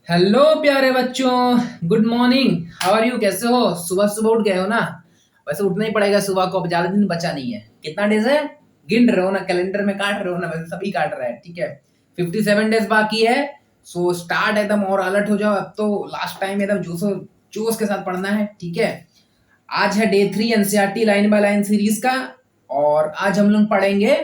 Hello प्यारे बच्चों। Good morning. How are you? कैसे हो? सुबह सुबह उठ गए हो ना? वैसे उठना ही पड़ेगा सुबह को, अब ज्यादा दिन बचा नहीं है। कितना डेज है? गिन रहे हो ना? कैलेंडर में काट रहे हो ना? वैसे सभी काट रहे हैं, ठीक है। 57 डेज बाकी है। सो स्टार्ट एकदम और अलर्ट हो जाओ, अब तो लास्ट टाइम एकदम जोशो जोश के साथ पढ़ना है, ठीक है। आज है day 3 NCERT line by line series का। और आज हम लोग पढ़ेंगे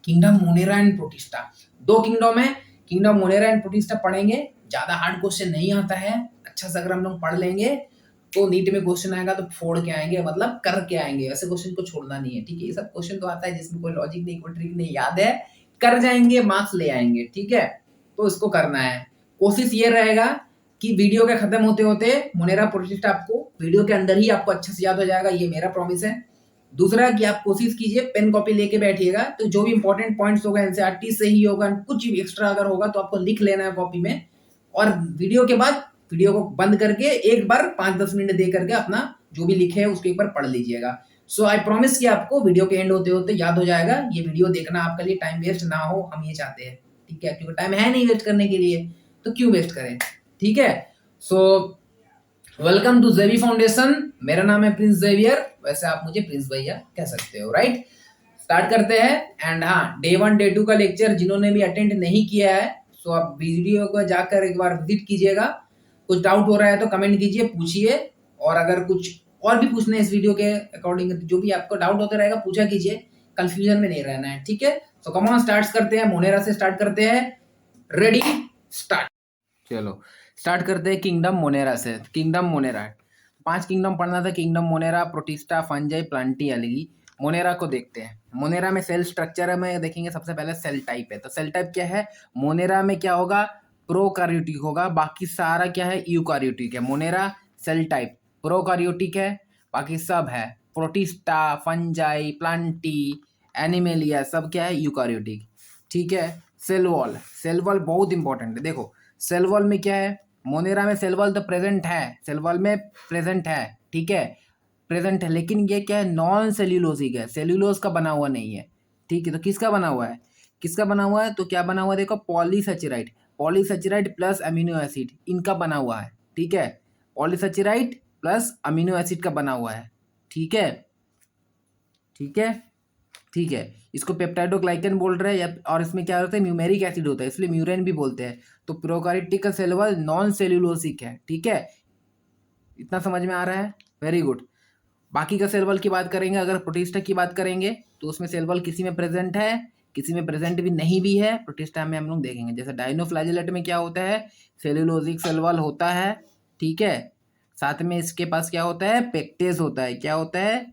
किंगडम मोनेरा एंड प्रोटिस्टा। दो किंगडम है, किंगडम मोनेरा एंड प्रोटिस्टा पढ़ेंगे। ज्यादा हार्ड क्वेश्चन नहीं आता है, अच्छा से अगर हम लोग पढ़ लेंगे तो नीट में क्वेश्चन आएगा तो फोड़ के आएंगे, मतलब करके आएंगे। ऐसे क्वेश्चन को छोड़ना नहीं है, ठीक है। ये सब क्वेश्चन तो आता है जिसमें कोई लॉजिक नहीं, कोई ट्रिक नहीं, याद है कर जाएंगे, मार्क्स ले आएंगे, ठीक है। तो इसको करना है। कोशिश ये रहेगा कि वीडियो के खत्म होते होते मोनेरा प्रोटिस्टा आपको वीडियो के अंदर ही आपको अच्छे से याद हो जाएगा, ये मेरा प्रॉमिस है। दूसरा कि आप कोशिश कीजिए पेन कॉपी लेके बैठिएगा, तो जो भी इंपॉर्टेंट पॉइंट्स होगा एनसीईआरटी से ही होगा, कुछ भी एक्स्ट्रा अगर होगा तो आपको लिख लेना है कॉपी में। और वीडियो के बाद वीडियो को बंद करके एक बार 5-10 मिनट दे करके अपना जो भी लिखे है उसको एक बार पढ़ लीजिएगा। सो आई प्रॉमिस कि आपको वीडियो के एंड होते होते याद हो जाएगा। ये वीडियो देखना आपके लिए टाइम वेस्ट ना हो, हम ये चाहते हैं, ठीक है। क्योंकि टाइम है नहीं वेस्ट करने के लिए, तो क्यों वेस्ट करें, ठीक है। सो वेलकम टू जेवी फाउंडेशन। मेरा नाम है प्रिंस जेवियर, वैसे आप मुझे प्रिंस भैया कह सकते हो, राइट। स्टार्ट करते हैं। एंड हाँ, डे 1 डे 2 का लेक्चर जिन्होंने भी अटेंड नहीं किया है, सो आप वीडियो को जाकर एक बार विजिट कीजिएगा। कुछ डाउट हो रहा है तो कमेंट कीजिए, पूछिए। और अगर कुछ और भी पूछना है इस वीडियो के अकॉर्डिंग, जो भी आपको डाउट होता रहेगा पूछा कीजिए, कंफ्यूजन में नहीं रहना है, ठीक है। सो कम ऑन, स्टार्ट करते हैं। मोनेरा से स्टार्ट करते हैं। Ready, start. चलो स्टार्ट करते हैं किंगडम मोनेरा से। किंगडम मोनेरा 5 किंगडम पढ़ना था। Kingdom Monera, protista, fungi, Plantae, algae. Monera को देखते हैं। मोनेरा में सेल स्ट्रक्चर में देखेंगे। सबसे पहले सेल टाइप है, तो सेल टाइप क्या है मोनेरा में? क्या होगा? प्रोकार्योटिक होगा। बाकी सारा क्या है? यूकार्योटिक है। मोनेरा सेल टाइप प्रोकार्योटिक है, बाकी सब है प्रोटिस्टा, फंजाई, प्लांटी, एनिमेलिया, सब क्या है? यूकार्योटिक, ठीक है। सेल वॉल, सेल वॉल बहुत इंपॉर्टेंट है। देखो सेल वॉल में क्या है, मोनेरा में सेल वॉल तो प्रेजेंट है, सेल वॉल में प्रेजेंट है, ठीक है, प्रेजेंट है। लेकिन ये क्या है? नॉन सेल्यूलोसिक है, सेल्यूलोज का बना हुआ नहीं है, ठीक है। तो किसका बना हुआ है? किसका बना हुआ है? तो क्या बना हुआ है? देखो पॉलीसेचेराइड, पॉलीसेचेराइड प्लस अमीनो एसिड, इनका बना हुआ है, ठीक है। पॉलीसेचेराइड प्लस अमीनो एसिड का बना हुआ है, ठीक है, ठीक है, ठीक है। इसको पेप्टाइडोग्लाइकन बोल रहे हैं या, और इसमें क्या होता है? म्यूमेरिक एसिड होता है, इसलिए म्यूरेन भी बोलते हैं। तो प्रोकार्योटिक का सेल वॉल नॉन सेल्यूलोसिक है, ठीक है। इतना समझ में आ रहा है? Very good. बाकी का सेल वॉल की बात करेंगे, अगर प्रोटिस्टा की बात करेंगे तो उसमें सेल वॉल किसी में प्रेजेंट है, किसी में प्रेजेंट भी नहीं भी है। प्रोटिस्टा में हम लोग देखेंगे, जैसे डाइनोफ्लैजेलेट में क्या होता है? सेल्यूलोसिक सेल वॉल होता है, ठीक है। साथ में इसके पास क्या होता है? पेक्टेज होता है। क्या होता है?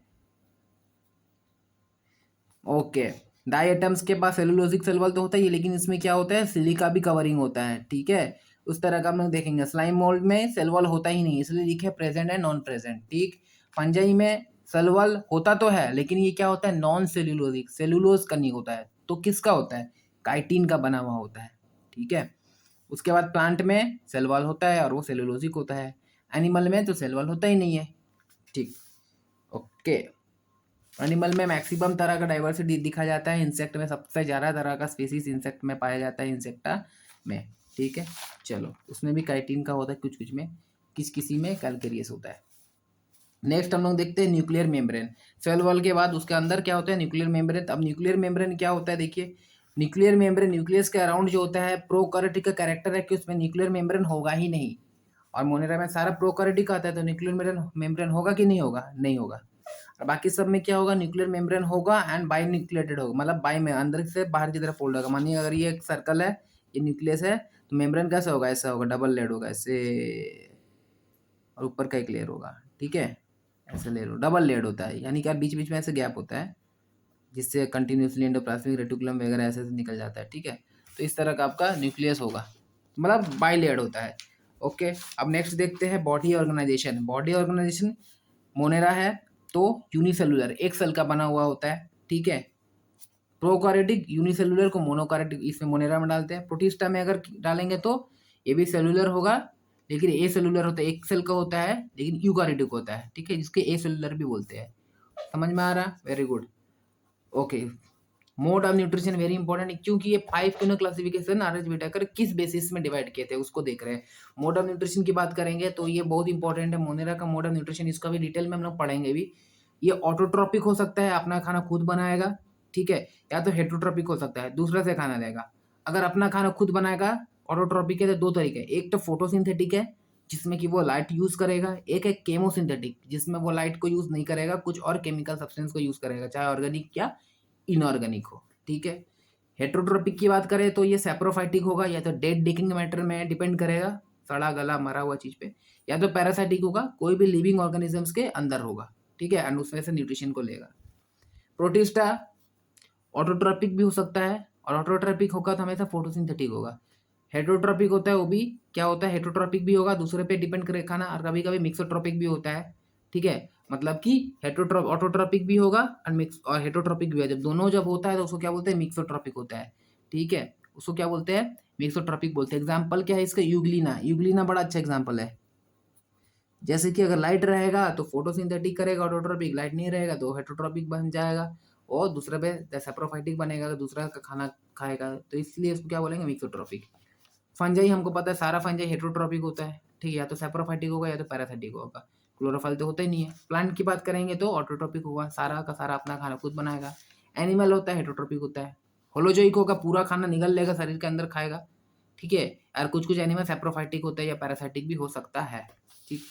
ओके। डाई एटम्स के पास सेलुलोसिक सेल वॉल तो होता ही है, लेकिन इसमें क्या होता है? सिलिका भी कवरिंग होता है, ठीक है। उस तरह का हम लोग देखेंगे। स्लाइम मोल्ड में सेल वॉल होता ही नहीं, इसलिए लिखे प्रेजेंट है नॉन प्रेजेंट, ठीक। फंजाई में सेल वॉल होता तो है, लेकिन ये क्या होता है? नॉन सेल्यूलोसिक, सेलुलोज का नहीं होता है। तो किसका होता है? काइटिन का बना हुआ होता है, ठीक है। उसके बाद प्लांट में सेल वॉल होता है और वो सेलुलोसिक होता है। एनिमल में तो सेल वॉल होता ही नहीं है, ठीक। ओके। एनिमल में मैक्सिमम तरह का डाइवर्सिटी दिखा जाता है, इंसेक्ट में सबसे ज़्यादा तरह का स्पीसीज इंसेक्ट में पाया जाता है, इंसेक्टा में, ठीक है। चलो उसमें भी काइटिन का होता है कुछ कुछ में, किसी में कैलकेरियस होता है। नेक्स्ट हम लोग देखते हैं न्यूक्लियर मेम्ब्रेन। सेल वॉल के बाद उसके अंदर क्या होता है? Nuclear membrane. अब न्यूक्लियर मेम्ब्रेन क्या होता है? देखिए न्यूक्लियर मेम्ब्रेन न्यूक्लियस के अराउंड जो होता है, प्रोकैरियोटिक का कैरेक्टर है कि उसमें न्यूक्लियर मेम्ब्रेन होगा ही नहीं। और मोनेरा में सारा प्रोकैरियोटिक आता है, तो न्यूक्लियर मेम्ब्रेन होगा कि नहीं होगा? नहीं होगा। और बाकी सब में क्या होगा? न्यूक्लियर मेम्ब्रेन होगा एंड बाई न्यूक्लिएटेड होगा, मतलब बाई में अंदर से बाहर की तरफ फोल्ड होगा। मानिए अगर ये एक सर्कल है, ये न्यूक्लियस है, तो मेम्ब्रेन कैसा होगा? ऐसा होगा, डबल लेयर होगा ऐसे, और ऊपर का एक लेयर होगा, ठीक है। ऐसे लेयर डबल लेयर होता है, यानी कि बीच बीच में ऐसे गैप होता है, जिससे कंटिन्यूसली एंडोप्लाज्मिक रेटिकुलम वगैरह ऐसे से निकल जाता है, ठीक है। तो इस तरह का आपका न्यूक्लियस होगा, मतलब बाई लेयर होता है। ओके। अब नेक्स्ट देखते हैं body organisation. Body organisation Monera है तो यूनिसेलुलर, एक सेल का बना हुआ होता है, ठीक है। प्रोकार्योटिक यूनिसेलुलर को मोनोकार्योटिक इसमें मोनेरा में डालते हैं। प्रोटिस्टा में अगर डालेंगे तो ये भी सेलुलर होगा, लेकिन ए सेलुलर होता है, एक सेल का होता है, लेकिन यूकार्योटिक होता है, ठीक है, जिसके ए सेलुलर भी बोलते हैं। समझ में आ रहा? Very good. Okay. Mode of nutrition very important, क्योंकि ये 5 क्यों क्लासिफिकेशन आर एच बीटा किस बेसिस में डिवाइड किए थे उसको देख रहे हैं। मोड ऑफ न्यूट्रिशन की बात करेंगे तो ये बहुत इंपॉर्टेंट है, मोनेरा का मोड ऑफ न्यूट्रिशन, इसका भी डिटेल में हम लोग पढ़ेंगे भी। ये ऑटोट्रॉपिक हो सकता है, अपना खाना खुद बनाएगा, ठीक है, या तो हेटरोट्रॉपिक हो सकता है, दूसरे से खाना लेगा। अगर अपना खाना खुद बनाएगा ऑटोट्रॉपिक है तो दो तरीके, एक तो फोटोसिंथेटिक है जिसमें कि वो लाइट यूज करेगा, एक है केमोसिंथेटिक जिसमें वो लाइट को यूज नहीं करेगा, कुछ और केमिकल सब्सटेंस को यूज करेगा, चाहे ऑर्गेनिक या इनऑर्गेनिक हो, ठीक है। हेटरोट्रॉपिक की बात करें तो ये सैप्रोफाइटिक होगा, या तो डेड डिकिंग मैटर में डिपेंड करेगा, सड़ा गला मरा हुआ चीज पे, या तो पैरासाइटिक होगा, कोई भी लिविंग ऑर्गेनिजम्स के अंदर होगा, ठीक है, एंड उसमें से न्यूट्रिशन को लेगा। प्रोटिस्टा ऑटोट्रॉपिक भी हो सकता है, और ऑटोट्रॉपिक होगा तो हमेशा फोटोसिंथेटिक होगा। हेटरोट्रॉपिक होता है वो भी क्या होता है, हेटरोट्रॉपिक भी होगा, दूसरे पे डिपेंड करे खाना, और कभी कभी मिक्सोट्रॉपिक भी होता है, ठीक है, मतलब कि ऑटोट्रॉपिक भी होगा और मिक्स और हेटरोट्रॉपिक भी है, जब दोनों जब होता है तो उसको क्या बोलते हैं, मिक्सोट्रॉपिक होता है, ठीक है, उसको क्या बोलते हैं, मिक्सोट्रॉपिक बोलते हैं। एग्जाम्पल क्या है इसका, यूग्लिना, यूग्लिना बड़ा अच्छा एग्जाम्पल है। जैसे कि अगर लाइट रहेगा तो फोटोसिंथेटिक करेगा ऑटोट्रॉपिक, लाइट नहीं रहेगा तो हेटरोट्रॉपिक बन जाएगा, और दूसरे पे सैप्रोफाइटिक बनेगा, दूसरा का खाना खाएगा, तो इसलिए इसको क्या बोलेंगे, मिक्सोट्रॉपिक। फंजाई हमको पता है सारा फंजाई हेटरोट्रॉपिक होता है, ठीक है, या तो सैप्रोफाइटिक होगा या तो पैरासाइटिक होगा, क्लोरोफाइल तो होता ही नहीं है। प्लांट की बात करेंगे तो ऑटोट्रॉपिक होगा, सारा का सारा अपना खाना खुद बनाएगा। एनिमल होता है हेटरोट्रॉपिक होता है। होलोजोइक होगा, पूरा खाना निगल लेगा, शरीर के अंदर खाएगा, ठीक है, और कुछ कुछ एनिमल सैप्रोफाइटिक होता है या पैरासाइटिक भी हो सकता है, ठीक,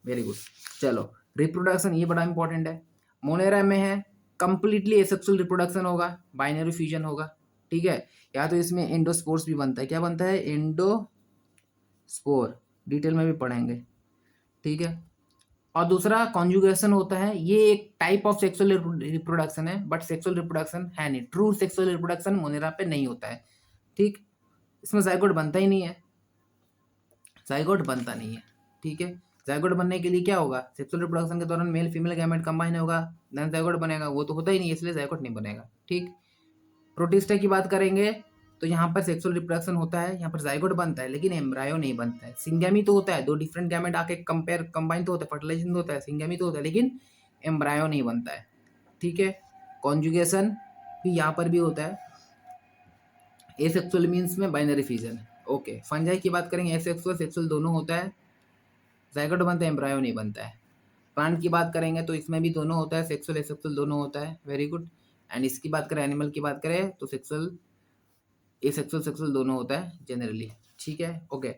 वेरी गुड। चलो रिप्रोडक्शन, ये बड़ा इंपॉर्टेंट है। मोनेरा में है कंप्लीटली एसेक्सुअल रिप्रोडक्शन होगा, बाइनरी फ्यूजन होगा, ठीक है, या तो इसमें एंडोस्पोर्स भी बनता है, क्या बनता है, एंडोस्पोर, डिटेल में भी पढ़ेंगे, ठीक है। और दूसरा कॉन्जुगेशन होता है, ये एक टाइप ऑफ सेक्सुअल रिप्रोडक्शन है, बट सेक्सुअल रिप्रोडक्शन है नहीं, ट्रू सेक्सुअल रिप्रोडक्शन मोनेरा पे नहीं होता है, ठीक, इसमें जाइगोट बनता ही नहीं है, जाइगोट बनता नहीं है, ठीक है। जाइगोट बनने के लिए क्या होगा, सेक्सुअल रिप्रोडक्शन के दौरान मेल फीमेल गैमेट कंबाइन होगा, देन जाइगोट बनेगा, वो तो होता ही नहीं है, इसलिए जाइगोट नहीं बनेगा, ठीक। प्रोटिस्टा की बात करेंगे तो यहाँ पर सेक्सुअल रिप्रोडक्शन होता है, यहाँ पर जाइगोट बनता है लेकिन एम्ब्रायो नहीं बनता है। सिंगेमी तो होता है, दो डिफरेंट गैमेट आके कंबाइन तो होता है, फर्टिलाइजेशन तो होता है, सिंगेमी तो होता है, लेकिन एम्ब्रायो नहीं बनता है, ठीक है। कॉन्जुगेशन भी यहाँ पर भी होता है, एसेक्सुअल मीन्स में बाइनरी फ्यूजन, ओके। फंजाई की बात करेंगे, एसेक्सुअल सेक्सुअल दोनों होता है, जाइगोट बनता है, एम्ब्रायो नहीं बनता है। प्लांट की बात करेंगे तो इसमें भी दोनों होता है, सेक्सुअल एसेक्सुअल दोनों होता है, वेरी गुड। एंड इसकी बात करें, एनिमल की बात करें तो सेक्सुअल एसेक्सुअल सेक्सुअल दोनों होता है जनरली, ठीक है, ओके।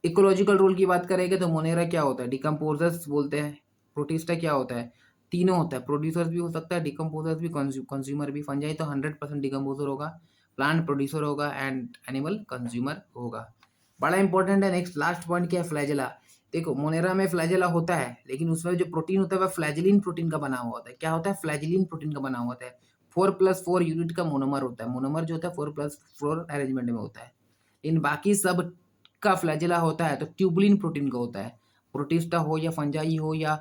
इकोलॉजिकल रोल की बात करेंगे तो मोनेरा क्या होता है, डिकम्पोजर्स बोलते हैं। प्रोटिस्टा क्या होता है, तीनों होता है, प्रोड्यूसर्स भी हो सकता है, डिकम्पोजर्स भी, कंज्यूमर भी। फंजाई तो 100% डिकम्पोजर होगा, प्लांट प्रोड्यूसर होगा, एंड एनिमल कंज्यूमर होगा। बड़ा इंपॉर्टेंट है। नेक्स्ट लास्ट पॉइंट क्या है, फ्लैजेला। देखो मोनेरा में फ्लैजेला होता है, लेकिन उसमें जो प्रोटीन होता है वह फ्लैजिलिन प्रोटीन का बना हुआ होता है। क्या होता है, फ्लैजिलिन प्रोटीन का बना हुआ होता है। 4+4 यूनिट का मोनोमर होता है, मोनोमर जो होता है 4+4 अरेंजमेंट में होता है। इन बाकी सब का फ्लैजेला होता है तो ट्यूबुलिन प्रोटीन का होता है। प्रोटिस्टा हो या फंजाई हो या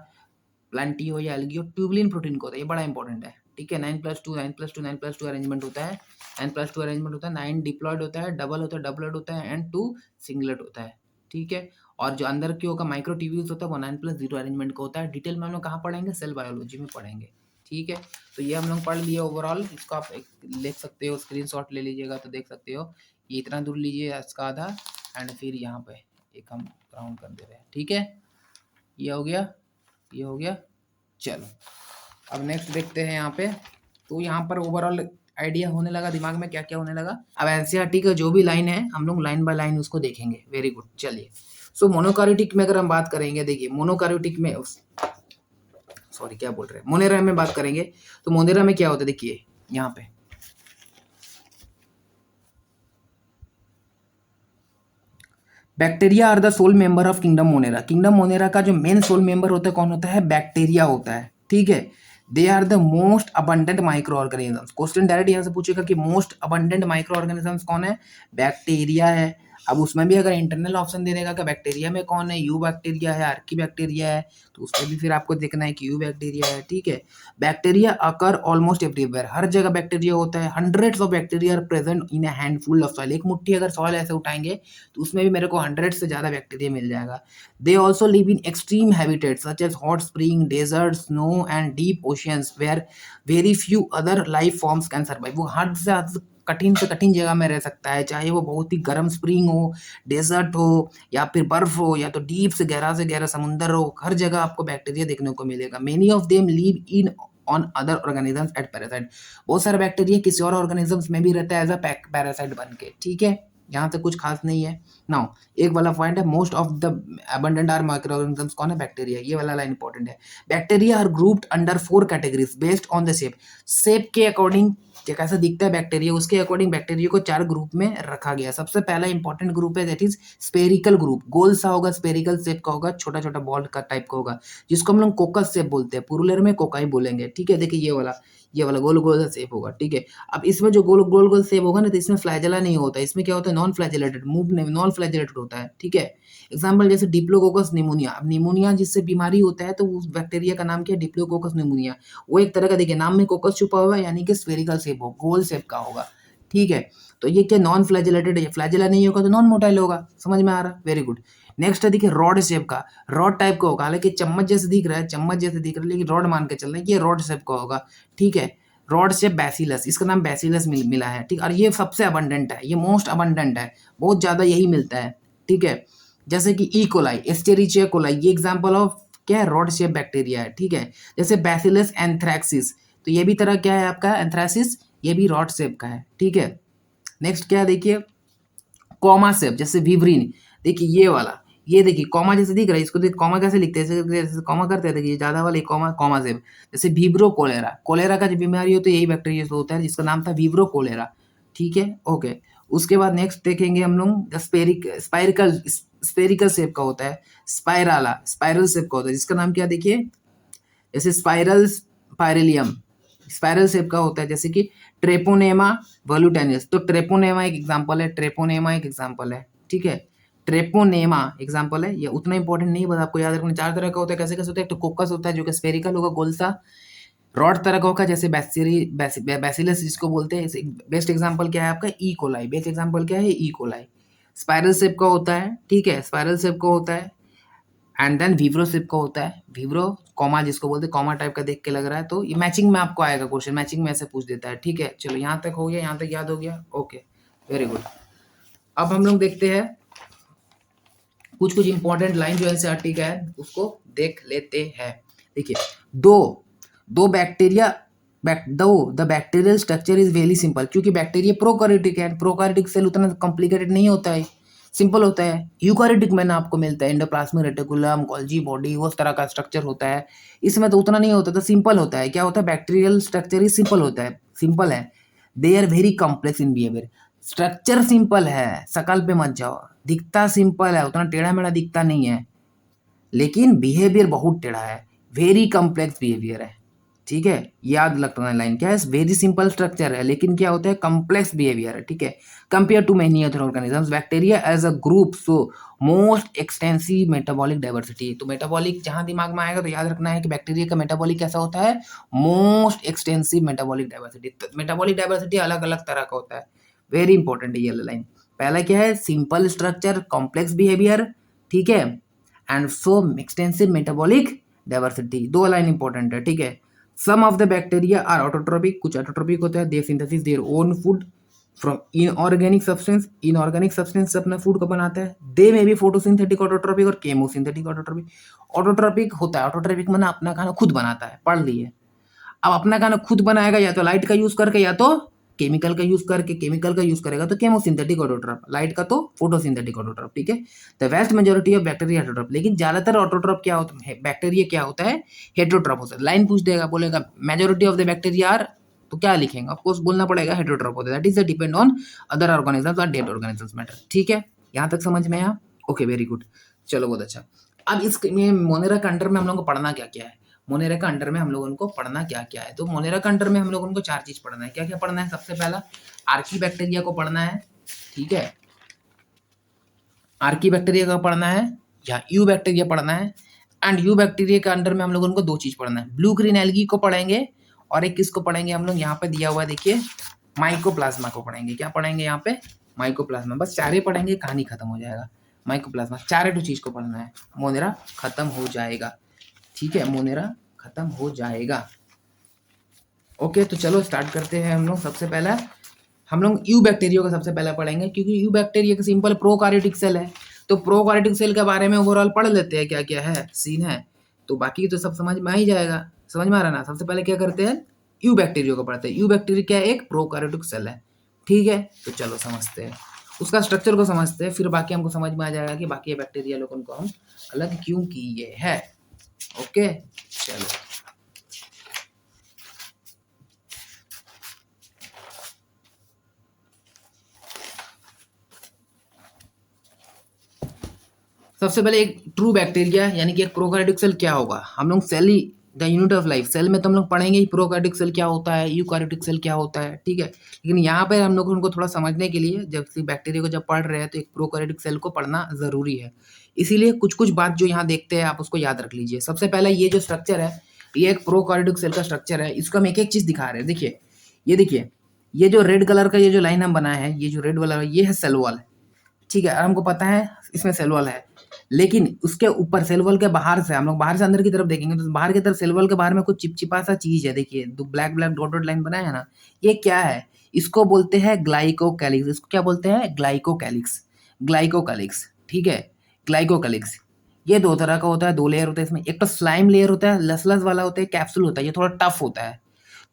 प्लांटी हो या एल्गी हो, ट्यूबुलिन प्रोटीन का होता है, ये बड़ा इंपॉर्टेंट है, ठीक है। 9+2 9+2 9+2 अरेंजमेंट होता है, 9+2 अरेंजमेंट होता है, 9 डिप्लॉयड होता है, डबल होता है, डबलेट होता है, एंड 2 सिंगलेट होता है, ठीक है। और जो अंदर की होगा माइक्रोट्यूब्यूल्स होता है वो 9+0 अरेंजमेंट का होता है। डिटेल में हम लोग कहाँ पढ़ेंगे, सेल बायोलॉजी में पढ़ेंगे, ठीक है। तो ये हम लोग पढ़ लिए ओवरऑल, इसको आप लिख सकते हो, स्क्रीनशॉट ले लीजिएगा तो देख सकते हो। ये इतना दूर लीजिए इसका आधा, एंड फिर यहाँ पे एक हम राउंड कर दे रहे हैं, ठीक है। ये हो गया, ये हो गया। चलो अब नेक्स्ट देखते हैं यहाँ पे। तो यहाँ पर ओवरऑल आइडिया होने लगा दिमाग में क्या क्या होने लगा। अब एनसीईआरटी का जो भी लाइन है हम लोग लाइन बाय लाइन उसको देखेंगे, वेरी गुड। चलिए, सो मोनोकार्योटिक में अगर हम बात करेंगे, देखिए मोनोकार्योटिक में, सॉरी क्या बोल रहे हैं, मोनेरा में बात करेंगे तो मोनेरा में क्या होता है, देखिए यहाँ पे bacteria are the sole member of kingdom Monera. Kingdom Monera का जो मेन सोल मेंबर होता है कौन होता है, बैक्टीरिया होता है, ठीक है। They are the most abundant micro organisms. Question direct यहाँ से पूछेगा कि मोस्ट अबंडेंट माइक्रो ऑर्गेनिजम्स कौन है, बैक्टीरिया है। अब उसमें भी अगर इंटरनल ऑप्शन दे देगा कि बैक्टीरिया में कौन है, यू बैक्टीरिया है, आर्की बैक्टीरिया है, तो उसमें भी फिर आपको देखना है कि यू बैक्टीरिया है, ठीक है। बैक्टीरिया अकर ऑलमोस्ट एवरीवेयर, हर जगह बैक्टीरिया होता है, hundreds of bacteria are present in a handful of soil, एक मुट्ठी अगर सॉइल ऐसे उठाएंगे तो उसमें भी मेरे को 100 से ज़्यादा बैक्टीरिया मिल जाएगा। They also live in extreme habitat such as hot spring, desert, snow and deep oceans where very few other life forms can survive. वो हद से कठिन से कठिन जगह में रह सकता है, चाहे वो बहुत ही गर्म स्प्रिंग हो, डेजर्ट हो, या फिर बर्फ हो, या तो डीप से गहरा समुंदर हो, हर जगह आपको बैक्टीरिया देखने को मिलेगा। Many of them live in on other organisms at parasite, बहुत सारे बैक्टीरिया किसी और ऑर्गेनिजम्स में भी रहता है एज अ पैरासाइट बन के, ठीक है। यहाँ तक कुछ खास नहीं है। नाउ एक वाला पॉइंट है, most of the abundant are micro organisms, कौन है, बैक्टीरिया, ये वाला लाइन इंपॉर्टेंट है। Bacteria are grouped under 4 categories based on the shape, shape के अकॉर्डिंग कैसा दिखता है बैक्टीरिया, उसके अकॉर्डिंग बैक्टीरिया को 4 ग्रुप में रखा गया। सबसे पहला इंपॉर्टेंट ग्रुप है दैट इज स्पेरिकल ग्रुप, गोल सा होगा, स्पेरिकल शेप का होगा, छोटा छोटा बॉल का टाइप का होगा, जिसको हम लोग कोकस शेप बोलते हैं, प्लूरल में कोकाई बोलेंगे, ठीक है। देखिए ये वाला गोल गोल सा शेप होगा, ठीक है। अब इसमें जो गोल गोल गोल शेप होगा ना, तो इसमें फ्लैजेला नहीं होता, इसमें क्या होता है, non flagellated, move non flagellated होता है, ठीक है। एग्जाम्पल जैसे डिप्लोकोकस निमोनिया, अब निमोनिया जिससे बीमारी होता है तो उस बैक्टीरिया का नाम क्या है, डिप्लोकोकस निमोनिया। वो एक तरह का, देखिए नाम में कोकस छुपा हुआ है, यानी कि स्फेरिकल शेप हो, गोल शेप का होगा, ठीक है। तो ये क्या नॉन फ्लैजेलेटेड है, फ्लैजेला नहीं होगा तो नॉन मोटाइल होगा, समझ में आ रहा, वेरी गुड। नेक्स्ट है देखिए रॉड शेप का, रॉड टाइप का होगा, हालांकि चम्मच जैसे दिख रहा है, चम्मच जैसे दिख रहा है, लेकिन रॉड मान के चल रहे हैं कि ये रॉड शेप का होगा, ठीक है। रॉड शेप बैसिलस, इसका नाम बैसिलस मिला है, ठीक। और ये सबसे अबंडेंट है, ये मोस्ट अबंडेंट है, बहुत ज्यादा यही मिलता है, ठीक है। जैसे कि ई कोलाई, एस्टेरिचिया कोलाई, ये एग्जांपल ऑफ क्या है, रॉड शेप बैक्टीरिया है, ठीक है। जैसे बैसिलस एंथ्रैक्सिस, तो ये भी तरह क्या है आपका एंथ्रासिस, ये भी रॉड शेप का है, ठीक है। नेक्स्ट क्या है देखिए, कॉमा शेप, जैसे विवरिन, देखिए ये वाला, ये देखिए कॉमा जैसे दिख रहा है, इसको देखिए कॉमा कैसे लिखते हैं, जैसे कॉमा करते हैं, देखिए ज्यादा वाले कॉमा, कॉमा शेप। जैसे विब्रो कोलेरा, कोलेरा का जो बीमारी होती है यही बैक्टीरिया से होता है, जिसका नाम था विब्रो कोलेरा, ठीक है, ओके। उसके बाद नेक्स्ट देखेंगे हम लोग स्पाइरिकल, स्पेरिकल शेप का होता है, स्पाइराला, स्पाइरल शेप का होता है, जिसका नाम क्या देखिए, जैसे स्पाइरल स्पाइरेलियम, स्पाइरल शेप का होता है, जैसे कि ट्रेपोनेमा वोलुटेनिस, तो ट्रेपोनेमा एक एग्जांपल है, ट्रेपोनेमा एक एग्जांपल है, ठीक है। ट्रेपोनेमा एग्जांपल है, ये उतना इंपॉर्टेंट नहीं, बस आपको याद रखना 4 तरह का होता है, कैसे कैसे होता है, तो कोकस होता है जो कि स्फेरिकल होगा, गोल सा, रॉड तरह का होगा, जैसे बैसिलस जिसको बोलते हैं। बेस्ट एग्जांपल क्या है आपका, ई कोलाई, बेस्ट एग्जांपल क्या है, ई कोलाई। स्पाइरल शेप का होता है, ठीक है, स्पाइरल शेप का होता है। एंड देन विवरो शेप का होता है, विवरो कॉमा जिसको बोलते हैं, कॉमा टाइप का देख के लग रहा है, तो ये मैचिंग में आपको आएगा क्वेश्चन, मैचिंग में ऐसे पूछ देता है, ठीक है। चलो यहाँ तक हो गया, यहाँ तक याद हो गया, ओके, वेरी गुड। अब हम लोग देखते हैं कुछ कुछ इंपॉर्टेंट लाइन जो एनसीईआरटी का है उसको देख लेते हैं। देखिए दो दो bacteria the bacterial structure is very simple, क्योंकि बैक्टीरिया प्रोकैरियोटिक है, प्रोकैरियोटिक सेल उतना कॉम्प्लिकेटेड नहीं होता है, सिंपल होता है। यूकैरियोटिक में ना आपको मिलता है एंडोप्लाज्मिक रेटिकुलम, गोल्जी बॉडी, वो तरह का स्ट्रक्चर होता है, इसमें तो उतना नहीं होता, तो सिंपल होता है। क्या होता है, बैक्टीरियल स्ट्रक्चर ही सिंपल होता है, सिंपल है। They are very complex in behaviour, structure simple है, शकल पे मत जाओ, दिखता सिंपल है, उतना टेढ़ा मेढ़ा दिखता नहीं है, लेकिन बिहेवियर बहुत टेढ़ा है, वेरी कॉम्प्लेक्स बिहेवियर है, ठीक है। याद रखना लाइन क्या है, वेरी सिंपल स्ट्रक्चर है, लेकिन क्या होता है, कॉम्प्लेक्स बिहेवियर है, ठीक है। Compare to many other organisms, bacteria as a group so most extensive metabolic diversity, तो मेटाबॉलिक जहां दिमाग में आएगा तो याद रखना है कि बैक्टीरिया का मेटाबॉलिक कैसा होता है, most extensive metabolic diversity. Metabolic diversity अलग अलग तरह का होता है, वेरी इंपॉर्टेंट है ये लाइन। पहला क्या है, सिंपल स्ट्रक्चर, कॉम्प्लेक्स बिहेवियर, ठीक है, and so extensive metabolic diversity, दो लाइन इंपॉर्टेंट है, ठीक है। Some of the bacteria are autotrophic, कुछ ऑटोट्रोपिक होता है, they synthesise their own food from inorganic substance, inorganic substance से अपना फूड को बनाता है। दे में भी फोटोसिंथेटिक ऑटोट्रोपिक और केमोसिंथेटिक ऑटोट्रोपिक। ऑटोट्रोपिक होता है, ऑटोट्रोपिक माना अपना खाना खुद बनाता है, पढ़ लिए। अब अपना खाना खुद बनाएगा या तो लाइट का यूज करके या तो केमिकल का यूज करके, केमिकल का यूज करेगा तो केमोसिंथेटिक ऑटोट्रॉप, लाइट का तो फोटोसिंथेटिक ऑटोट्रॉप, ठीक है। The vast majority of bacteria heterotroph, लेकिन ज्यादातर ऑटोट्रॉप क्या होता है, बैक्टीरिया क्या होता है, हेटरोट्रॉप होता है। लाइन पूछ देगा, बोलेगा majority of the bacteria are, तो क्या लिखेंगे, ऑफकोर्स बोलना पड़ेगा हेटरोट्रॉप होता है, that is the depend on other organisms और डेड ऑर्गेनिजम्स मैटर, ठीक है। यहाँ तक समझ में आया, ओके, वेरी गुड, चलो बहुत अच्छा। अब इसमें मोनेरा के अंडर में हम लोग को पढ़ना क्या क्या है, मोनेरा का अंडर में हम लोगों को पढ़ना क्या क्या है, तो मोनेरा का अंडर में हम लोगों को 4 चीज पढ़ना है। क्या क्या पढ़ना है, सबसे पहला आर्की बैक्टीरिया को पढ़ना है, ठीक है। आर्की बैक्टीरिया का पढ़ना है या यू बैक्टीरिया पढ़ना है। एंड यू बैक्टीरिया के अंडर में हम लोगों को दो चीज पढ़ना है, ब्लू ग्रीन एल्गी को पढ़ेंगे और एक किसको पढ़ेंगे हम लोग, यहाँ पे दिया हुआ है देखिए, माइकोप्लाज्मा को पढ़ेंगे। क्या पढ़ेंगे यहाँ पे, माइकोप्लाज्मा। बस चारे पढ़ेंगे, कहानी खत्म हो जाएगा। माइकोप्लाज्मा चारे टू चीज को पढ़ना है, मोनेरा खत्म हो जाएगा। ठीक है, मोनेरा खत्म हो जाएगा। ओके, तो चलो स्टार्ट करते हैं हम लोग। सबसे पहला हम लोग यू बैक्टीरिया का सबसे पहले पढ़ेंगे, क्योंकि यू बैक्टीरिया का सिंपल प्रोकार्योटिक सेल है। तो प्रोकार्योटिक सेल के बारे में ओवरऑल पढ़ लेते हैं, क्या क्या है सीन है, तो बाकी तो सब समझ में आ ही जाएगा। समझ में आ रहा ना। सबसे पहले क्या करते हैं, यू बैक्टीरिया को पढ़ते हैं। यू बैक्टीरिया क्या है, एक प्रोकार्योटिक सेल है। ठीक है, तो चलो समझते हैं, उसका स्ट्रक्चर को समझते हैं, फिर बाकी हमको समझ में आ जाएगा कि बाकी बैक्टीरिया लोगों को हम अलग क्यों किए है। ओके चलो, सबसे पहले एक ट्रू बैक्टीरिया यानी कि एक प्रोकार्योटिक सेल क्या होगा। हम लोग सेल ही the unit of life, cell में तो हम लोग पढ़ेंगे ही प्रोकार्योटिक सेल क्या होता है, यूकार्योटिक सेल क्या होता है। ठीक है, लेकिन यहाँ पे हम लोग उनको थोड़ा समझने के लिए जब बैक्टीरिया को जब पढ़ रहे हैं तो एक प्रोकार्योटिक सेल को पढ़ना जरूरी है। इसीलिए कुछ कुछ बात जो यहाँ देखते हैं आप उसको याद रख लीजिए। सबसे पहले ये जो स्ट्रक्चर है, ये एक प्रोकार्योटिक सेल का स्ट्रक्चर है। इसको हम एक एक चीज दिखा रहे हैं। देखिए, ये देखिए, ये जो रेड कलर का ये जो लाइन हम बनाए हैं, ये जो रेड वाला ये है सेल वॉल। ठीक है, और हमको पता है इसमें सेल वॉल है, लेकिन उसके ऊपर सेल वॉल के बाहर से हम लोग बाहर से अंदर की तरफ देखेंगे तो बाहर की तरफ सेल वॉल के बाहर में कुछ चिपचिपा सा चीज है। देखिए, दो black black dot dot line बनाया है ना, ये क्या है, इसको बोलते हैं ग्लाइकोकैलिक्स। इसको क्या बोलते हैं, ग्लाइकोकैलिक्स। ग्लाइकोकैलिक्स, ठीक है, ग्लाइकोकैलिक्स। ये दो तरह का होता है, दो लेयर होता है इसमें। एक तो स्लाइम लेयर होता है, लसलस वाला होता है, कैप्सूल होता है, ये थोड़ा टफ होता है।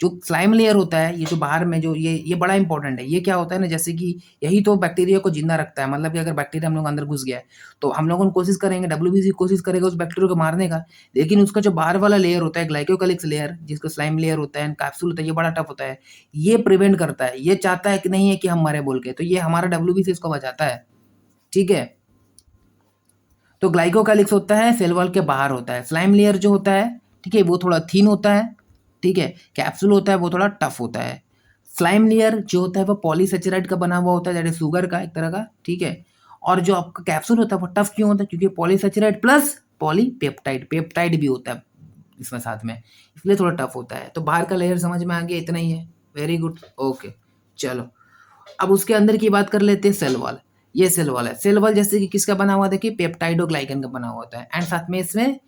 जो स्लाइम लेयर होता है, ये जो बाहर में जो ये बड़ा इंपॉर्टेंट है। ये क्या होता है ना, जैसे कि यही तो बैक्टीरिया को जिंदा रखता है। मतलब कि अगर बैक्टीरिया हम लोग अंदर घुस गया है तो हम लोगों कोशिश करेंगे, डब्ल्यूबीसी कोशिश करेगा उस बैक्टीरिया को मारने का, लेकिन उसका जो बाहर वाला लेयर होता है, ग्लाइकोकैलिक्स लेयर, जिसको स्लाइम लेयर होता है, कैप्सूल होता है, ये बड़ा टफ होता है। ये प्रिवेंट करता है, ये चाहता है कि नहीं है कि हम मरे बोल के, तो ये हमारा डब्ल्यूबीसी इसको बचाता है। ठीक है, तो ग्लाइकोकैलिक्स होता है सेल वॉल के बाहर होता है। स्लाइम लेयर जो होता है, ठीक है, वो थोड़ा थिन होता है। ठीक है, कैप्सूल होता है वो थोड़ा टफ होता है। स्लाइम लेयर जो होता है वो पॉलीसेचेराइड का बना हुआ होता है, जैसे शुगर का एक तरह का। ठीक है, और जो आपका कैप्सूल होता है वो टफ क्यों होता है, क्योंकि पॉलीसेचेराइड प्लस पॉलीपेप्टाइड, पेप्टाइड भी होता है इसमें साथ में, इसलिए थोड़ा टफ होता है। तो बाहर का लेयर समझ में आ गया, इतना ही है। वेरी गुड, ओके चलो। अब उसके अंदर की बात कर लेते हैं, सेल वॉल। ये सेल वॉल है। सेल वॉल जैसे कि किसका बना हुआ, देखिए पेप्टाइडोग्लाइकन का बना हुआ होता है। एंड साथ में इसमें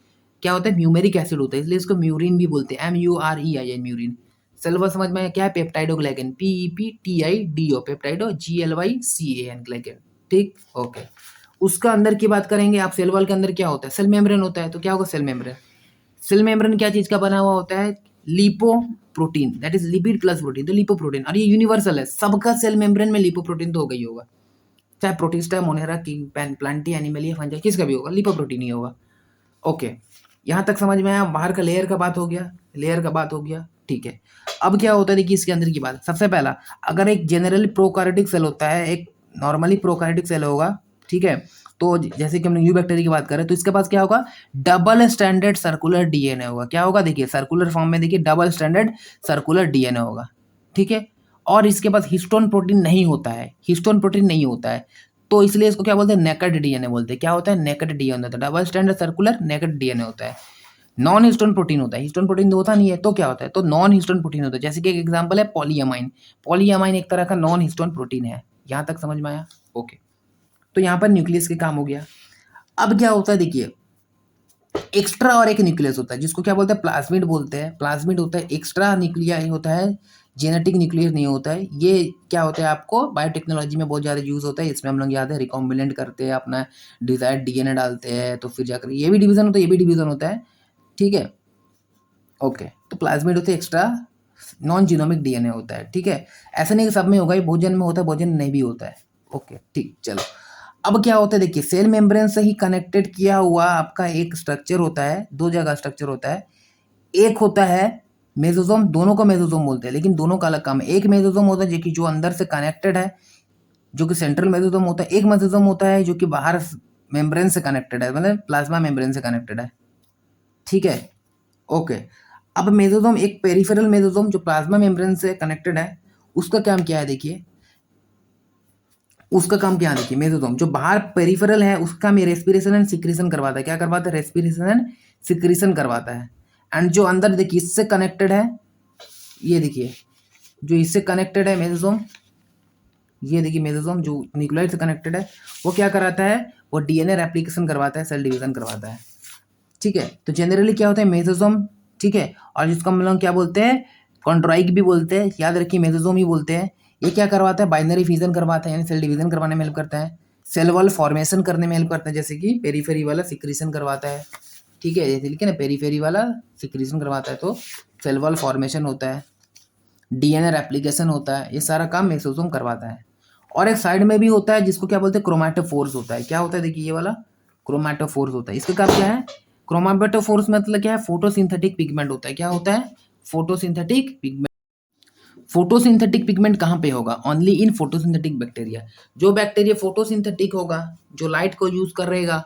क्या होता है, म्यूमेरिक एसिड होता है, इसलिए इसको म्यूरिन भी बोलते हैं, MUREIN, म्यूरिन। सेल वॉल समझ में क्या है, पेप्टाइडोग्लाइकन, PEPTIDO, पेप्टाइडो GLYCAN, ग्लाइकन। ठीक, ओके। उसका अंदर की बात करेंगे आप, सेल वॉल के अंदर क्या होता है, सेल मेम्ब्रेन होता है। तो क्या होगा, सेल मेम्ब्रेन। सेल मेम्ब्रेन क्या चीज का बना हुआ होता है, lipoprotein, that is lipid plus protein, तो लिपोप्रोटीन। और ये यूनिवर्सल है, सबका सेल मेम्ब्रेन में लिपोप्रोटीन तो होगा ही होगा, चाहे protista, Monera, king, Plantae, Animalia, fungi, किसका भी होगा, लिपोप्रोटीन ही होगा। ओके, यहाँ तक समझ में आया। बाहर का लेयर का बात हो गया, लेयर का बात हो गया। ठीक है, अब क्या होता है, देखिए इसके अंदर की बात। सबसे पहला, अगर एक जनरली प्रोकार्योटिक सेल होता है, एक नॉर्मली प्रोकार्योटिक सेल होगा, ठीक है, तो जैसे कि हमने यू बैक्टीरिया की बात करें तो इसके पास क्या होगा, डबल स्टैंडर्ड सर्कुलर डीएनए होगा। क्या होगा, देखिए सर्कुलर फॉर्म में, देखिए डबल स्टैंडर्ड सर्कुलर डीएनए होगा। ठीक है, और इसके पास हिस्टोन प्रोटीन नहीं होता है, हिस्टोन प्रोटीन नहीं होता है, तो इसलिए इसको क्या बोलते हैं, नेकेड डीएनए बोलते हैं। क्या होता है, नेकेड डीएनए होता है, double standard circular naked DNA होता है। नॉन हिस्टोन प्रोटीन होता है, हिस्टोन प्रोटीन तो होता नहीं है, तो क्या होता है, तो नॉन हिस्टोन प्रोटीन होता है। जैसे कि एक एग्जांपल है पॉलीअमाइन, पॉलीअमाइन एक तरह का नॉन हिस्टोन प्रोटीन है। यहाँ तक समझ में आया, ओके। तो यहाँ पर न्यूक्लियस के काम हो गया। अब क्या होता है, देखिए एक्स्ट्रा और एक न्यूक्लियस होता है, जिसको क्या बोलते हैं, प्लाज्मिड बोलते हैं। प्लाज्मिड होता है, एक्स्ट्रा न्यूक्लिया होता है, जेनेटिक न्यूक्लियस नहीं होता है। ये क्या होता है, आपको बायोटेक्नोलॉजी में बहुत ज़्यादा यूज़ होता है। इसमें हम लोग याद है रिकॉम्बिनेंट करते हैं, अपना डिजायर्ड डीएनए डालते हैं, तो फिर जाकर ये भी डिवीजन होता है, ये भी डिवीजन होता है। ठीक है, ओके। तो प्लाज्मिड होते हैं, एक्स्ट्रा नॉन जीनोमिक डीएनए होता है। ठीक है, ऐसा नहीं कि सब में होगा, ये भोजन में होता है, भोजन में नहीं भी होता है। ओके, ठीक, चलो। अब क्या होता है, देखिए सेल मेम्ब्रेन से ही कनेक्टेड किया हुआ आपका एक स्ट्रक्चर होता है, दो जगह स्ट्रक्चर होता है। एक होता है मेसोसोम, दोनों को मेसोसोम बोलते हैं, लेकिन दोनों का अलग काम है। एक मेसोसोम होता है जो कि जो अंदर से कनेक्टेड है, जो कि सेंट्रल मेसोसोम होता है। एक मेसोसोम होता है जो कि बाहर मेम्ब्रेन से कनेक्टेड है, मतलब प्लाज्मा मेम्ब्रेन से कनेक्टेड है। ठीक है, ओके। अब मेसोसोम, एक पेरिफेरल मेसोसोम जो प्लाज्मा मेम्ब्रेन से कनेक्टेड है, उसका काम क्या है, देखिए उसका काम क्या है देखिए, मेसोसोम जो बाहर पेरिफेरल है उसका में रेस्पिरेशन एंड सिक्रीशन करवाता है। क्या करवाता है? रेस्पिरेशन एंड सिक्रीशन करवाता है। एंड जो अंदर देखिए इससे कनेक्टेड है, ये देखिए जो इससे कनेक्टेड है मेसोसोम, ये देखिए मेसोसोम जो न्यूक्लियोइड से कनेक्टेड है, वो क्या कराता है? वो डीएनए रेप्लिकेशन करवाता है, सेल डिवीजन करवाता है। ठीक है, तो जनरली क्या होता है? मेसोसोम, ठीक है, और जिसको हम लोग क्या बोलते हैं? कॉन्ड्रॉइक भी बोलते हैं, याद रखिए मेसोसोम ही बोलते हैं। ये क्या करवाता है? बाइनरी फ्यूजन करवाता है, यानी सेल डिवीजन करवाने में हेल्प करता है, सेल वॉल फॉर्मेशन करने में हेल्प करता है, जैसे कि पेरीफेरी वाला सिक्रीशन करवाता है। ठीक है, जैसे लिखे ना पेरीफेरी वाला सिक्रीशन करवाता है, तो सेल वॉल फॉर्मेशन होता है, डीएनए रेप्लिकेशन होता है, ये सारा काम मेसोसोम करवाता है। और एक साइड में भी होता है जिसको क्या बोलते हैं? क्रोमैटोफोर्स होता है। क्या होता है? देखिए ये वाला क्रोमैटोफोर्स होता है। इसका काम क्या है? क्रोमैटोफोर्स मतलब क्या है? फोटोसिंथेटिक पिगमेंट होता है। क्या होता है? Photosynthetic pigment. फोटोसिंथेटिक पिगमेंट कहाँ पे होगा? Only in photosynthetic bacteria. जो बैक्टीरिया फोटोसिंथेटिक होगा, जो लाइट को यूज कर रहेगा,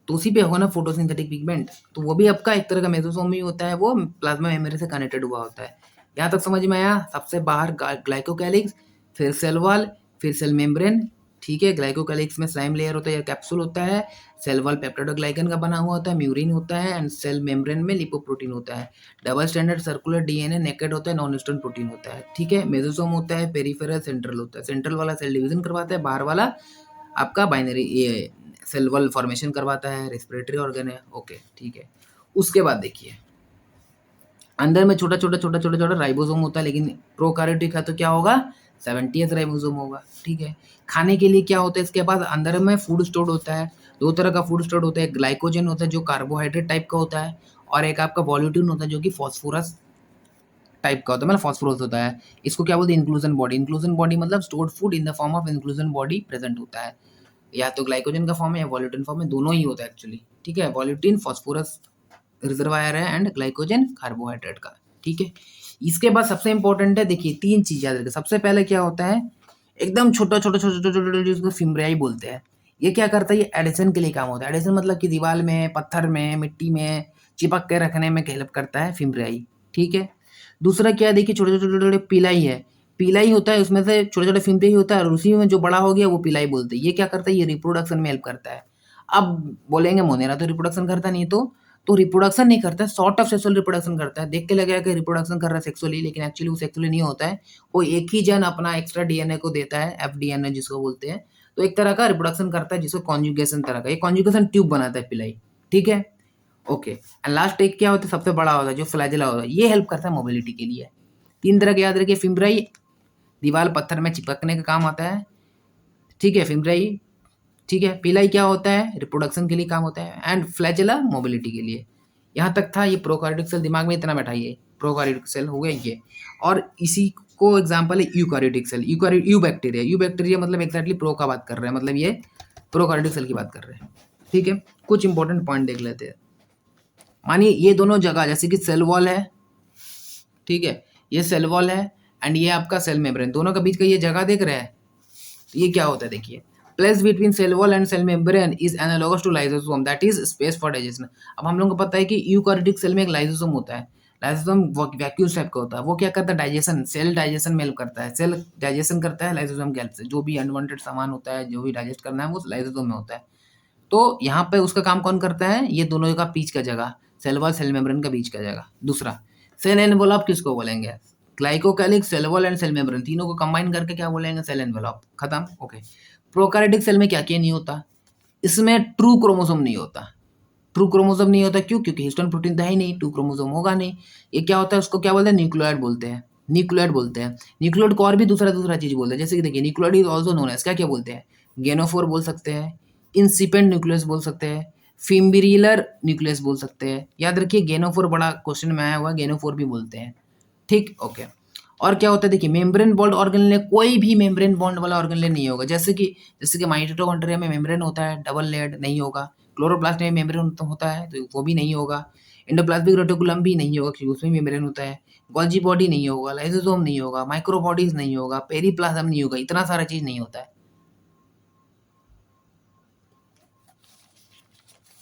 तो उसी पे होगा ना फोटोसिंथेटिक पिगमेंट। तो वो भी आपका एक तरह का मेसोसोम ही होता है, वो प्लाज्मा मेम्ब्रेन से कनेक्टेड हुआ होता है। यहाँ तक समझ में आया? सबसे बाहर ग्लाइकोकैलिक्स, फिर सेल वॉल, फिर सेल मेम्ब्रेन। ठीक है, ग्लाइकोकैलिक्स में स्लाइम लेयर होता है या कैप्सूल होता है, सेल वॉल पेप्टाइडोग्लाइकन का बना हुआ होता है, म्यूरिन होता है, एंड सेल मेम्ब्रेन में लिपोप्रोटीन होता है। Double standard circular DNA naked होता है, नॉन ईस्टर्न प्रोटीन होता है। ठीक है, मेसोसोम होता है, पेरिफेरल, सेंट्रल होता है। सेंट्रल वाला सेल डिवीजन करवाता है, बाहर वाला आपका बाइनरी ये सेल वॉल फॉर्मेशन करवाता है, रेस्पिरेटरी ऑर्गन है। ओके, ठीक है। उसके बाद देखिए अंदर में छोटा छोटा छोटा छोटा छोटा राइबोसोम होता है, लेकिन प्रोकार्योटिक है तो क्या होगा? 70th राइबोसोम होगा। ठीक है, खाने के लिए क्या होता है इसके पास? अंदर में फूड स्टोर होता है। दो तरह का फूड स्टोर होता है, ग्लाइकोजन होता है जो कार्बोहाइड्रेट टाइप का होता है, और एक आपका वॉल्यूटिन होता है जो कि फॉस्फोरस टाइप का होता है, मतलब फॉस्फोरस होता है। इसको क्या बोलते हैं? Inclusion body. इंक्लूजन बॉडी मतलब stored food in the form of inclusion body present होता है, या तो ग्लाइकोजन का फॉर्म है या वॉल्यूटिन फॉर्म है, दोनों ही होता है एक्चुअली। ठीक है, वॉल्यूटिन फॉस्फोरस रिजर्वायर है, एंड ग्लाइकोजन कार्बोहाइड्रेट का। ठीक है, इसके बाद सबसे इंपॉर्टेंट है, देखिए तीन चीज याद रखिए। सबसे पहले क्या होता है? एकदम छोटा छोटा छोटा छोटा छोटा जिसको फिम्ब्रियाई बोलते हैं। ये क्या करता है? ये एडिशन के लिए काम होता है। एडिशन मतलब कि दीवार में, पत्थर में, मिट्टी में चिपक के रखने में हेल्प करता है फिम्ब्रियाई। ठीक है, दूसरा क्या है? देखिए छोटे छोटे छोटे छोटे पिलाई है। पिलाई होता है, उसमें से छोटे छोटे फिम्ब्रियाई होता है, और उसी में जो बड़ा हो गया वो पिलाई बोलते हैं। ये क्या करता है? ये रिप्रोडक्शन में हेल्प करता है। अब बोलेंगे मोनेरा तो रिप्रोडक्शन करता नहीं, तो रिप्रोडक्शन नहीं करता है, सॉर्ट ऑफ सेक्सुअल रिप्रोडक्शन करता है। देख के लगेगा कि रिप्रोडक्शन कर रहा है सेक्सुअली, लेकिन एक्चुअली वो सेक्सुअली नहीं होता है। वो एक ही जन अपना एक्स्ट्रा डीएनए को देता है, एफडीएनए जिसको बोलते हैं। तो एक तरह का रिप्रोडक्शन करता है, जिसको कॉन्जुगेशन तरह का, ये कॉन्जुगेशन ट्यूब बनाता है पिलाई। ठीक है, ओके। एंड लास्ट एक क्या होता है? सबसे बड़ा होता है जो फ्लैजेला होता है, ये हेल्प करता है मोबिलिटी के लिए। तीन तरह के याद रखिए, फिम्ब्राई दीवार पत्थर में चिपकने का काम आता है। ठीक है, फिम्ब्राई। ठीक है, पिलाई क्या होता है? रिप्रोडक्शन के लिए काम होता है, एंड फ्लैजेला मोबिलिटी के लिए। यहाँ तक था। ये प्रोकार्योटिक सेल दिमाग में इतना बैठाइए, प्रोकार्योटिक सेल हो गया ये। और इसी को एग्जांपल है eukaryotic cell, eubacteria. Eubacteria मतलब एक्जैक्टली प्रो का बात कर रहे हैं, मतलब ये प्रोकार्योटिक सेल की बात कर रहे हैं। ठीक है, कुछ इंपॉर्टेंट पॉइंट देख लेते हैं। मानिए ये दोनों जगह, जैसे कि सेल वॉल है, ठीक है, ये सेल वॉल है, एंड ये आपका सेल मेम्ब्रेन, दोनों के बीच का ये जगह देख रहे हैं। तो ये क्या होता है? देखिए, place between cell wall and cell membrane is analogous to lysosome, that is space for digestion. अब हम लोगों को पता है कि यूकार्योटिक सेल में एक लाइसोसोम होता है। लाइसोसोम वैक्यूल टाइप का होता है। वो क्या करता है? डाइजेशन, सेल डाइजेशन में हेल्प करता है। सेल डाइजेशन करता है लाइसोसोम की हेल्प से। जो भी अनवांटेड सामान होता है, जो भी डाइजेस्ट करना है, वो लाइसोसोम में होता है। तो यहाँ पे उसका काम कौन करता है? ये दोनों का बीच का जगह, सेल वॉल सेल मेम्ब्रेन का बीच का जगह। दूसरा, सेल एनवेलप किसको बोलेंगे? Glycocalyx, cell wall and cell membrane, तीनों को कंबाइन करके क्या बोलेंगे? Cell envelope. खत्म, ओके। प्रोकैरियोटिक सेल में क्या क्या नहीं होता? इसमें ट्रू क्रोमोसोम नहीं होता। ट्रू क्रोमोसोम नहीं होता क्यों? क्योंकि हिस्टोन प्रोटीन तो है ही नहीं, ट्रू क्रोमोसोम होगा नहीं। ये क्या होता है? उसको क्या बोलते हैं? न्यूक्लियोइड बोलते हैं। न्यूक्लियोइड बोलते हैं। न्यूक्लियोइड को और भी दूसरा दूसरा चीज बोलते हैं, जैसे कि देखिए nucleoid is also known as, क्या क्या बोलते हैं? गेनोफोर बोल सकते हैं, इंसिपेंट न्यूक्लियस बोल सकते हैं, फिम्ब्रिलर न्यूक्लियस बोल सकते हैं। याद रखिए गेनोफोर बड़ा क्वेश्चन में आया हुआ है, गेनोफोर भी बोलते हैं। ठीक, ओके। और क्या होता है? देखिए मेम्ब्रेन बॉन्ड ऑर्गेनेल, कोई भी मेम्ब्रेन बॉन्ड वाला ऑर्गेनेल नहीं होगा। जैसे कि माइटोकॉन्ड्रिया में मेम्ब्रेन होता है, डबल लेयर्ड, नहीं होगा। क्लोरोप्लास्ट में मेम्ब्रेन होता है, तो वो भी नहीं होगा। एंडोप्लाज्मिक रेटिकुलम भी नहीं होगा, क्योंकि उसमें मेम्ब्रेन होता है। गोल्जी बॉडी नहीं होगा, लाइसोसोम नहीं होगा, माइक्रोबॉडीज नहीं होगा, पेरीप्लाज्म नहीं होगा, इतना सारा चीज नहीं होता है।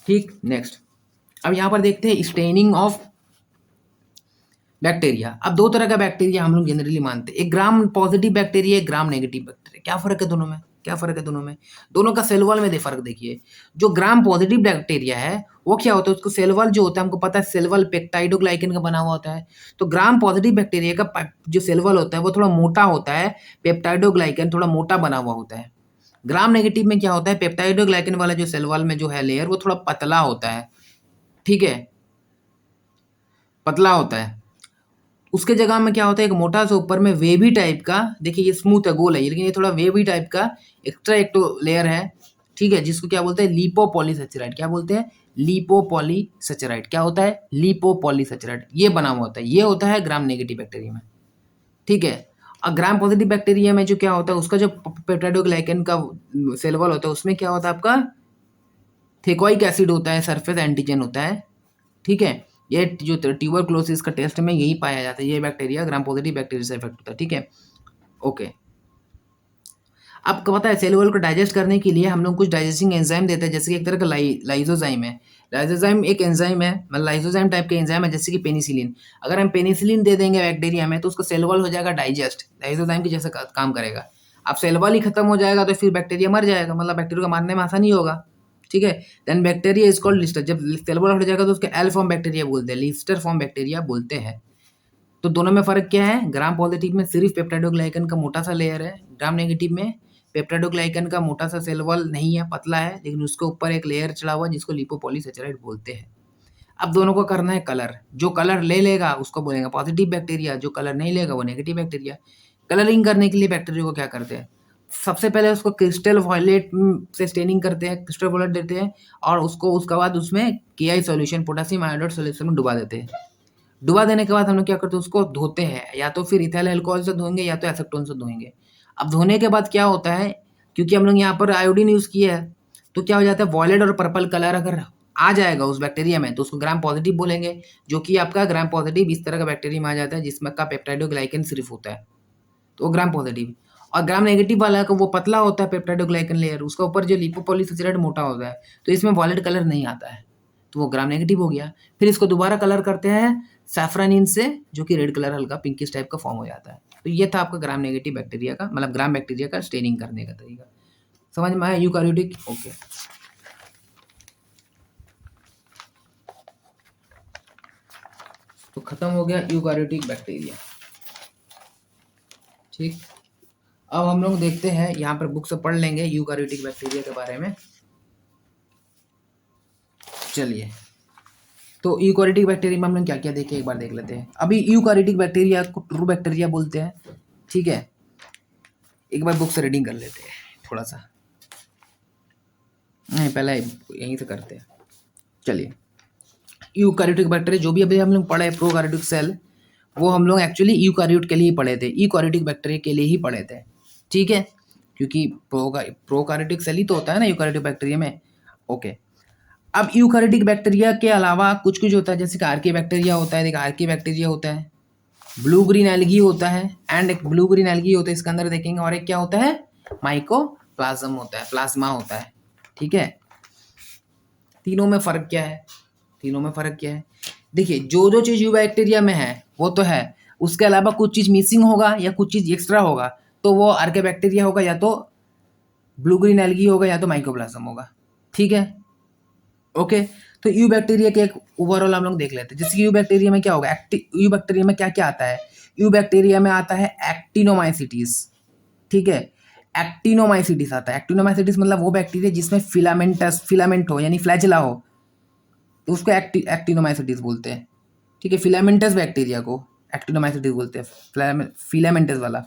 ठीक, नेक्स्ट। अब यहाँ पर देखते हैं स्टेनिंग ऑफ बैक्टीरिया। अब दो तरह का बैक्टीरिया हम लोग जनरली मानते हैं, एक ग्राम पॉजिटिव बैक्टीरिया, एक ग्राम नेगेटिव बैक्टीरिया। क्या फर्क है दोनों में? क्या फ़र्क है दोनों में? दोनों का सेल वॉल में दे फ़र्क देखिए। जो ग्राम पॉजिटिव बैक्टीरिया है वो क्या होता है, उसको सेल वॉल जो होता है हमको पता है सेल वॉल पेप्टाइडोग्लाइकन का बना हुआ होता है। तो ग्राम पॉजिटिव बैक्टीरिया का जो सेल वॉल होता है वो थोड़ा मोटा होता है, पेप्टाइडोग्लाइकन थोड़ा मोटा बना हुआ होता है। ग्राम नेगेटिव में क्या होता है, पेप्टाइडोग्लाइकन वाला जो सेल वॉल में जो है लेयर वो थोड़ा पतला होता है, ठीक है, पतला होता है। उसके जगह में क्या होता है, एक मोटा सा ऊपर में वेवी टाइप का, देखिए ये स्मूथ है, गोल है, लेकिन ये थोड़ा वेवी टाइप का एक्स्ट्रा एक तो लेयर है, ठीक है, जिसको क्या बोलते हैं, लिपोपॉलीसेचेराइड। क्या बोलते हैं, लिपोपॉलीसेचेराइड। क्या होता है, लिपोपॉलीसेचेराइड, ये बना हुआ होता है। ये होता है ग्राम नेगेटिव बैक्टीरिया में, ठीक है। और ग्राम पॉजिटिव बैक्टीरिया में जो क्या होता है, उसका जो पेप्टाइडोग्लाइकन का सेल वॉल होता है उसमें क्या होता है आपका थेकोइक एसिड होता है, सरफेस एंटीजन होता है, ठीक है। ये जो ट्यूबरक्लोसिस का टेस्ट में यही पाया जाता है, ये बैक्टीरिया ग्राम पॉजिटिव बैक्टीरिया से इफेक्ट होता है, ठीक है, ओके। आपको पता है सेल वॉल को डाइजेस्ट करने के लिए हम लोग कुछ डाइजेस्टिंग एंजाइम देते हैं, जैसे कि एक तरह का लाइजोजाइम है। लाइजोजाइम एक एंजाइम है, मतलब लाइजोजाइम टाइप का एंजाइम है, जैसे कि पेनिसिलिन। अगर हम पेनिसिलिन दे देंगे बैक्टीरिया में तो उसका सेल वॉल हो जाएगा डाइजेस्ट, लाइजोजाइम की जैसा काम करेगा। अब सेल वॉल ही खत्म हो जाएगा तो फिर बैक्टीरिया मर जाएगा, मतलब बैक्टीरिया को मारने में आसानी होगा, ठीक है। Then bacteria is called lister. जब सेल वॉल हट जाएगा तो उसके एल फॉर्म बैक्टीरिया बोलते हैं, लिस्टर फॉर्म बैक्टीरिया बोलते हैं। तो दोनों में फ़र्क क्या है, ग्राम पॉजिटिव में सिर्फ पेप्टाइडोग्लाइकन का मोटा सा लेयर है, ग्राम नेगेटिव में पेप्टाइडोग्लाइकन का मोटा सा सेल वॉल नहीं है, पतला है, लेकिन उसके ऊपर एक लेयर चढ़ा हुआ जिसको लिपोपॉलीसेचेराइड बोलते हैं। अब दोनों को करना है कलर, जो कलर ले लेगा उसको बोलेंगे पॉजिटिव बैक्टीरिया, जो कलर नहीं लेगा वो नेगेटिव बैक्टीरिया। कलरिंग करने के लिए बैक्टीरिया को क्या करते हैं, सबसे पहले उसको क्रिस्टल वॉयलेट से स्टेनिंग करते हैं, क्रिस्टल वॉयलेट देते हैं, और उसको उसके बाद उसमें KI solution, potassium iodide solution में डुबा देते हैं। डुबा देने के बाद हम लोग क्या करते हैं, उसको धोते हैं, या तो फिर इथाइल अल्कोहल से धोएंगे या तो एसीटोन से धोएंगे। अब धोने के बाद क्या होता है, क्योंकि हम लोग यहाँ पर आयोडीन यूज़ किया है तो क्या हो जाता है, वॉयलेट और पर्पल कलर अगर आ जाएगा उस बैक्टीरिया में तो उसको ग्राम पॉजिटिव बोलेंगे, जो कि आपका ग्राम पॉजिटिव इस तरह का बैक्टीरिया में आ जाता है जिसमें का पेप्टाइडोग्लाइकन सिर्फ होता है, तो वो ग्राम पॉजिटिव। और ग्राम नेगेटिव वाला का वो पतला होता है पेप्टाइडोग्लाइकन लेयर, उसका ऊपर जो लिपोपॉलीसेचेराइड मोटा होता है, तो इसमें वॉयलेट कलर नहीं आता है, तो वो ग्राम नेगेटिव हो गया। फिर इसको दोबारा कलर करते हैं सैफ्रानिन से, जो कि रेड कलर हल्का पिंकिश टाइप का फॉर्म हो जाता है। तो ये था आपका ग्राम नेगेटिव बैक्टीरिया का, मतलब ग्राम बैक्टीरिया का स्टेनिंग करने का तरीका। समझ में आया, यूकारियोटिक, ओके। तो खत्म हो गया यूकारियोटिक बैक्टीरिया, ठीक। अब हम लोग देखते हैं, यहाँ पर बुक से पढ़ लेंगे यूकारियोटिक बैक्टीरिया के बारे में। चलिए, तो यूकारियोटिक बैक्टीरिया में हम लोग क्या क्या देखे एक बार देख लेते हैं। अभी यूकारियोटिक बैक्टीरिया को ट्रू बैक्टीरिया बोलते हैं, ठीक है। एक बार बुक से रीडिंग कर लेते हैं थोड़ा सा, नहीं पहले यहीं से करते हैं। चलिए, यूकारियोटिक बैक्टीरिया जो भी अभी हम लोग पढ़े, प्रोकारियोटिक सेल, वो हम लोग एक्चुअली यूकारियोट के लिए ही पढ़े थे, यूकारियोटिक बैक्टीरिया के लिए ही पढ़े थे, ठीक है, क्योंकि प्रोकारियोटिक सेल ही तो होता है ना यूकारियोटिक बैक्टीरिया में, ओके। अब यूकारियोटिक बैक्टीरिया के अलावा कुछ कुछ होता है, जैसे कि आर्की बैक्टीरिया होता है, देखिए आर्की बैक्टीरिया होता है, ब्लू ग्रीन एल्गी होता है, एंड एक ब्लू ग्रीन एल्गी होता है इसके अंदर देखेंगे, और एक क्या होता है, माइकोप्लाज्म होता है, प्लाज्मा होता है, ठीक है। तीनों में फ़र्क क्या है, तीनों में फ़र्क क्या है, देखिए जो जो चीज़ यूबैक्टीरिया में है वो तो है, उसके अलावा कुछ चीज़ मिसिंग होगा या कुछ चीज़ एक्स्ट्रा होगा, तो वो आर्के बैक्टीरिया होगा, या तो ब्लू ग्रीन एल्गी होगा, या तो माइकोप्लाज्म होगा, ठीक है, ओके। तो यू बैक्टीरिया के एक ओवरऑल हम लोग देख लेते हैं, जैसे कि यू बैक्टीरिया में क्या होगा, यू बैक्टीरिया में क्या क्या आता है, यू बैक्टीरिया में आता है एक्टिनोमाइसिटीज, ठीक है, एक्टिनोमाइसिटीज आता है। एक्टिनोमाइसिटीज मतलब वो बैक्टीरिया जिसमें फिलामेंट हो, यानी फ्लैजेला हो, तो उसको एक्टिनोमाइसिटीज बोलते हैं, ठीक है। फिलामेंटस बैक्टीरिया को एक्टिनोमाइसिटीज बोलते हैं, फिलामेंटस वाला।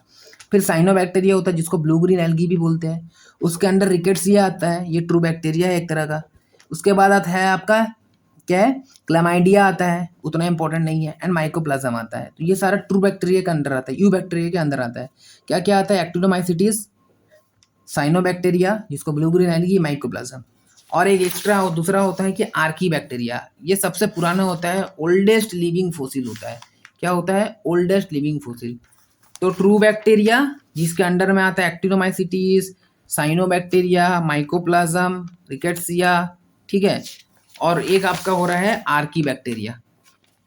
फिर साइनोबैक्टीरिया होता है जिसको ब्लू ग्रीन एल्गी भी बोलते हैं, उसके अंडर रिकेट्सिया आता है, ये ट्रू बैक्टीरिया है एक तरह का। उसके बाद आता है आपका क्या है, क्लामाइडिया आता है, उतना इंपॉर्टेंट नहीं है, एंड माइकोप्लाज्म आता है। तो ये सारा ट्रू बैक्टीरिया के अंदर आता है, यू बैक्टीरिया के अंदर आता है। क्या क्या आता है, एक्टिनोमाइसिटीज, साइनोबैक्टीरिया जिसको ब्लू ग्रीन एल्गी, माइकोप्लाज्म, और एक एक्स्ट्रा दूसरा होता है कि आर्की बैक्टीरिया, ये सबसे पुराना होता है, ओल्डेस्ट लिविंग फोसिल होता है। क्या होता है, ओल्डेस्ट लिविंग फोसिल। तो ट्रू बैक्टीरिया जिसके अंडर में आता है एक्टिनोमाइसिटीज, साइनोबैक्टीरिया, माइकोप्लाज्म, रिकेट्सिया, ठीक है, और एक आपका हो रहा है आर्की बैक्टीरिया,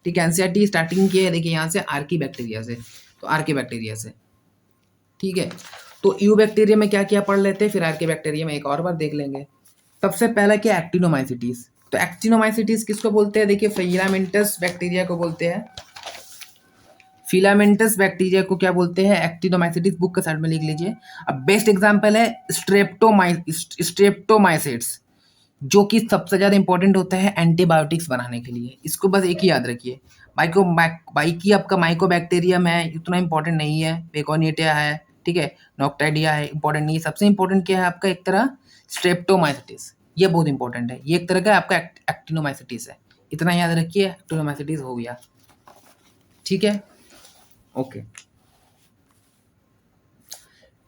ठीक है। एनसीईआरटी स्टार्टिंग की है, देखिए यहाँ से आर्की बैक्टीरिया से, तो आर्की बैक्टीरिया से, ठीक है। तो यू बैक्टीरिया में क्या क्या पढ़ लेते हैं, फिर आर्के बैक्टीरिया में एक और बार देख लेंगे। सबसे पहला क्या, एक्टिनोमाइसिटीज। तो एक्टिनोमाइसिटीज किसको बोलते हैं, देखिए फिलामेंटस बैक्टीरिया को बोलते हैं। फिलामेंटस बैक्टीरिया को क्या बोलते हैं, एक्टिनोमाइसिटीज। बुक के साइड में लिख लीजिए। अब बेस्ट एग्जांपल है स्ट्रेप्टोमाइसिट्स, जो कि सबसे ज़्यादा इंपॉर्टेंट होता है एंटीबायोटिक्स बनाने के लिए। इसको बस एक ही याद रखिए। बाकी आपका माइकोबैक्टीरियम है, उतना इंपॉर्टेंट नहीं है। बेगोनियटिया है, ठीक है, नॉक्टाइडिया है, इंपॉर्टेंट नहीं है। सबसे इंपॉर्टेंट क्या है आपका, एक तरह स्ट्रेप्टोमाइसिटिस, ये बहुत इंपॉर्टेंट है। ये एक तरह का आपका एक्टिनोमाइसिटिस है, इतना याद रखिए। एक्टिनोमाइसिटिस हो गया, ठीक है, ओके।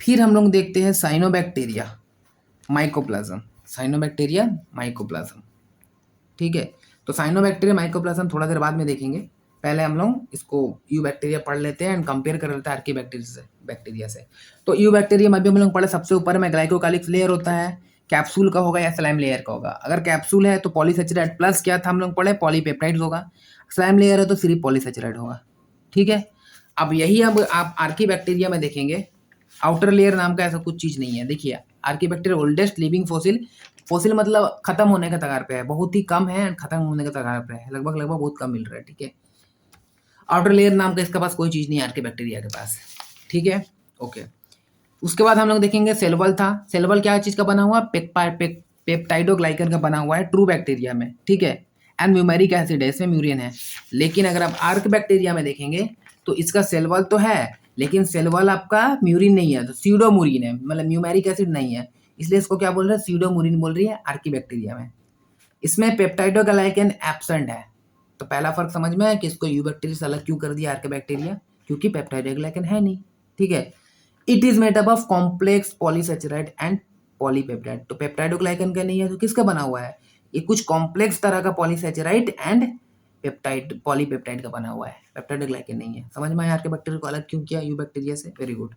फिर हम लोग देखते हैं साइनोबैक्टीरिया माइकोप्लाज्म। साइनोबैक्टीरिया माइकोप्लाज्म, ठीक है। तो साइनोबैक्टीरिया माइकोप्लाज्म थोड़ा देर बाद में देखेंगे। पहले हम लोग इसको यू बैक्टीरिया पढ़ लेते हैं एंड कंपेयर कर लेते हैं आर्की बैक्टीरिया से। तो यू बैक्टीरिया में अभी हम लोग पढ़े, सबसे ऊपर में ग्लाइकोकालिक्स लेयर होता है, कैप्सूल का होगा या स्लाइम लेयर का होगा। अगर कैप्सूल है तो पॉलीसेचराइड प्लस क्या था हम लोग पढ़े, पॉलीपेप्टाइड्स होगा। स्लाइम लेयर है तो सिर्फ पॉलीसेचराइड होगा, ठीक है। अब यही अब आप आर्की बैक्टीरिया में देखेंगे, आउटर लेयर नाम का ऐसा कुछ चीज़ नहीं है। देखिए Archie bacteria oldest living fossil, fossil मतलब खत्म होने के कगार पे है, बहुत ही कम है, खत्म होने के कगार पे है, लगभग लगभग बहुत कम मिल रहा है, ठीक है। आउटर लेयर नाम का इसके पास कोई चीज़ नहीं है आर्की बैक्टीरिया के पास, ठीक है, ओके। उसके बाद हम लोग देखेंगे सेल वॉल था। सेल वॉल क्या चीज़ का बना हुआ, पेप्टाइडोग्लाइकन का बना हुआ है ट्रू बैक्टीरिया में, ठीक है। एंड म्यूमेरिक एसिड है, इसमें म्यूरिन है। लेकिन अगर आप आर्क बैक्टीरिया में देखेंगे तो इसका सेल वॉल तो है, लेकिन सेल वॉल आपका म्यूरिन नहीं है, तो स्यूडोमुरिन है, मतलब म्यूमेरिक एसिड नहीं है, इसलिए इसको क्या बोल रहे हैं, स्यूडोमुरिन बोल रही है आर्की बैक्टीरिया में। इसमें पेप्टाइडोग्लाइकन एब्सेंट है। तो पहला फर्क समझ में है कि इसको यू बैक्टीरिया से अलग क्यों कर दिया आर्की बैक्टीरिया, क्योंकि पेप्टाइडोग्लाइकन है नहीं, ठीक है। It is made up of complex polysaccharide and polypeptide. तो पेप्टाइडोग्लाइकन का नहीं है तो किसका बना हुआ है, ये कुछ कॉम्प्लेक्स तरह का पॉलीसेचराइड एंड पेप्टाइड पॉलीपेप्टाइड का बना हुआ है, पेप्टाइडोग्लाइकन नहीं है। समझ में आया आर्के बैक्टीरिया को अलग क्यों किया यू बैक्टीरिया से, वेरी गुड।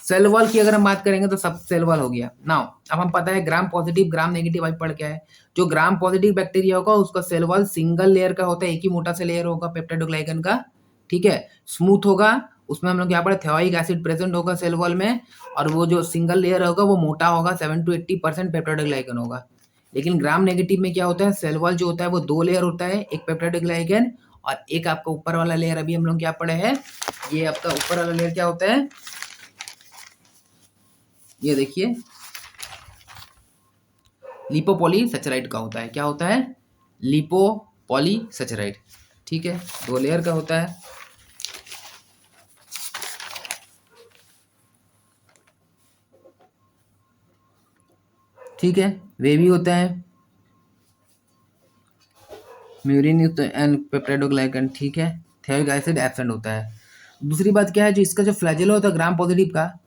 सेल वॉल की अगर हम बात करेंगे तो सब सेल वॉल हो गया। नाउ अब हम पता है ग्राम पॉजिटिव ग्राम नेगेटिव अभी पढ़ क्या है। जो ग्राम पॉजिटिव बैक्टीरिया होगा उसका सेल वॉल सिंगल लेयर का होता है, एक ही मोटा से लेयर होगा पेप्टाइडोग्लाइकन का, ठीक है, स्मूथ होगा। उसमें हम लोग यहाँ पर थेओइक एसिड प्रेजेंट होगा सेल वॉल में, और वो जो सिंगल लेयर होगा वो मोटा होगा, 7 to 80% पेप्टाइडोग्लाइकन होगा। लेकिन ग्राम नेगेटिव में क्या होता है, सेल वॉल जो होता है वो 2 लेयर होता है, एक पेप्टाइडोग्लाइकन और एक आपका ऊपर वाला लेयर। अभी हम लोग क्या पढ़े हैं, ये आपका ऊपर वाला लेयर क्या होता है, ये देखिए लिपोपॉलीसेचराइड का होता है। क्या होता है, लिपोपॉलीसेचराइड, ठीक है, 2 लेयर का होता है, ठीक है। वे भी होता है म्यूरिन एंड पेप्टाइडोग्लाइकन, ठीक है। थेओइक एसिड एब्सेंट होता है। दूसरी बात क्या है, जो इसका जो फ्लैजेला होता है ग्राम पॉजिटिव का,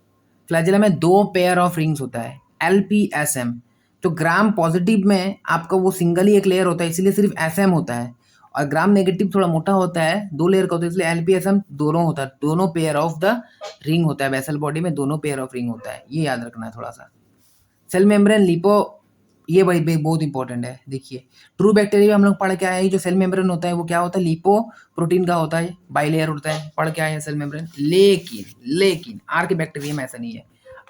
फ्लैजेला में 2 पेयर ऑफ रिंग्स होता है, LPSM। तो ग्राम पॉजिटिव में आपका वो सिंगल ही एक लेयर होता है, इसलिए सिर्फ SM होता है। और ग्राम नेगेटिव थोड़ा मोटा होता है, 2 लेयर का होता है, इसलिए LPSM दोनों होता है, दोनों पेयर ऑफ द रिंग होता है। वेसल बॉडी में दोनों पेयर ऑफ रिंग होता है, ये याद रखना है थोड़ा सा। सेल मेम्ब्रेन लिपो, ये भाई बहुत इंपॉर्टेंट है। देखिए ट्रू बैक्टीरिया हम लोग पढ़ के आए हैं, जो सेल मेम्ब्रेन होता है वो क्या होता है, लिपो प्रोटीन का होता है, बाइलेयर होता है, पढ़ के आए हैं सेल मेम्ब्रेन। लेकिन आर्क बैक्टीरिया में ऐसा नहीं है।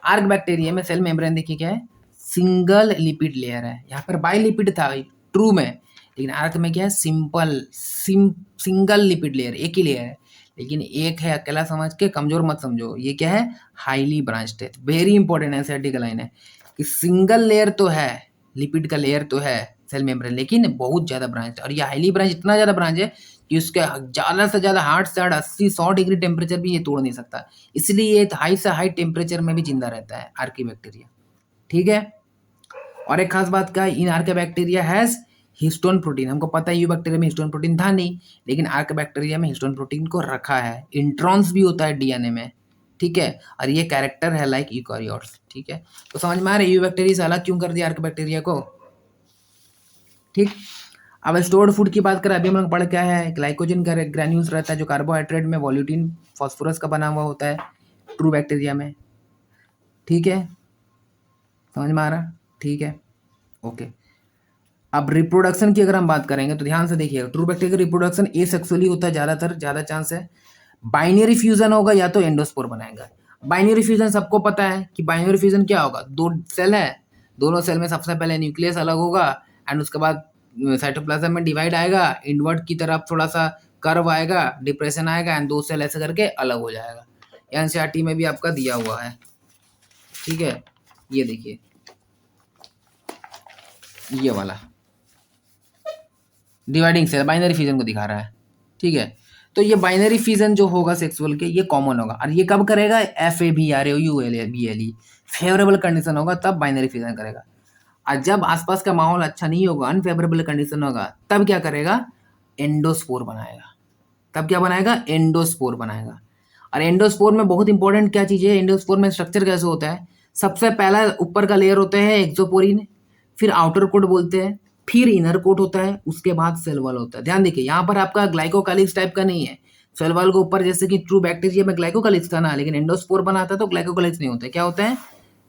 आर्क बैक्टीरिया में सेल मेम्ब्रेन देखिए क्या है, सिंगल लिपिड लेयर है। यहाँ पर बाई लिपिड था ट्रू में, लेकिन आर्क में क्या है, सिंगल लिपिड लेयर, एक ही लेयर है। लेकिन एक है, अकेला समझ के कमजोर मत समझो, ये क्या है, हाईली ब्रांच्ड है। वेरी इंपॉर्टेंट एनसीईआरटी का लाइन है कि सिंगल लेयर तो है, लिपिड का लेयर तो है सेल मेम्ब्रेन, लेकिन बहुत ज़्यादा ब्रांच, और ये हाईली ब्रांच इतना ज़्यादा ब्रांच है कि उसके ज़्यादा से ज़्यादा हार्ड से हार्ड 80-100 डिग्री टेम्परेचर भी ये तोड़ नहीं सकता, इसलिए ये हाई से हाई टेम्परेचर में भी जिंदा रहता है आर्की बैक्टीरिया, ठीक है। और एक खास बात क्या है, इन archaebacteria has histone protein. हमको पता है यू बैक्टीरिया में हिस्टोन प्रोटीन था नहीं, लेकिन आर्की बैक्टीरिया में हिस्टोन प्रोटीन को रखा है। इंट्रॉन्स भी होता है DNA में, ठीक है, और ये कैरेक्टर है लाइक यूकारियोट्स, ठीक है। तो समझ में आ रहा है यू बैक्टीरिया से अलग क्यों कर दिया आर्क बैक्टीरिया को, ठीक। अब स्टोर्ड फूड की बात करें, अभी हम लोग पढ़ क्या है, ग्लाइकोजन का ग्रैन्यूल्स रहता है जो कार्बोहाइड्रेट में वॉल्यूटिन फॉस्फोरस का बना हुआ होता है ट्रू बैक्टीरिया में, ठीक है, समझ में आ रहा, ठीक है, ओके। अब रिप्रोडक्शन की अगर हम बात करेंगे तो ध्यान से देखिएगा, ट्रू बैक्टीरिया का रिप्रोडक्शन एसेक्सुअली होता है, ज़्यादातर ज़्यादा चांस है। बाइनरी फ्यूजन होगा या तो एंडोस्पोर बनाएगा। बाइनरी फ्यूजन सबको पता है कि बाइनरी फ्यूजन क्या होगा, दो सेल है, दोनों सेल में सबसे पहले न्यूक्लियस अलग होगा एंड उसके बाद साइटोप्लाज्म में डिवाइड आएगा, इनवर्ट की तरफ थोड़ा सा कर्व आएगा, डिप्रेशन आएगा एंड दो सेल ऐसे करके अलग हो जाएगा। एनसीईआरटी में भी आपका दिया हुआ है, ठीक है। ये देखिए ये वाला डिवाइडिंग सेल बाइनरी फिजन को दिखा रहा है, ठीक है। तो ये बाइनरी फिजन जो होगा सेक्सुअल के, ये कॉमन होगा। और ये कब करेगा, FABRAULE फेवरेबल कंडीशन होगा तब बाइनरी फिजन करेगा। और जब आसपास का माहौल अच्छा नहीं होगा, अनफेवरेबल कंडीशन होगा, तब क्या करेगा, एंडोस्पोर बनाएगा। तब क्या बनाएगा, एंडोस्पोर बनाएगा। और एंडोस्पोर में बहुत इंपॉर्टेंट क्या चीज़ है, एंडोस्पोर में स्ट्रक्चर कैसे होता है, सबसे पहला ऊपर का लेयर होता है एक्सोपोरिन, फिर आउटर कोट बोलते हैं, फिर इनर कोट होता है, उसके बाद सेल वॉल होता है। ध्यान देखिए यहाँ पर आपका ग्लाइकोकालिक्स टाइप का नहीं है, सेल वॉल के ऊपर जैसे कि ट्रू बैक्टीरिया में ग्लाइकोकालिक्स था ना, लेकिन एंडोस्पोर बनाता है तो ग्लाइकोकालिक्स नहीं होता है। क्या होता है,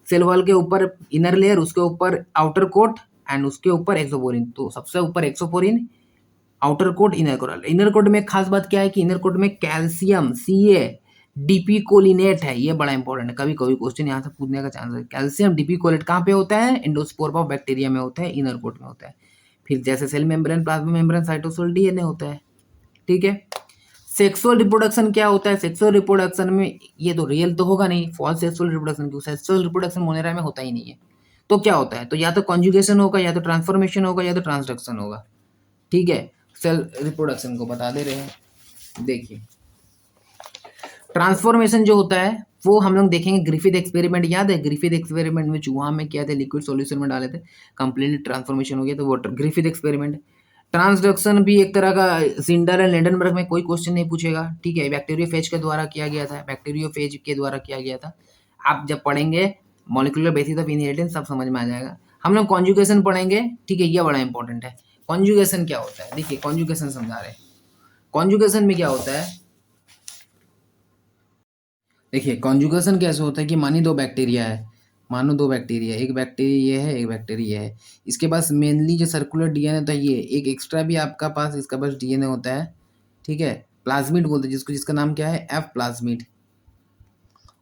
सेल वॉल के ऊपर इनर लेयर, उसके ऊपर आउटर कोट एंड उसके ऊपर एक्सोपोरिन। तो सबसे ऊपर exosporium, outer coat, inner coat. Inner coat में खास बात क्या है कि इनर कोट में कैल्शियम Ca डिपिकोलिनेट है, ये बड़ा इंपॉर्टेंट है, कभी कभी क्वेश्चन यहाँ से पूछने का चांस है। कैल्शियम डिपिकोलेट कहाँ पे होता है, एंडोस्पोर ऑफ बैक्टीरिया में होता है, इनर कोट में होता है। फिर जैसे cell membrane, plasma membrane, cytosol, DNA होता है, ठीक है। सेक्सुअल रिप्रोडक्शन क्या होता है, सेक्सुअल रिप्रोडक्शन में ये तो रियल तो होगा नहीं, फॉल्स सेक्सुअल रिप्रोडक्शन, क्यों, सेक्सुअल रिप्रोडक्शन मोनेरा में होता ही नहीं है। तो क्या होता है, तो या तो कॉन्जुगेशन होगा, या तो ट्रांसफॉर्मेशन होगा, या तो ट्रांसडक्शन होगा, ठीक है। सेल रिप्रोडक्शन को बता दे रहे हैं, देखिए ट्रांसफॉर्मेशन जो होता है वो हम लोग देखेंगे, ग्रिफिथ एक्सपेरिमेंट याद है, ग्रिफिथ एक्सपेरिमेंट में चूहा में क्या थे, लिक्विड सॉल्यूशन में डाले थे, कंप्लीटली ट्रांसफॉर्मेशन हो गया, तो वो ग्रिफिथ एक्सपेरिमेंट। ट्रांसडक्शन भी एक तरह का, सिंडर एंड लेंडनबर्ग में कोई क्वेश्चन नहीं पूछेगा, ठीक है, बैक्टीरियोफेज के द्वारा किया गया था, बैक्टीरियोफेज के द्वारा किया गया था। आप जब पढ़ेंगे मॉलिक्यूलर बेसिस ऑफ इनहेरिटेंस सब समझ में आ जाएगा। हम लोग कॉन्जुगेशन पढ़ेंगे, ठीक है, ये बड़ा इंपॉर्टेंट है। कॉन्जुगेशन क्या होता है, देखिए कॉन्जुगेशन समझा रहे हैं। कॉन्जुगेशन में क्या होता है, देखिए कॉन्जुगेशन कैसे होता है कि मानी दो बैक्टीरिया है, मानो दो बैक्टीरिया, एक बैक्टीरिया ये है, एक बैक्टीरिया ये है, इसके पास मेनली जो सर्कुलर डीएनए होता है, ये एक एक्स्ट्रा भी आपका पास इसका पास डीएनए होता है, ठीक है, प्लाज्मिड बोलते हैं जिसको, जिसका नाम क्या है, एफ प्लाज्मिड।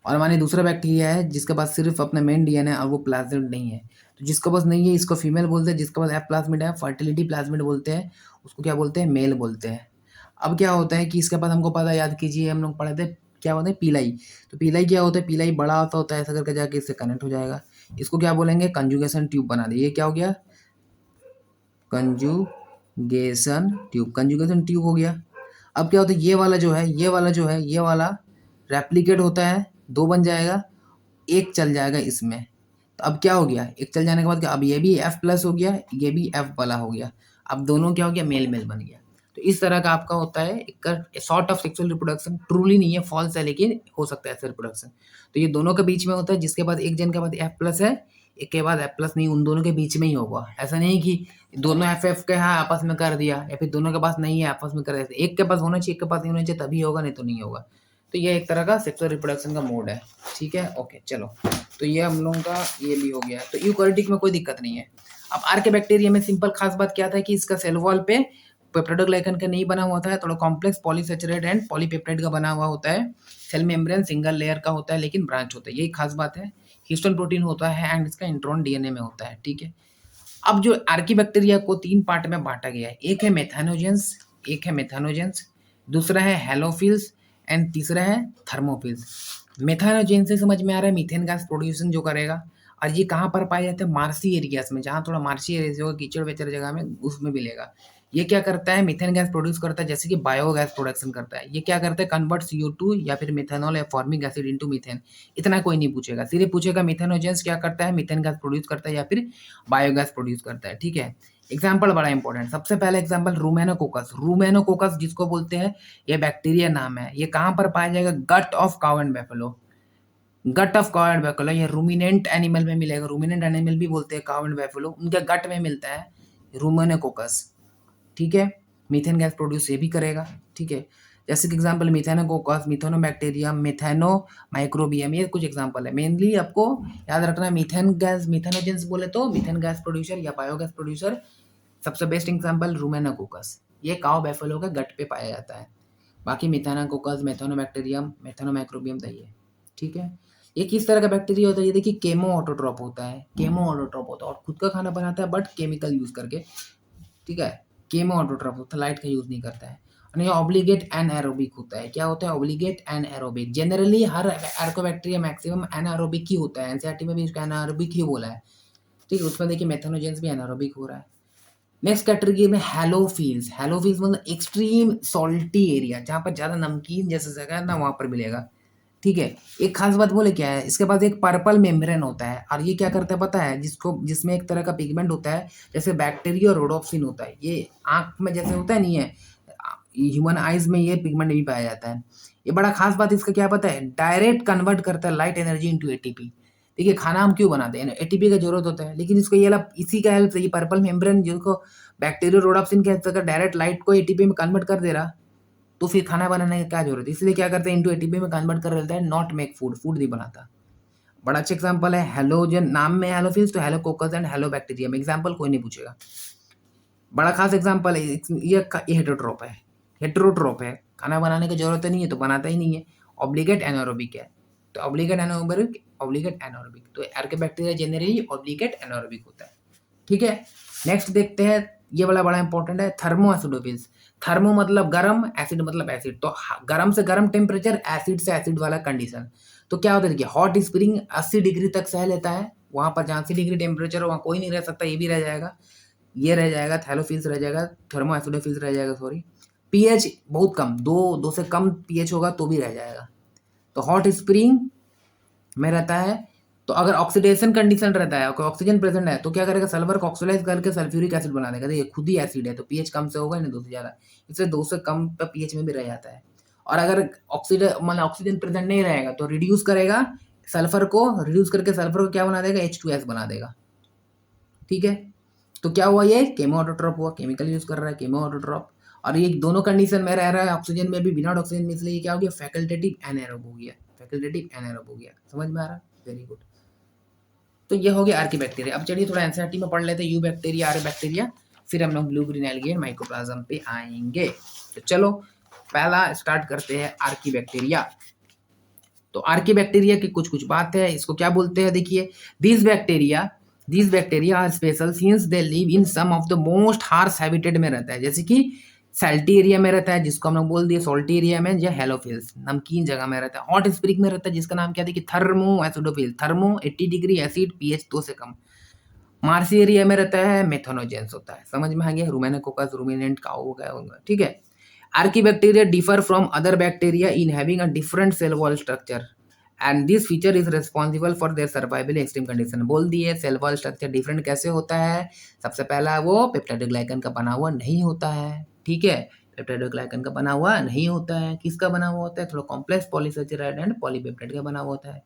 और मानिए दूसरा बैक्टीरिया है जिसके पास सिर्फ अपना मेन डीएनए और वो प्लाज्मिड नहीं है, तो जिसके पास नहीं है इसको फीमेल बोलते हैं, जिसके पास एफ प्लाज्मिड है फर्टिलिटी प्लाज्मिड बोलते हैं, उसको क्या बोलते हैं, मेल बोलते हैं। अब क्या होता है कि इसके पास हमको पता, याद कीजिए हम लोग पढ़े थे, क्या होता है, पीलाई। तो पीलाई क्या होता है, पीलाई बड़ा होता है, ऐसा करके जाके इससे कनेक्ट हो जाएगा, इसको क्या बोलेंगे, कंजुगेशन ट्यूब बना दिए। ये क्या हो गया, कंजुगेशन ट्यूब, कंजुगेशन ट्यूब हो गया। अब क्या होता है, ये वाला जो है, ये वाला जो है, ये वाला रेप्लिकेट होता है, दो बन जाएगा, एक चल जाएगा इसमें। तो अब क्या हो गया, एक चल जाने के बाद क्या, अब ये भी F प्लस हो गया, ये भी F वाला हो गया, अब दोनों क्या हो गया, मेल मेल बन गया। तो इस तरह का आपका होता है एक sort of sexual reproduction, truly नहीं है, फॉल्स है, लेकिन हो सकता है ऐसा रिप्रोडक्शन। तो ये दोनों के बीच में होता है, जिसके बाद एक जन के बाद F प्लस है, एक के बाद F प्लस नहीं, उन दोनों के बीच में ही होगा। ऐसा नहीं कि दोनों FF के हाँ आपस में कर दिया, या फिर दोनों के पास नहीं है आपस में कर दिया, एक के पास होना चाहिए, एक के पास नहीं होना चाहिए, तभी होगा, नहीं तो नहीं होगा। तो ये एक तरह का सेक्सुअल रिप्रोडक्शन का मोड है, ठीक है, ओके चलो। तो ये हम लोगों का ये भी हो गया। तो यूकैरियोटिक में कोई दिक्कत नहीं है। अब आर्के बैक्टीरिया में सिंपल खास बात क्या था कि इसका सेल वॉल पे पेप्टाइडोग्लाइकन का नहीं बना हुआ था, थोड़ा कॉम्प्लेक्स पॉलीसेचुरेट एंड पॉलीपेप्टाइड का बना हुआ होता है। सेल मेम्ब्रेन सिंगल लेयर का होता है लेकिन ब्रांच होता है, यही खास बात है। हिस्टोन प्रोटीन होता है एंड इसका इंट्रॉन डीएनए में होता है, ठीक है। अब जो आर्की बैक्टीरिया को तीन पार्ट में बांटा गया है, एक है मेथानोजेंस, दूसरा है हेलोफिल्स एंड तीसरा है थर्मोफिल्स। मेथानोजेंस से समझ में आ रहा है मीथेन गैस प्रोड्यूसन जो करेगा, और ये कहाँ पर पाए जाते हैं, मार्सी एरियाज में, जहाँ थोड़ा मार्सी एरियाज होगा, कीचड़ वेचड़ जगह में, उसमें मिलेगा। ये क्या करता है, मीथेन गैस प्रोड्यूस करता है, जैसे कि बायोगैस प्रोडक्शन करता है। ये क्या करता है, कन्वर्ट CO2 या फिर मिथेनॉल या फॉर्मिक एसिड इनटू मीथेन। इतना कोई नहीं पूछेगा, सिर्फ पूछेगा मिथेनोजेंस क्या करता है, मीथेन गैस प्रोड्यूस करता है या फिर बायोगैस प्रोड्यूस करता है, ठीक है। एग्जाम्पल बड़ा इंपॉर्टेंट, सबसे पहला एग्जाम्पल रूमेनोकोकस। रूमेनोकोकस जिसको बोलते हैं, ये बैक्टीरिया नाम है, ये कहाँ पर पाया जाएगा, gut of cow and buffalo. Gut of cow and buffalo ये रूमिनेंट एनिमल में मिलेगा, रूमिनेंट एनिमल भी बोलते हैं काउ एंड बैफेलो, उनके गट में मिलता है रूमेनोकोकस, ठीक है। मीथेन गैस प्रोड्यूस ये भी करेगा, ठीक है। जैसे कि एग्जांपल मिथेनोकोकस, मिथेनोबैक्टीरियम, मिथेनो माइक्रोबियम, ये कुछ एग्जांपल है। मेनली आपको याद रखना है, मीथेन गैस, मिथेनोजेंस बोले तो मीथेन गैस प्रोड्यूसर या बायोगैस प्रोड्यूसर, सबसे बेस्ट एग्जांपल रूमेनोकोकस, ये काउ बैफेलो के गट पे पाया जाता है। बाकी मिथेनोकोकस, मिथेनोबैक्टीरियम, मिथेनोमाइक्रोबियम तो ये, ठीक है। एक किस तरह का बैक्टीरिया होता है, ये देखिए केमो ऑटोट्रॉप होता है, केमो ऑटोट्रॉप होता है और खुद का खाना बनाता है बट केमिकल यूज करके, ठीक है। केमो ऑटोट्रॉप होता है, लाइट का यूज नहीं करता है। और ये ऑब्लिगेट एनाएरोबिक होता है। क्या होता है? ऑब्लिगेट एनाएरोबिक। जनरली हर आर्कोबैक्टीरिया मैक्सिमम एनाएरोबिक ही होता है, एनसीईआरटी में भी इसका एनाएरोबिक ही बोला है, ठीक है। उसमें देखिए मेथनोजेंस भी एनाएरोबिक हो रहा है। नेक्स्ट कैटेगरी में हैलोफिल्स। हैलोफिल्स मतलब एक्सट्रीम सॉल्टी एरिया, जहाँ पर ज़्यादा नमकीन जैसे जगह है ना, वहाँ पर मिलेगा, ठीक है। एक खास बात बोले क्या है, इसके पास एक पर्पल मेम्ब्रेन होता है और ये क्या करता है पता है, जिसमें एक तरह का पिगमेंट होता है, जैसे बैक्टीरिया और रोडोप्सिन होता है, ये आंख में जैसे होता है नहीं है, ह्यूमन आइज में ये पिगमेंट भी पाया जाता है। ये बड़ा खास बात इसका क्या पता है, डायरेक्ट कन्वर्ट करता है लाइट एनर्जी इंटू एटीपी। देखिए खाना हम क्यों बनाते हैं, एटीपी का जरूरत होता है, लेकिन इसको ये इसी का हेल्प से ये पर्पल मेम्ब्रेन जिसको बैक्टीरिया रोडोप्सिन कहते हैं, डायरेक्ट लाइट को एटीपी में कन्वर्ट कर दे रहा, तो फिर खाना बनाने की क्या जरूरत है। इसलिए क्या करते हैं, इंटू एटीपी में कन्वर्ट कर देता है, नॉट मेक फूड, फूड नहीं बनाता। बड़ा अच्छा एग्जांपल है हेलोजन, नाम में हेलोफिल्स तो हेलोकोकस एंड हेलोबैक्टीरियम, एग्जांपल कोई नहीं पूछेगा। बड़ा खास एग्जांपल है, ये हेटरोट्रोप है, हेटरोट्रोप है, खाना बनाने की जरूरत नहीं है तो बनाता ही नहीं है। ऑब्लिगेट एनारोबिक है, तो ऑब्लिगेट एनारोबिक, ऑब्लिगेट एनारोबिक, तो आर्कोबैक्टीरिया जनरली ऑब्लिगेट एनारोबिक होता है, ठीक है। नेक्स्ट देखते हैं, ये वाला बड़ा इंपॉर्टेंट है, थर्मो एसिडोफिल्स। थर्मो मतलब गर्म, एसिड मतलब एसिड, तो गर्म से गर्म टेम्परेचर, एसिड से एसिड वाला कंडीशन। तो क्या होता है, देखिए हॉट स्प्रिंग 80 डिग्री तक सह लेता है, वहां पर जहाँ 80 डिग्री टेम्परेचर हो वहाँ कोई नहीं रह सकता, ये भी रह जाएगा, ये रह जाएगा, थैलोफिल्स रह जाएगा, थर्मो एसिडोफिल्स रह जाएगा, सॉरी। पीएच बहुत कम, दो से कम पीएच होगा तो भी रह जाएगा। तो हॉट स्प्रिंग में रहता है, तो अगर ऑक्सीडेशन कंडीशन रहता है, अगर ऑक्सीजन प्रेजेंट है तो क्या करेगा, सल्फर को ऑक्सीडाइज करके सल्फ्यूरिक एसिड बना देगा। देखिए खुद ही एसिड है तो पीएच कम से होगा, नहीं दो से ज़्यादा, इससे दो से कम पर पीएच में भी रह जाता है। और अगर ऑक्सीजन प्रेजेंट नहीं रहेगा तो रिड्यूस करेगा, सल्फर को रिड्यूस करके सल्फर को क्या बना देगा, H2S बना देगा, ठीक है। तो क्या हुआ, ये केमो ऑटोट्रॉप हुआ, केमिकल यूज कर रहा है, केमो ऑटोट्रॉप। और ये दोनों कंडीशन में रह रहा है, ऑक्सीजन में भी, विदाउट ऑक्सीजन में, इसलिए क्या हो गया, फैकल्टेटिव एनाएरोब हो गया, फैकल्टेटिव एनाएरोब हो गया। समझ में आ रहा है? Very good. तो ये हो गया आर्कीबैक्टीरिया। अब चलिए थोड़ा एनसीईआरटी में पढ़ लेते हैं, यू बैक्टीरिया, आर बैक्टीरिया, फिर हम लोग blue green algae and mycoplasma पे आएंगे। तो चलो पहला स्टार्ट करते हैं आर्कीबैक्टीरिया। तो आर्कीबैक्टीरिया की कुछ कुछ बात है, इसको क्या बोलते हैं, देखिए these bacteria are special since they live in some of the most harsh habitat में रहता है, जैसे कि सैल्टी एरिया में रहता है, जिसको हम लोग बोल दिए सॉल्टी एरिया में, या हेलोफिल्स नमकीन जगह में रहता है। हॉट स्प्रिंग में रहता है, जिसका नाम क्या देखिए, thermo acidophil, thermo 80 degree acid, pH 2 से कम। मार्सी एरिया में रहता है, मेथनोजेंस होता है। समझ में आ गया, रुमेनोकोकस, रुमिनेंट का हो गया होगा, ठीक है। Archaebacteria differ from other bacteria in having a different cell wall structure and this feature is responsible for their survival in extreme condition. बोल दिए सेल वॉल स्ट्रक्चर डिफरेंट कैसे होता है। सबसे पहला वो पेप्टाइडोग्लाइकन का बना हुआ नहीं होता है, ठीक है, पेप्टाइडोग्लाइकन का बना हुआ नहीं होता है। किसका बना हुआ होता है, थोड़ा कॉम्प्लेक्स पॉलीसेचेराइड एंड पॉलीपेप्टाइड का बना हुआ होता है।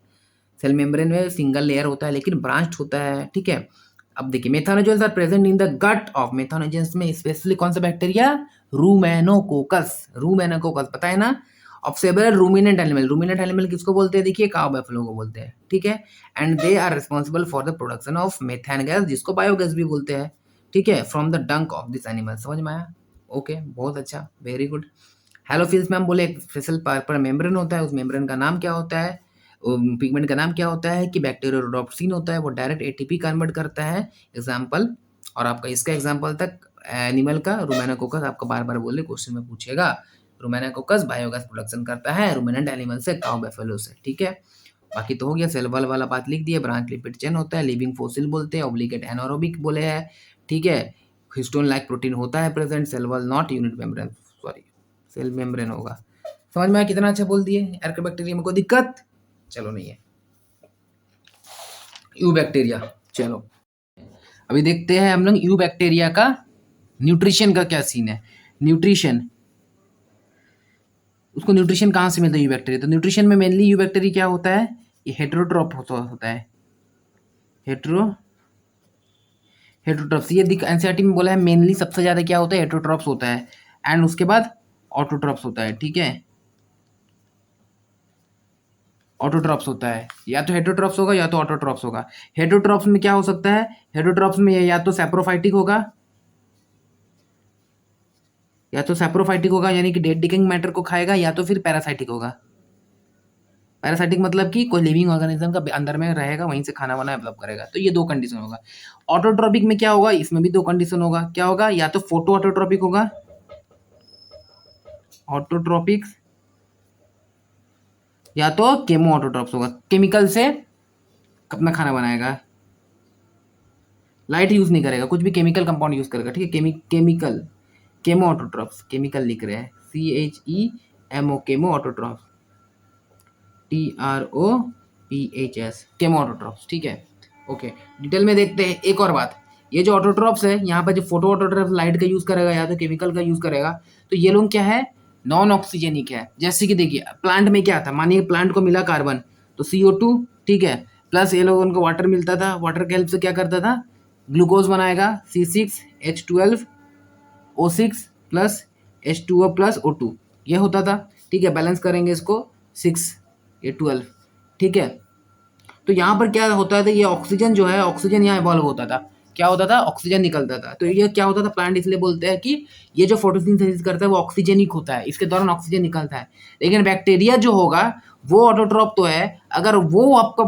सेल मेम्ब्रेन में सिंगल लेयर होता है लेकिन ब्रांच्ड होता है, ठीक है। अब देखिए methanogens are present in the gut of, methanogens में स्पेशली कौन सा बैक्टीरिया, रूमेनोकोकस पता है ना, of several ruminant animal. Ruminant animal किसको बोलते हैं, देखिए काउ बैफलो को बोलते हैं, ठीक है। And they are responsible for the production of methane gas, जिसको बायोगैस भी बोलते हैं, ठीक है, from the dung of this animal. समझ में आया? ओके, बहुत अच्छा, वेरी गुड। हेलोफिल्स में हम बोले एक स्पेशल पर मेम्ब्रेन होता है, उस मेम्ब्रेन का नाम क्या होता है, पिगमेंट का नाम क्या होता है, कि बैक्टीरियोरोडोप्सिन होता है, वो डायरेक्ट एटीपी कन्वर्ट करता है। एग्जाम्पल, और आपका इसका एग्जाम्पल तक एनिमल का रुमेनोकोकस, आपको बार बार बोले क्वेश्चन में पूछेगा। रुमेनोकोकस बायोगैस प्रोडक्शन करता है रूमिनेंट एनिमल से, काउ बैफेलो से, ठीक है। बाकी तो हो गया, सेल वॉल वाला बात लिख दिया, ब्रांच लिपिड चेन होता है, लिविंग फोसिल बोलते हैं, ऑब्लिगेट एनारोबिक बोले हैं, ठीक है। हिस्टोन लाइक प्रोटीन होता है present, cell wall not unit membrane, sorry cell membrane होगा। समझ में आया, कितना अच्छा बोल दिए। आर्कोबैक्टीरिया में कोई दिक्कत चलो नहीं है। यू बैक्टीरिया, चलो अभी देखते हैं हम लोग यू बैक्टीरिया का न्यूट्रिशन का क्या सीन है। न्यूट्रिशन, उसको न्यूट्रिशन कहाँ से मिलता है यू बैक्टीरिया, तो न्यूट्रिशन में मेनली यू बैक्टीरिया क्या होता है, ये हेटेरोट्रॉप होता है, हेटेरोट्रॉप्स। ये एनसीईआरटी में बोला है मेनली सबसे ज्यादा क्या होता है, हेटेरोट्रॉप्स होता है, एंड उसके बाद ऑटोट्रॉप्स होता है, ठीक है। ऑटोट्रॉप्स होता है, या तो हेटेरोट्रॉप्स होगा या तो ऑटोट्रॉप्स होगा। हेटेरोट्रॉप्स में क्या हो सकता है, हेटेरोट्रॉप्स में या तो सैप्रोफाइटिक होगा, यानी कि डेड डिकेइंग मैटर को खाएगा, या तो फिर पैरासाइटिक होगा। पैरासाइटिक मतलब कि कोई लिविंग ऑर्गेनिज्म का अंदर में रहेगा, वहीं से खाना वाना डेवलप करेगा। तो ये दो कंडीशन होगा। ऑटोट्रॉपिक में क्या होगा, इसमें भी दो कंडीशन होगा। क्या होगा, या तो फोटो ऑटोट्रॉपिक होगा, ऑटोट्रॉपिक, या तो केमो ऑटोट्रॉप्स होगा, केमिकल से अपना खाना बनाएगा, लाइट यूज नहीं करेगा, कुछ भी केमिकल कंपाउंड यूज करेगा। ठीक है, केमिकल, केमो ऑटोट्रॉप्स, केमिकल लिख रहे हैं, CHEMO, chemo autotrophs, TROPHS, chemo autotrophs. ठीक है, ओके, डिटेल में देखते हैं। एक और बात, ये जो ऑटोट्रॉप्स है, यहाँ पर जो फोटो ऑटोट्रॉप्स लाइट का यूज करेगा या तो केमिकल का यूज करेगा, तो ये लोग क्या है, नॉन ऑक्सीजेनिक है। जैसे कि देखिए प्लांट में क्या था, मानिए प्लांट को मिला कार्बन, तो CO2, ठीक है, प्लस ये लोग उनको वाटर मिलता था, वाटर के हेल्प से क्या करता था, ग्लूकोज बनाएगा, C6H12O6 plus H2O plus O2, ये होता था। ठीक है, बैलेंस करेंगे इसको, 6 ये 12। ठीक है, तो यहाँ पर क्या होता था, ये ऑक्सीजन जो है, ऑक्सीजन यहाँ इवॉल्व होता था। क्या होता था, ऑक्सीजन निकलता था। तो ये क्या होता था, प्लांट इसलिए बोलते हैं कि ये जो फोटोसिंथेसिस करता है वो ऑक्सीजनिक होता है, इसके दौरान ऑक्सीजन निकलता है। लेकिन बैक्टीरिया जो होगा वो ऑटोट्रॉप तो है, अगर वो आपका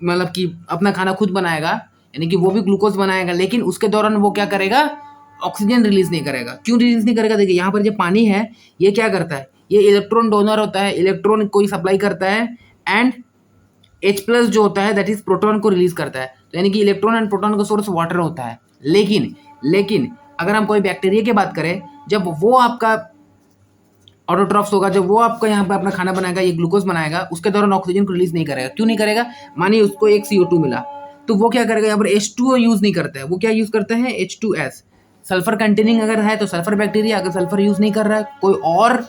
मतलब कि अपना खाना खुद बनाएगा, यानी कि वो भी ग्लूकोज बनाएगा, लेकिन उसके दौरान वो क्या करेगा, ऑक्सीजन रिलीज नहीं करेगा। क्यों रिलीज नहीं करेगा, देखिए यहाँ पर जो पानी है ये क्या करता है, ये इलेक्ट्रॉन डोनर होता है, इलेक्ट्रॉन कोई सप्लाई करता है, एंड H+ जो होता है दैट इज प्रोटॉन को रिलीज करता है। तो यानी कि इलेक्ट्रॉन एंड प्रोटॉन का सोर्स वाटर होता है। लेकिन अगर हम कोई बैक्टीरिया की बात करें, जब वो आपका ऑटोट्रॉफ्स होगा, जब वो आपका यहाँ पे अपना खाना बनाएगा, ये ग्लूकोज बनाएगा, उसके दौरान ऑक्सीजन को रिलीज नहीं करेगा। क्यों नहीं करेगा, मानिए उसको एक CO2 मिला, तो वो क्या करेगा, यहाँ पर H2O यूज नहीं करता है, वो क्या यूज करते हैं, H2S। सल्फर कंटेनिंग अगर है तो सल्फर बैक्टीरिया, अगर सल्फर यूज नहीं कर रहा है, कोई और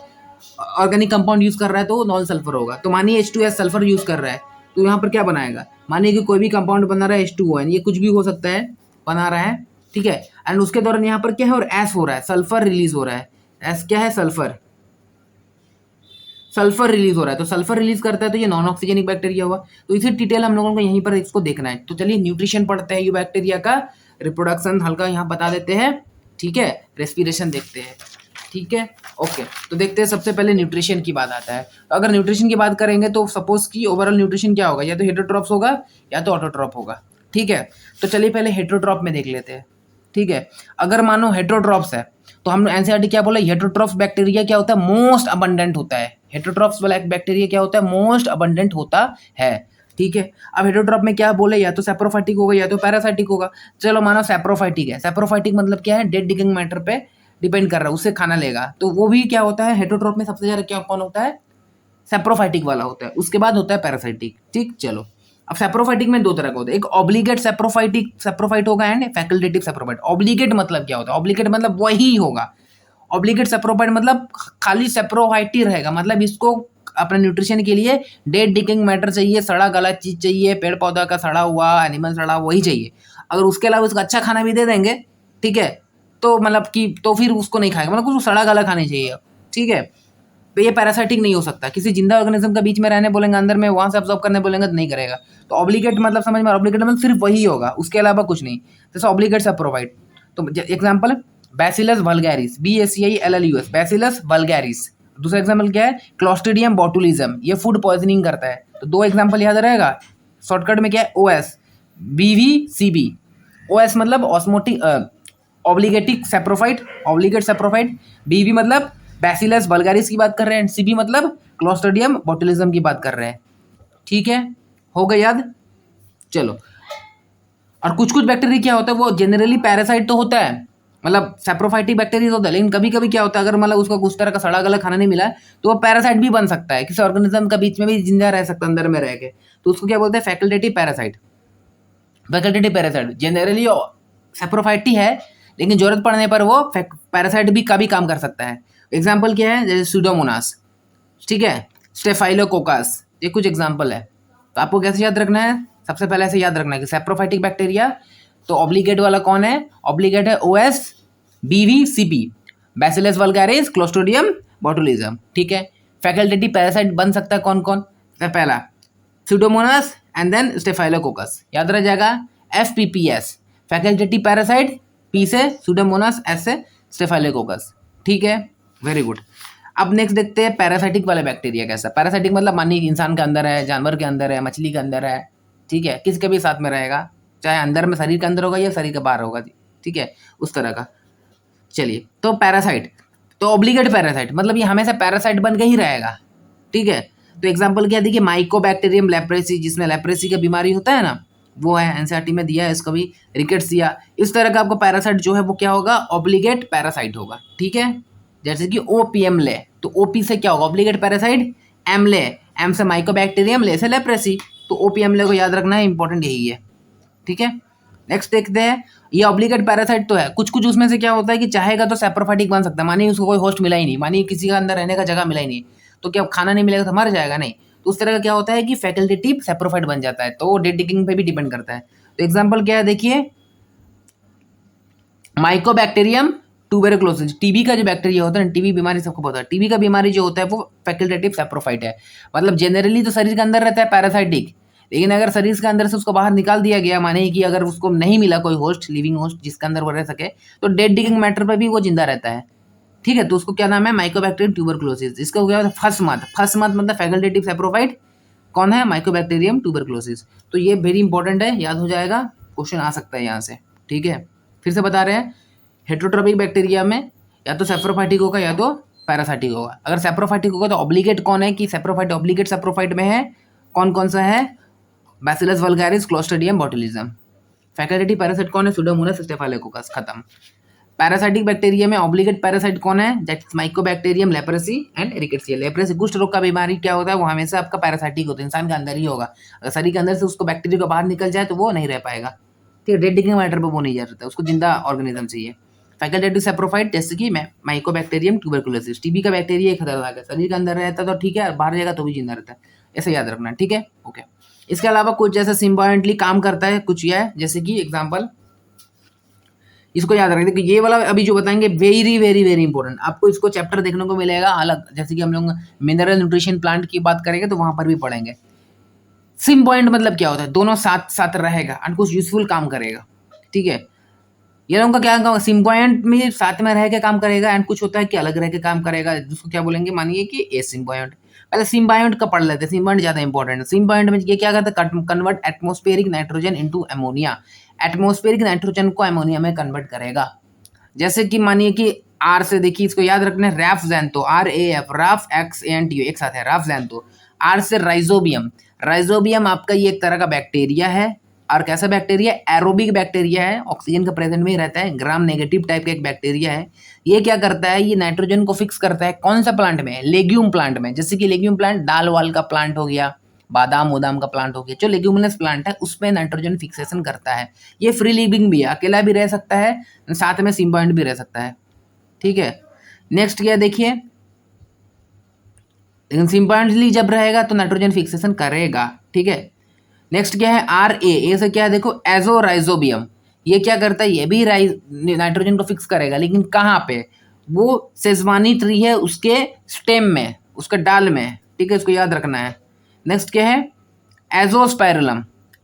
ऑर्गेनिक कंपाउंड यूज कर रहा है तो नॉन सल्फर होगा। तो मानिए H2S सल्फर यूज कर रहा है, तो यहाँ पर क्या बनाएगा, मानिए कि कोई भी कंपाउंड बना रहा है H2O, ये कुछ भी हो सकता है, बना रहा है। ठीक है, एंड उसके दौरान यहाँ पर क्या है, और S हो रहा है, सल्फर रिलीज हो रहा है। S क्या है, सल्फर, सल्फर रिलीज हो रहा है। तो सल्फर रिलीज करता है तो ये नॉन ऑक्सीजेनिक बैक्टीरिया हुआ। तो इसी डिटेल हम लोगों को यहीं पर इसको देखना है। तो चलिए न्यूट्रिशन पढ़ते हैं, ये बैक्टीरिया का रिप्रोडक्शन हल्का यहाँ बता देते हैं। ठीक है, रेस्पिरेशन देखते हैं। ठीक है, ओके, तो देखते हैं। सबसे पहले न्यूट्रिशन की बात आता है। तो अगर न्यूट्रिशन की बात करेंगे तो सपोज कि ओवरऑल न्यूट्रिशन क्या होगा, या तो हेटरोट्रॉप्स होगा या तो ऑटोट्रॉप होगा। ठीक है, तो चलिए पहले हेटरोट्रॉप में देख लेते हैं। ठीक है, अगर मानो हेटरोट्रॉप्स है तो हम एनसीईआरटी क्या बोला, हेटरोट्रॉप्स बैक्टीरिया क्या होता है, मोस्ट अबंडेंट होता है। हेटरोट्रॉप्स वाला बैक्टीरिया क्या होता है, मोस्ट अबंडेंट होता है। ठीक है, अब हेटरोट्रॉप में क्या बोले, या तो सैप्रोफाइटिक होगा या तो पैरासाइटिक होगा। चलो मानो सैप्रोफाइटिक है, सैप्रोफाइटिक मतलब क्या है, डेड डिकइंग मैटर पे डिपेंड कर रहा है, उससे खाना लेगा। तो वो भी क्या होता है, हेटरोट्रॉप में सबसे ज्यादा क्या कौन होता है, सैप्रोफाइटिक वाला होता है, उसके बाद होता है पैरासाइटिक। ठीक, चलो अब सैप्रोफाइटिक में दो तरह का होता है, एक ऑब्लिगेट सैप्रोफाइट होगा एंड फैकल्टेटिव सैप्रोफाइट। ऑब्लिगेट मतलब क्या होता है, ऑब्लिगेट मतलब वही होगा, ऑब्लिगेट सैप्रोफाइट मतलब खाली सैप्रोफाइट ही रहेगा, मतलब इसको अपने न्यूट्रिशन के लिए डेड डिकिंग मैटर चाहिए, सड़ा गला चीज चाहिए, पेड़ पौधा का सड़ा हुआ, एनिमल सड़ा वही चाहिए। अगर उसके अलावा उसका अच्छा खाना भी दे देंगे, ठीक है, तो मतलब कि तो फिर उसको नहीं खाएगा, मतलब कुछ सड़ा गला खाना चाहिए। ठीक है, तो ये पैरासाइटिक नहीं हो सकता। किसी जिंदा ऑर्गेनिज्म का बीच में रहने बोलेंगे, अंदर में वहां से अब्जॉर्ब करने बोलेंगे तो नहीं करेगा। तो ऑब्लिगेट मतलब समझ में, ऑब्लिगेट मतलब सिर्फ वही होगा, उसके अलावा कुछ नहीं। जैसे ऑब्लिगेट सैप्रोफाइट, तो example bacillus vulgaris, BACILLUS, bacillus vulgaris. दूसरा एग्जांपल क्या है, क्लोस्ट्रिडियम बोटुलिज्म, ये फूड पॉइजनिंग करता है। तो दो एग्जांपल याद रहेगा, शॉर्टकट में क्या है, OS, BVCB। OS मतलब osmotic obligate saprophyte, obligate saprophyte. BV मतलब बैसिलस वल्गारिस की बात कर रहे हैं, CB मतलब क्लोस्ट्रिडियम बोटुलिज्म की बात कर रहे हैं। ठीक है, हो गया याद। चलो, और कुछ कुछ बैक्टीरिया क्या होता है, वो जनरली पैरासाइट तो होता है, मतलब सैप्रोफाइटिक बैक्टीरिया होता है, लेकिन कभी कभी क्या होता है, अगर मतलब उसको उस तरह का सड़ा गला खाना नहीं मिला तो वो पैरासाइट भी बन सकता है, किसी ऑर्गेनिज्म का बीच में भी जिंदा रह सकता है अंदर में रह के। तो उसको क्या बोलते हैं, facultative parasite. Facultative parasite generally saprophyte ही है, लेकिन जरूरत पड़ने पर वो पैरासाइट भी का भी काम कर सकता है। एग्जाम्पल क्या है, जैसे सुडोमोनास, ठीक है, स्टेफाइलोकोकस, ये कुछ एग्जाम्पल है। तो आपको कैसे याद रखना है, सबसे पहले ऐसे याद रखना है कि सैप्रोफाइटिक बैक्टीरिया, तो ऑब्लिगेट वाला कौन है, ऑब्लिगेट है OS BVCB, bacillus vulgaris, Clostridium botulism. ठीक है, फैकल्टेटिव पैरासाइट बन सकता है कौन कौन, पहला सुडोमोनास एंड देन स्टेफाइलोकोकस, याद रह जाएगा। FPPS फैकल्टेटिव पैरासाइट, P से सुडोमोनास, S से स्टेफाइलोकोकस। ठीक है, वेरी गुड। अब नेक्स्ट देखते हैं पैरासाइटिक वाला बैक्टीरिया कैसा। पैरासाइटिक मतलब मानिए इंसान के अंदर है, जानवर के अंदर है, मछली के अंदर है, ठीक है, किसके भी साथ में रहेगा, चाहे अंदर में शरीर के अंदर होगा या शरीर के बाहर होगा, ठीक है, उस तरह का। चलिए, तो पैरासाइट तो ऑब्लिगेट पैरासाइट मतलब ये हमेशा पैरासाइट बन के ही रहेगा, ठीक है। तो एग्जाम्पल क्या देखिए, माइकोबैक्टीरियम लेप्रेसी, जिसमें लेप्रेसी का बीमारी होता है ना, वो है, एनसीईआरटी में दिया है इसका भी, रिकेट्सिया, इस तरह का आपको पैरासाइट जो है वो क्या होगा, ऑब्लिगेट पैरासाइट होगा, ठीक है। जैसे कि ओपीएम ले, तो ओपी से क्या होगा, ऑब्लिगेट पैरासाइट, एम ले, एम से माइकोबैक्टीरियम, ले से लेप्रेसी, तो ओपीएम ले को याद रखना है, इंपॉर्टेंट यही है, ठीक है। नेक्स्ट देखते हैं, ये ऑब्लिगेट पैरासाइट तो है, कुछ कुछ उसमें से क्या होता है कि चाहेगा तो सैप्रोफाइटिक बन सकता है, मानिए उसको कोई होस्ट मिला ही नहीं, मानिए किसी का अंदर रहने का जगह मिला ही नहीं, तो क्या खाना नहीं मिलेगा तो मर जाएगा, नहीं, तो उस तरह का क्या होता है कि फैकल्टेटिव सैप्रोफाइट बन जाता है, तो डेड डिकिंग पे भी डिपेंड करता है। तो एग्जाम्पल क्या है देखिए, माइकोबैक्टीरियम ट्यूबरक्लोसिस, टीबी का जो बैक्टीरिया होता है ना, टीबी बीमारी सबको पता है, टीबी का बीमारी जो होता है वो फैकल्टेटिव सैप्रोफाइट है, मतलब जनरली तो शरीर के अंदर रहता है पैरासाइटिक, लेकिन अगर शरीर के अंदर से उसको बाहर निकाल दिया गया, माने कि अगर उसको नहीं मिला कोई होस्ट, लिविंग होस्ट जिसके अंदर वो रह सके, तो डेड डिकिंग मैटर पर भी वो जिंदा रहता है, ठीक है। तो उसको क्या नाम है, माइकोबैक्टीरियम ट्यूबरक्लोसिस। इसका क्या होता है, फर्स्ट मतलब फैकल्टेटिव सैप्रोफाइट कौन है, माइकोबैक्टीरियम ट्यूबरक्लोसिस। तो ये वेरी इंपॉर्टेंट है, याद हो जाएगा, क्वेश्चन आ सकता है यहाँ से, ठीक है। फिर से बता रहे हैं, हेट्रोट्रोपिक बैक्टीरिया में या तो सैप्रोफाइटिक होगा या तो पैरासाइटिक होगा। अगर सैप्रोफाइटिक होगा तो ऑब्लिगेट कौन है कि सैप्रोफाइट, ऑब्लिगेट सैप्रोफाइट में है कौन कौन सा है, bacillus vulgaris, Clostridium botulism. Facultative parasite कौन है, सुडोमोनास स्टेफाइलोकोकस, खत्म। पैरासाइटिक बैक्टीरिया में ऑब्लिगेट पैरासाइट कौन है, that is Mycobacterium leprosy and rickettsia. Leprosy कुष्ठ रोग का बीमारी क्या होता है, वो हमेशा आपका पैरासाइटिक होता है, इंसान के अंदर ही होगा, अगर शरीर के अंदर से उसको बैक्टीरिया को बाहर निकल जाए तो वो नहीं रह पाएगा, ठीक है, डेड डिकिंग मैटर पर वो नहीं जा सकता, उसको जिंदा ऑर्गेनिज्म चाहिए। फैकल्टेटिव सैप्रोफाइट जैसे कि माइकोबैक्टीरियम ट्यूबरकुलोसिस, टीबी का बैक्टीरिया एक खतरनाक है, शरीर के अंदर रहता है तो ठीक है, बाहर जाएगा तो भी जिंदा रहता है, ऐसे याद रखना, ठीक है, ओके। इसके अलावा कुछ जैसा सिम्बायोंटली काम करता है, कुछ यह है, जैसे कि एग्जांपल इसको याद रखिए कि ये वाला अभी जो बताएंगे वेरी वेरी वेरी इंपॉर्टेंट, आपको इसको चैप्टर देखने को मिलेगा अलग, जैसे कि हम लोग मिनरल न्यूट्रिशन प्लांट की बात करेंगे तो वहां पर भी पढ़ेंगे। सिम्बायोंट मतलब क्या होता है, दोनों साथ साथ रहेगा एंड कुछ यूजफुल काम करेगा, ठीक है। ये लोगों का क्या काम, सिम्बायोंट में साथ में रह के काम करेगा एंड कुछ होता है कि अलग रह के काम करेगा, जिसको क्या बोलेंगे, मानिए कि ए सिम्बायोंट। पहले सिम्बायोंट का पढ़ लेते हैं, सिम्बायोंट ज्यादा इंपॉर्टेंट है। सिम्बायोंट में ये क्या करता है, convert atmospheric nitrogen into ammonia, atmospheric nitrogen को अमोनिया में कन्वर्ट करेगा। जैसे कि मानिए कि आर से देखिए, इसको याद रखना है, रैफ्जेंथो, RAF, राफ XANTO एक साथ है, रैफ्जेंथो। आर से राइजोबियम, राइजोबियम आपका ये एक तरह का बैक्टीरिया है, और कैसा बैक्टीरिया, एरोबिक बैक्टीरिया है, ऑक्सीजन के प्रेजेंट में ही रहता है, ग्राम नेगेटिव टाइप का एक बैक्टीरिया है। ये क्या करता है, ये नाइट्रोजन को फिक्स करता है, कौन सा प्लांट में, लेग्यूम प्लांट में, जैसे कि लेग्यूम प्लांट दाल वाल का प्लांट हो गया, बादाम उदाम का प्लांट हो गया, जो लेग्यूमिनस प्लांट है उसमें नाइट्रोजन फिक्सेशन करता है। ये फ्री लिविंग भी है, अकेला भी रह सकता है, साथ में सिम्बायोंट भी रह सकता है, ठीक है। नेक्स्ट क्या देखिए, लेकिन सिम्बायोंटली जब रहेगा तो नाइट्रोजन फिक्सेशन करेगा, ठीक है। नेक्स्ट क्या है, RA, से क्या है देखो, एजोराइजोबियम, ये क्या करता है, ये भी नाइट्रोजन को फिक्स करेगा, लेकिन कहाँ पे, वो सेजवानी ट्री है उसके स्टेम में, उसके डाल में, ठीक है, इसको याद रखना है। नेक्स्ट क्या है, एजोस्पाइरलम,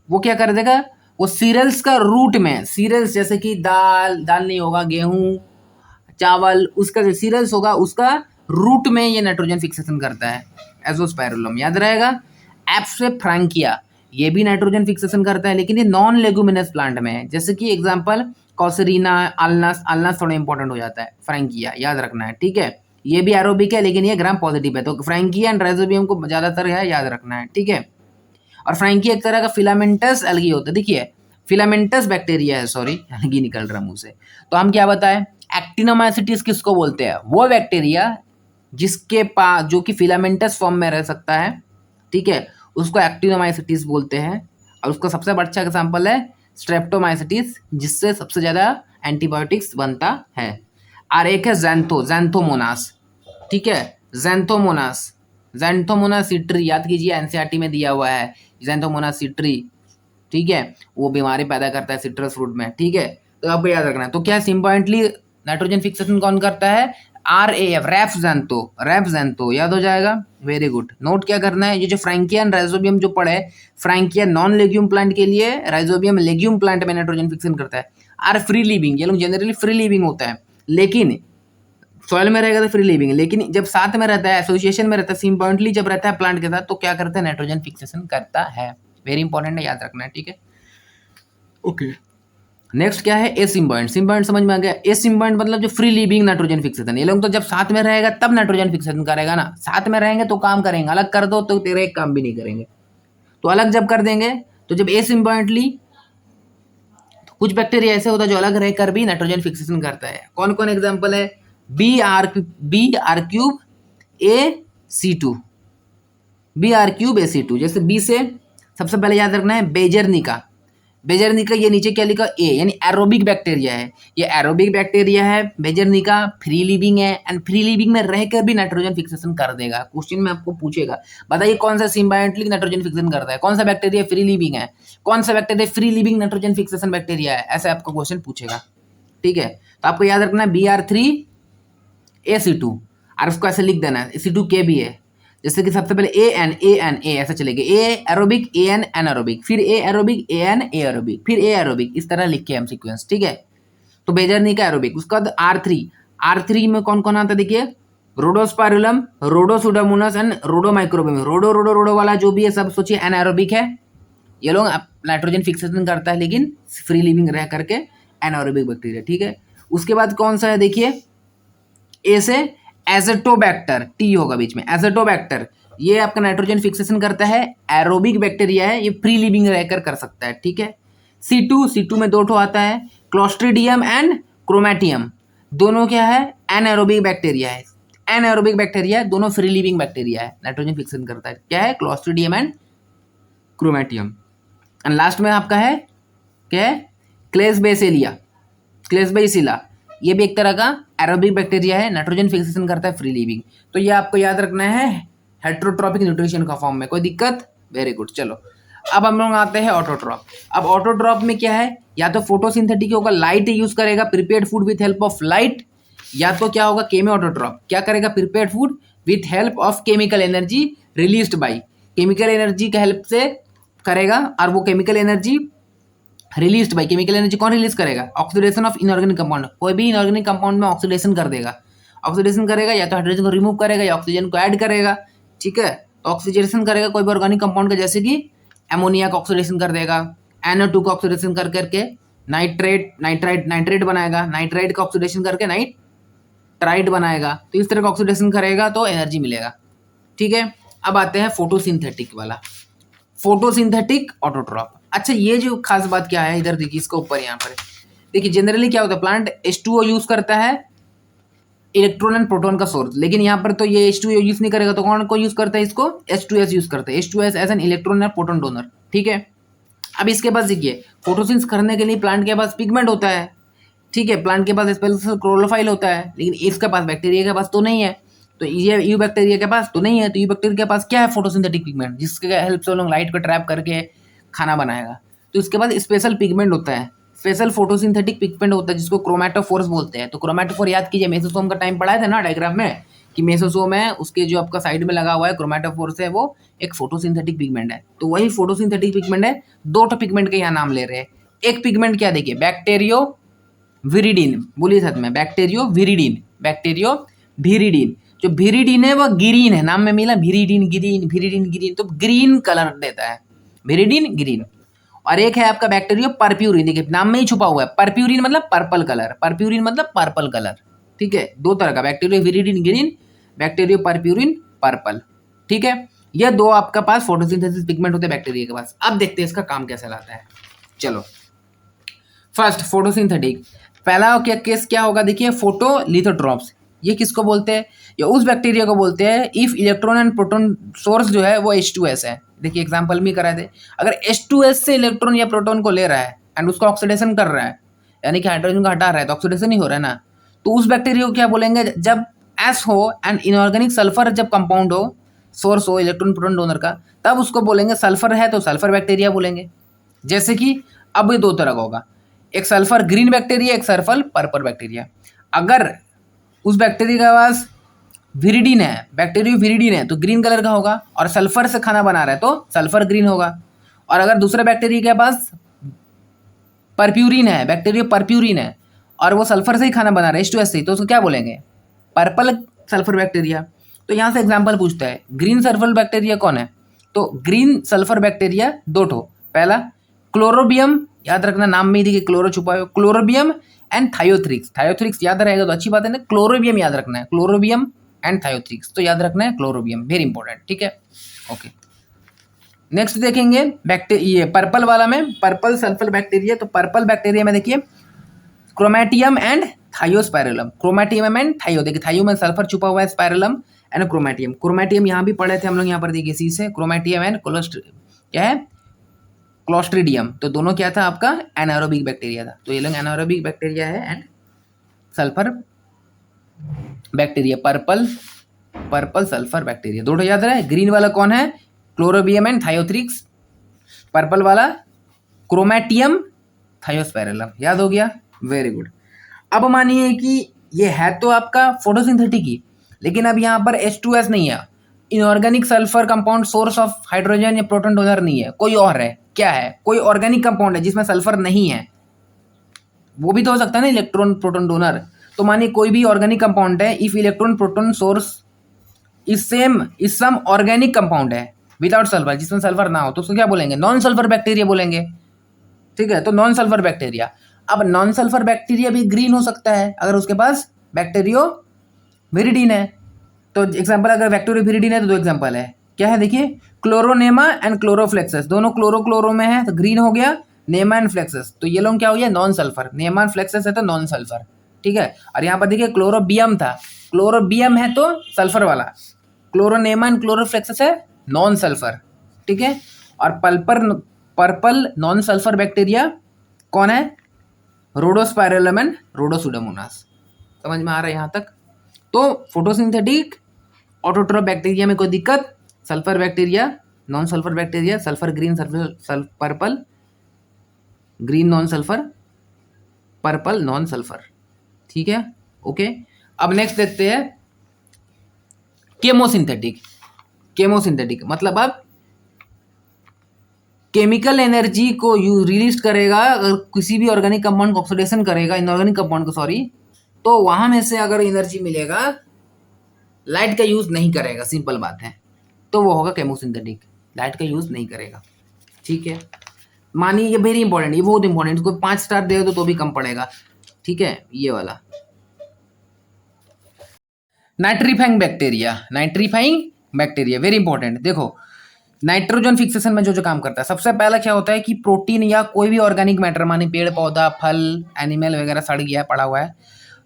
वो क्या कर देगा, वो सीरियल्स का रूट में, सीरियल्स जैसे कि दाल नहीं होगा, गेहूं चावल, उसका जो सीरियल्स होगा उसका रूट में ये नाइट्रोजन फिक्सेशन करता है, एजोस्पाइरलम, याद रहेगा। एप्स फ्रैंकिया, ये भी नाइट्रोजन फिक्सेशन करता है, लेकिन ये नॉन लेगुमिनस प्लांट में है, जैसे कि एग्जांपल कॉसरीना, अल्नास थोड़ा इंपॉर्टेंट हो जाता है, फ्रैंकिया याद रखना है, ठीक है। ये भी एरोबिक है लेकिन ये ग्राम पॉजिटिव है, तो फ्रैंकिया एंड राइजोबियम को ज्यादातर है याद रखना है, ठीक है। और फ्रैंकिया एक तरह का फिलामेंटस एल्गी होता है, देखिए फिलामेंटस बैक्टीरिया है, सॉरी एल्गी निकल रहा मुंह से। तो हम क्या बताएं, एक्टिनोमाइसिटिस किसको बोलते हैं, वो बैक्टीरिया जिसके पास, जो कि फिलामेंटस फॉर्म में रह सकता है, ठीक है, उसको एक्टिनोमाइसिटिस बोलते हैं। और उसका सबसे अच्छा एग्जाम्पल है स्ट्रेप्टोमाइसिटिस, जिससे सबसे ज़्यादा एंटीबायोटिक्स बनता है। और एक है जैंथोमोनास, ठीक है, जैंथोमोनास सिट्री, याद कीजिए एनसीईआरटी में दिया हुआ है, जैंथोमोनास सिट्री, ठीक है, वो बीमारी पैदा करता है सिट्रस फ्रूट में, ठीक है, तो आपको याद रखना है। तो क्या सिम्बायोंटली नाइट्रोजन फिक्सेशन कौन करता है, RAF, रैफ्जेंथो, याद हो जाएगा, वेरी गुड। नोट क्या करना है, ये जो फ्रैंकिया एंड राइजोबियम जो पढ़े, फ्रैंकिया नॉन लेग्यूम प्लांट के लिए, राइजोबियम लेग्यूम प्लांट में नाइट्रोजन फिक्सेशन करता है। आर फ्री लिविंग, ये लोग जनरली फ्री लिविंग होता है, लेकिन सॉइल में रहेगा तो फ्री लिविंग, लेकिन जब साथ में रहता है, एसोसिएशन में रहता है, सिम्बायोंटली जब रहता है प्लांट के साथ, तो क्या करता है, नाइट्रोजन फिक्सेशन करता है। वेरी इंपॉर्टेंट है, याद रखना है, ठीक है। ओके, नेक्स्ट क्या है, एसिम्बायोंट। सिम्बायोंट समझ में आ गया। एसिम्बायोंट मतलब जो फ्री लिविंग नाइट्रोजन फिक्सेशन। ये लोग तो जब साथ में रहेगा तब नाइट्रोजन फिक्सेशन करेगा ना, साथ में रहेंगे तो काम करेंगे, अलग कर दो तो तेरे एक काम भी नहीं करेंगे। तो अलग जब कर देंगे, तो जब एसिम्बायोंटली, तो कुछ बैक्टीरिया ऐसे होता है जो अलग रहकर भी नाइट्रोजन फिक्सेशन करता है। कौन कौन एग्जाम्पल है, Br³ AC2, Br³ AC2। जैसे बी से सबसे पहले याद रखना है बेजरनिका। बेजरनिका, ये नीचे क्या लिखा, ए, यानी एरोबिक बैक्टीरिया है। ये एरोबिक बैक्टीरिया है बेजरनिका, फ्री लिविंग है, एंड फ्री लिविंग में रहकर भी नाइट्रोजन फिक्सेशन कर देगा। क्वेश्चन में आपको पूछेगा, बताइए कौन सा सिम्बायोंटली नाइट्रोजन फिक्सेशन करता है, कौन सा बैक्टीरिया फ्री लिविंग है, कौन सा bacteria free living nitrogen fixation bacteria है, ऐसे आपको क्वेश्चन पूछेगा, ठीक है। तो आपको याद रखना है Br3AC2, और उसको ऐसे लिख देना है, C2K भी है। जैसे कि सबसे पहले A ऐसा चलेगा, ए एरोबिक AN एनारोबिक, फिर ए एरोबिक AN ए एरोबिक, फिर ए एरोबिक, इस तरह लिख के हम सीक्वेंस, ठीक है। तो बेजरनिका एरोबिक। उसके बाद R3 में कौन कौन आता है देखिए, रोडोस्पाइरुलम, रोडोसुडोमोनास एंड रोडोमाइक्रोबियम। रोडो वाला जो भी है सब सोचिए एनारोबिक है। ये लोग नाइट्रोजन फिक्सेशन करता है लेकिन फ्री लिविंग रह करके, एनारोबिक बैक्टीरिया, ठीक है। उसके बाद कौन सा है देखिए, ए से एज़ोटोबैक्टर, टी होगा बीच में, एज़ोटोबैक्टर। ये आपका नाइट्रोजन फिक्सेशन करता है, एरोबिक बैक्टीरिया है, ये फ्री लिविंग रहकर कर सकता है, ठीक है। C2 में 2 आता है, क्लोस्ट्रीडियम एंड क्रोमैटियम। दोनों क्या है, एनएरोबिक बैक्टीरिया है। एनएरोबिक बैक्टीरिया है, दोनों फ्री लिविंग बैक्टीरिया है, नाइट्रोजन फिक्सेशन करता है, क्या है, क्लोस्ट्रीडियम एंड क्रोमैटियम। एंड लास्ट में आपका है क्या है, क्लेस्बेसिला। ये भी एक तरह का एरोबिक बैक्टीरिया है, नाइट्रोजन फिक्सेशन करता है, फ्री लिविंग। तो ये आपको याद रखना है हेट्रोट्रॉपिक न्यूट्रिशन का फॉर्म में। कोई दिक्कत, वेरी गुड। चलो अब हम लोग आते हैं ऑटोट्रॉप। अब ऑटोट्रॉप में क्या है, या तो फोटोसिंथेटिक होगा, लाइट यूज करेगा, prepared food with help of light, या तो क्या होगा केमी ऑटोट्रॉप, क्या करेगा, prepared food with help of chemical energy released by, chemical energy के हेल्प से करेगा, और वो chemical energy released by, chemical energy कौन रिलीज करेगा, ऑक्सीडेशन ऑफ इनऑर्गेनिक कंपाउंड। कोई भी इनऑर्गेनिक कंपाउंड में ऑक्सीडेशन कर देगा, ऑक्सीडेशन करेगा, या तो हाइड्रोजन को रिमूव करेगा या ऑक्सीजन को ऐड करेगा, ठीक है। तो ऑक्सीडेशन करेगा कोई भी ऑर्गेनिक कंपाउंड का, जैसे कि एमोनिया का ऑक्सीडेशन कर देगा, NO2 का ऑक्सीडेशन कर करके नाइट्रेट बनाएगा, नाइट्राइट का ऑक्सीडेशन करके नाइट्राइट बनाएगा। तो इस तरह का ऑक्सीडेशन करेगा तो एनर्जी मिलेगा, ठीक है। अब आते हैं फोटोसिंथेटिक वाला, फोटोसिंथेटिक ऑटोट्रॉप। अच्छा, ये जो खास बात क्या है, इधर देखिए, इसका ऊपर यहाँ पर देखिए, जनरली क्या होता है, प्लांट H2O यूज करता है इलेक्ट्रॉन एंड प्रोटॉन का सोर्स, लेकिन यहाँ पर तो ये H2O यूज नहीं करेगा, तो कौन को यूज करता है, इसको H2S यूज करता है, H2S as an electron and proton donor, ठीक है। अब इसके पास देखिए, फोटोसिंथेसिस करने के लिए प्लांट के पास पिगमेंट होता है, ठीक है, प्लांट के पास स्पेशल क्लोरोफाइल होता है, लेकिन इसके पास, बैक्टीरिया के पास तो नहीं है। तो ये यू बैक्टीरिया के पास तो नहीं है, तो यू बैक्टीरिया के पास क्या है, फोटोसिंथेटिक पिगमेंट, जिसके हेल्प से लोग लाइट को ट्रैप करके खाना बनाएगा। तो इसके बाद स्पेशल पिगमेंट होता है, स्पेशल फोटोसिंथेटिक पिगमेंट होता है, जिसको क्रोमैटोफोर्स बोलते हैं। तो क्रोमैटोफोर याद कीजिए, मेसोसोम का टाइम पढ़ाया था ना डायग्राम में, कि मेसोसोम है, उसके जो आपका साइड में लगा हुआ है क्रोमैटोफोर्स है, वो एक फोटोसिंथेटिक पिगमेंट है। तो वही फोटोसिंथेटिक पिगमेंट है। 2 पिगमेंट के यहाँ नाम ले रहे हैं। एक पिगमेंट क्या देखिए, बैक्टीरियो विरिडीन, बोलिए साथ में, बैक्टीरियो विरिडीन। जो विरिडीन है वो ग्रीन है, नाम में मिला विरिडीन, ग्रीन, तो ग्रीन कलर देता है, विरिडीन ग्रीन। और एक है आपका बैक्टीरियो परप्यूरिन, देखिए नाम में ही छुपा हुआ है, परप्यूरिन मतलब पर्पल कलर, ठीक है। 2 तरह का, बैक्टीरियो विरिडीन ग्रीन, बैक्टीरियो परप्यूरिन पर्पल, ठीक है। ये 2 आपका पास फोटोसिंथेसिस पिगमेंट होते हैं बैक्टीरिया के पास। अब देखते हैं इसका काम कैसे लाता है। चलो, फर्स्ट फोटोसिंथेटिक, पहला क्या केस क्या होगा देखिए, फोटोलिथोट्रॉप्स। ये किसको बोलते हैं, या उस बैक्टीरिया को बोलते हैं if electron and proton source जो है वो H2S है। देखिए एग्जांपल में कराए थे, अगर H2S से इलेक्ट्रॉन या प्रोटॉन को ले रहा है एंड उसका ऑक्सीडेशन कर रहा है, यानी कि हाइड्रोजन को हटा रहा है, तो ऑक्सीडेशन ही हो रहा है ना, तो उस बैक्टीरिया को क्या बोलेंगे, जब S हो एंड इनऑर्गेनिक सल्फर जब कंपाउंड हो, सोर्स हो इलेक्ट्रॉन प्रोटॉन डोनर का, तब उसको बोलेंगे, सल्फर है तो सल्फर बैक्टीरिया बोलेंगे। जैसे कि अब ये 2 तरह का होगा, एक सल्फर ग्रीन बैक्टीरिया, एक सल्फर पर्पल बैक्टीरिया। अगर उस बैक्टीरिया के पास विरिडीन है, बैक्टीरिया विरिडीन है तो ग्रीन कलर का होगा, और सल्फर से खाना बना रहा है तो सल्फर ग्रीन होगा। और अगर दूसरे बैक्टीरिया के पास परप्यूरिन है, बैक्टीरिया परप्यूरिन है, और वो सल्फर से ही खाना बना रहा है H2S से, तो उसको क्या बोलेंगे, पर्पल सल्फर बैक्टीरिया। तो यहाँ से एग्जाम्पल पूछता है ग्रीन सल्फर बैक्टीरिया कौन है, तो ग्रीन सल्फर बैक्टीरिया दो ठो, पहला क्लोरोबियम, याद रखना नाम में ही देखिए क्लोरो छुपा है, क्लोरोबियम एंड थायोथ्रिक्स। थायोथ्रिक्स याद रहेगा तो अच्छी बात है ना, क्लोरोबियम याद रखना है, क्लोरोबियम एंड थायोथ्रिक्स, तो याद रखना है क्लोरोबियम, वेरी इंपॉर्टेंट, ठीक है। ओके, नेक्स्ट देखेंगे ये पर्पल वाला में, पर्पल सल्फर बैक्टीरिया। तो पर्पल बैक्टीरिया में देखिए क्रोमेटियम एंड थायोस्पाइरलम, क्रोमेटियम एंड थायो, देखिए थायो में सल्फर छुपा हुआ है, स्पाइरलम एंड क्रोमेटियम। क्रोमेटियम यहाँ भी पढ़े थे हम लोग, यहाँ पर देखिए सी से, क्रोमेटियम एंड क्या है क्लोस्ट्रीडियम। तो दोनों क्या था आपका एनारोबिक बैक्टीरिया था, तो ये लोग एनारोबिक बैक्टीरिया है and sulphur bacteria, purple sulphur bacteria, दोनों याद रहे। ग्रीन वाला कौन है, क्लोरोबियम एंड थायोथ्रिक्स, पर्पल वाला क्रोमेटियम थायोस्पाइरलम, याद हो गया, वेरी गुड। अब मानिए कि ये है तो आपका फोटोसिंथेटिक ही, लेकिन अब यहाँ पर H2S नहीं है, inorganic sulphur compound source of hydrogen या प्रोटॉन डोनर नहीं है, कोई और है, क्या है, कोई ऑर्गेनिक कंपाउंड है जिसमें सल्फर नहीं है, वो भी तो हो सकता है ना इलेक्ट्रॉन प्रोटॉन डोनर। तो मानिए कोई भी ऑर्गेनिक कंपाउंड है, if electron proton source is some organic compound है विदाउट सल्फर, जिसमें सल्फर ना हो, तो उसको क्या बोलेंगे, नॉन सल्फर बैक्टीरिया बोलेंगे, ठीक है। तो नॉन सल्फर बैक्टीरिया, अब नॉन सल्फर बैक्टीरिया भी ग्रीन हो सकता है अगर उसके पास बैक्टीरियो विरिडीन है। तो एग्जांपल अगर बैक्टीरियो विरिडीन है तो दो एग्जांपल है, क्या है देखिए, क्लोरोनेमा एंड क्लोरोफ्लेक्सस, दोनों क्लोरो में है तो ग्रीन हो गया, नेमा एंड फ्लेक्सस, तो ये लोग क्या हो गया नॉन सल्फर, नेमा एंड फ्लेक्सस है तो नॉन सल्फर, ठीक है। और यहाँ पर देखिए क्लोरोबियम था, क्लोरोबियम है तो सल्फर वाला, क्लोरोनेमा एंड क्लोरोफ्लेक्सस है नॉन सल्फर, ठीक है। और पर्पल नॉन सल्फर बैक्टीरिया कौन है, रोडोस्पाइरलम एंड रोडोसुडोमोनास, समझ में आ रहा है यहाँ तक। तो फोटोसिंथेटिक ऑटोट्रोफ बैक्टीरिया में कोई दिक्कत, sulphur bacteria non sulphur bacteria, sulphur green sulphur purple, green non sulphur, purple non sulphur, ठीक है, ओके। अब नेक्स्ट देखते हैं केमोसिंथेटिक। केमोसिंथेटिक मतलब अब केमिकल एनर्जी को रिलीज करेगा, अगर किसी भी ऑर्गेनिक कंपाउंड को ऑक्सीडेशन करेगा, इनऑर्गेनिक कंपाउंड को सॉरी, तो वहां में से अगर एनर्जी मिलेगा, लाइट का यूज नहीं करेगा, सिंपल बात है, तो वो होगा केमोसिंथेटिक, लाइट का यूज नहीं करेगा, ठीक है। मानिए ये वेरी इंपॉर्टेंट, ये बहुत इंपॉर्टेंट, इसको 5 स्टार दे दो तो भी कम पड़ेगा, ठीक है। ये वाला nitrifying bacteria, nitrifying bacteria very important. देखो नाइट्रोजन फिक्सेशन में जो जो काम करता है, सबसे पहला क्या होता है कि प्रोटीन या कोई भी ऑर्गेनिक मैटर, माने पेड़ पौधा फल एनिमल वगैरह सड़ गया है पड़ा हुआ है,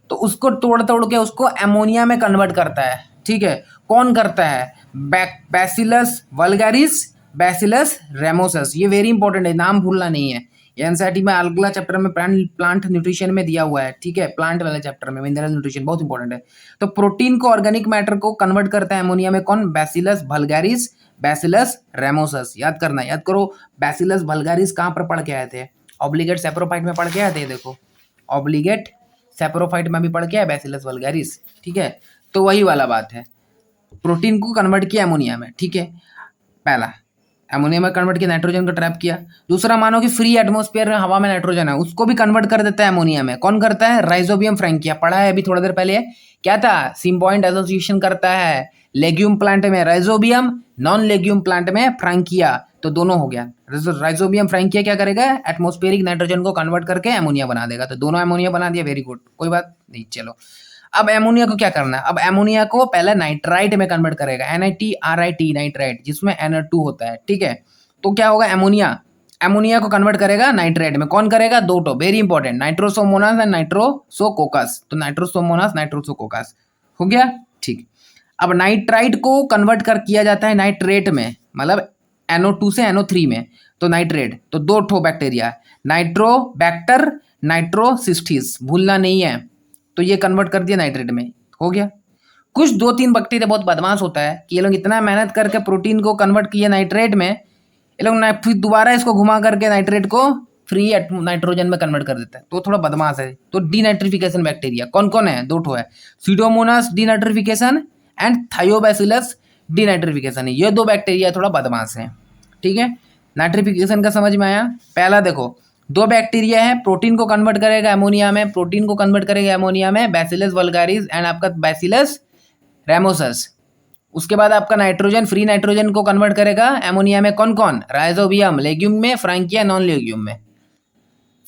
तो उसको तोड़ तोड़ के उसको एमोनिया में कन्वर्ट करता है, ठीक है। कौन करता है, बैसिलस वल्गारिस, बैसिलस रेमोसस, ये वेरी इंपॉर्टेंट है, नाम भूलना नहीं है, ये एनसीईआरटी में अगला चैप्टर में प्लांट न्यूट्रिशन में दिया हुआ है, ठीक है, प्लांट वाले चैप्टर में मिनरल न्यूट्रिशन बहुत इंपॉर्टेंट है। तो प्रोटीन को ऑर्गेनिक मैटर को कन्वर्ट करता है एमोनिया में, कौन, बैसिलस वल्गारिस, बैसिलस रेमोसस, याद करना, याद करो। बैसिलस वल्गारिस कहाँ पर पढ़ के आए थे, ऑब्लिगेट सेप्रोफाइट में पढ़ के आए थे, देखो ऑब्लिगेट सेप्रोफाइट में भी पढ़ के आए बैसिलस वल्गारिस, ठीक है। तो वही वाला बात है, प्रोटीन को कन्वर्ट किया एमोनिया में, ठीक है, पहला एमोनिया में कन्वर्ट किया, नाइट्रोजन को ट्रैप किया। दूसरा मानो कि फ्री एटमॉस्फेयर में हवा में नाइट्रोजन है, उसको भी कन्वर्ट कर देता है एमोनिया में, कौन करता है, राइजोबियम फ्रैंकिया, पढ़ा है अभी थोड़ा देर पहले, क्या था, सिम्बायोइंट एसोसिएशन करता है लेग्यूम प्लांट में राइजोबियम, नॉन लेग्यूम प्लांट में फ्रैंकिया, तो दोनों हो गया। राइजोबियम फ्रैंकिया क्या करेगा, एटमॉस्फेरिक नाइट्रोजन को कन्वर्ट करके एमोनिया बना देगा, तो दोनों एमोनिया बना दिया, वेरी गुड, कोई बात नहीं। चलो अब एमोनिया को क्या करना है, अब एमोनिया को पहले नाइट्राइट में कन्वर्ट करेगा, NiTRIT नाइट्राइट, जिसमें NO2 होता है, ठीक है। तो क्या होगा, एमोनिया को कन्वर्ट करेगा नाइट्रेट में, कौन करेगा, दो टो, very important, Nitrosomonas and Nitrosococcus, तो नाइट्रोसोमोनास नाइट्रोसोकोकस हो गया, ठीक। अब नाइट्राइट को कन्वर्ट कर किया जाता है नाइट्रेट में, मतलब NO2 से NO3 में, तो नाइट्रेट, तो दो ठो बैक्टीरिया, नाइट्रोबैक्टर नाइट्रोसिस्टिस, भूलना नहीं है, तो ये कन्वर्ट कर दिया नाइट्रेट में, हो गया। कुछ 2-3 बैक्टीरिया बहुत बदमाश होता है कि ये लोग इतना मेहनत करके प्रोटीन को कन्वर्ट किया नाइट्रेट में, ये लोग फिर दोबारा इसको घुमा करके नाइट्रेट को फ्री नाइट्रोजन में कन्वर्ट कर देता है, तो थोड़ा बदमाश है। तो डीनाइट्रिफिकेशन बैक्टीरिया कौन कौन है, दो ठो है, Pseudomonas denitrification and Thiobacillus denitrification, ये दो बैक्टीरिया थोड़ा बदमाश है, ठीक है। नाइट्रिफिकेशन का समझ में आया। पहला देखो दो बैक्टीरिया है, प्रोटीन को कन्वर्ट करेगा अमोनिया में, प्रोटीन को कन्वर्ट करेगा अमोनिया में, बैसिलस वल्गारिस एंड आपका बैसिलस रेमोसस। उसके बाद आपका नाइट्रोजन, फ्री नाइट्रोजन को कन्वर्ट करेगा अमोनिया में, कौन कौन, राइजोबियम लेग्यूम में, फ्रैंकिया नॉन लेग्यूम में।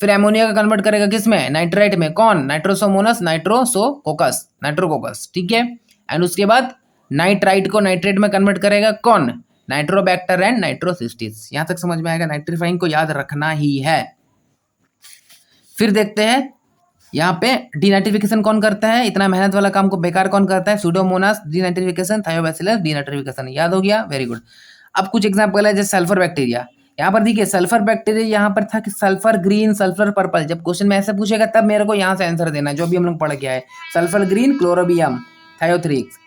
फिर अमोनिया का कन्वर्ट करेगा किस में, नाइट्राइट में, कौन, नाइट्रोसोमोनस नाइट्रोसोकोकस, नाइट्रोकोकस, ठीक है। एंड उसके बाद नाइट्राइट को नाइट्रेट में कन्वर्ट करेगा कौन, नाइट्रोबैक्टर एंड नाइट्रोसिस्टिस। यहां तक समझ में आएगा, नाइट्रीफाइंग को याद रखना ही है। फिर देखते हैं यहाँ पे डीनाइट्रिफिकेशन कौन करता है, इतना मेहनत वाला काम को बेकार कौन करता है, सूडोमोनास डीनाइट्रिफिकेशन, थायोबैसिलस डीनाइट्रिफिकेशन, याद हो गया, वेरी गुड। अब कुछ एग्जांपल है जैसे सल्फर बैक्टीरिया। यहाँ पर देखिए सल्फर बैक्टीरिया, यहाँ पर था कि सल्फर ग्रीन, सल्फर पर्पल। जब क्वेश्चन में ऐसे पूछेगा तब मेरे को यहाँ से आंसर देना है, जो भी हम लोग पढ़ के आए, sulphur green Chlorobium थायोथ्रिक्स,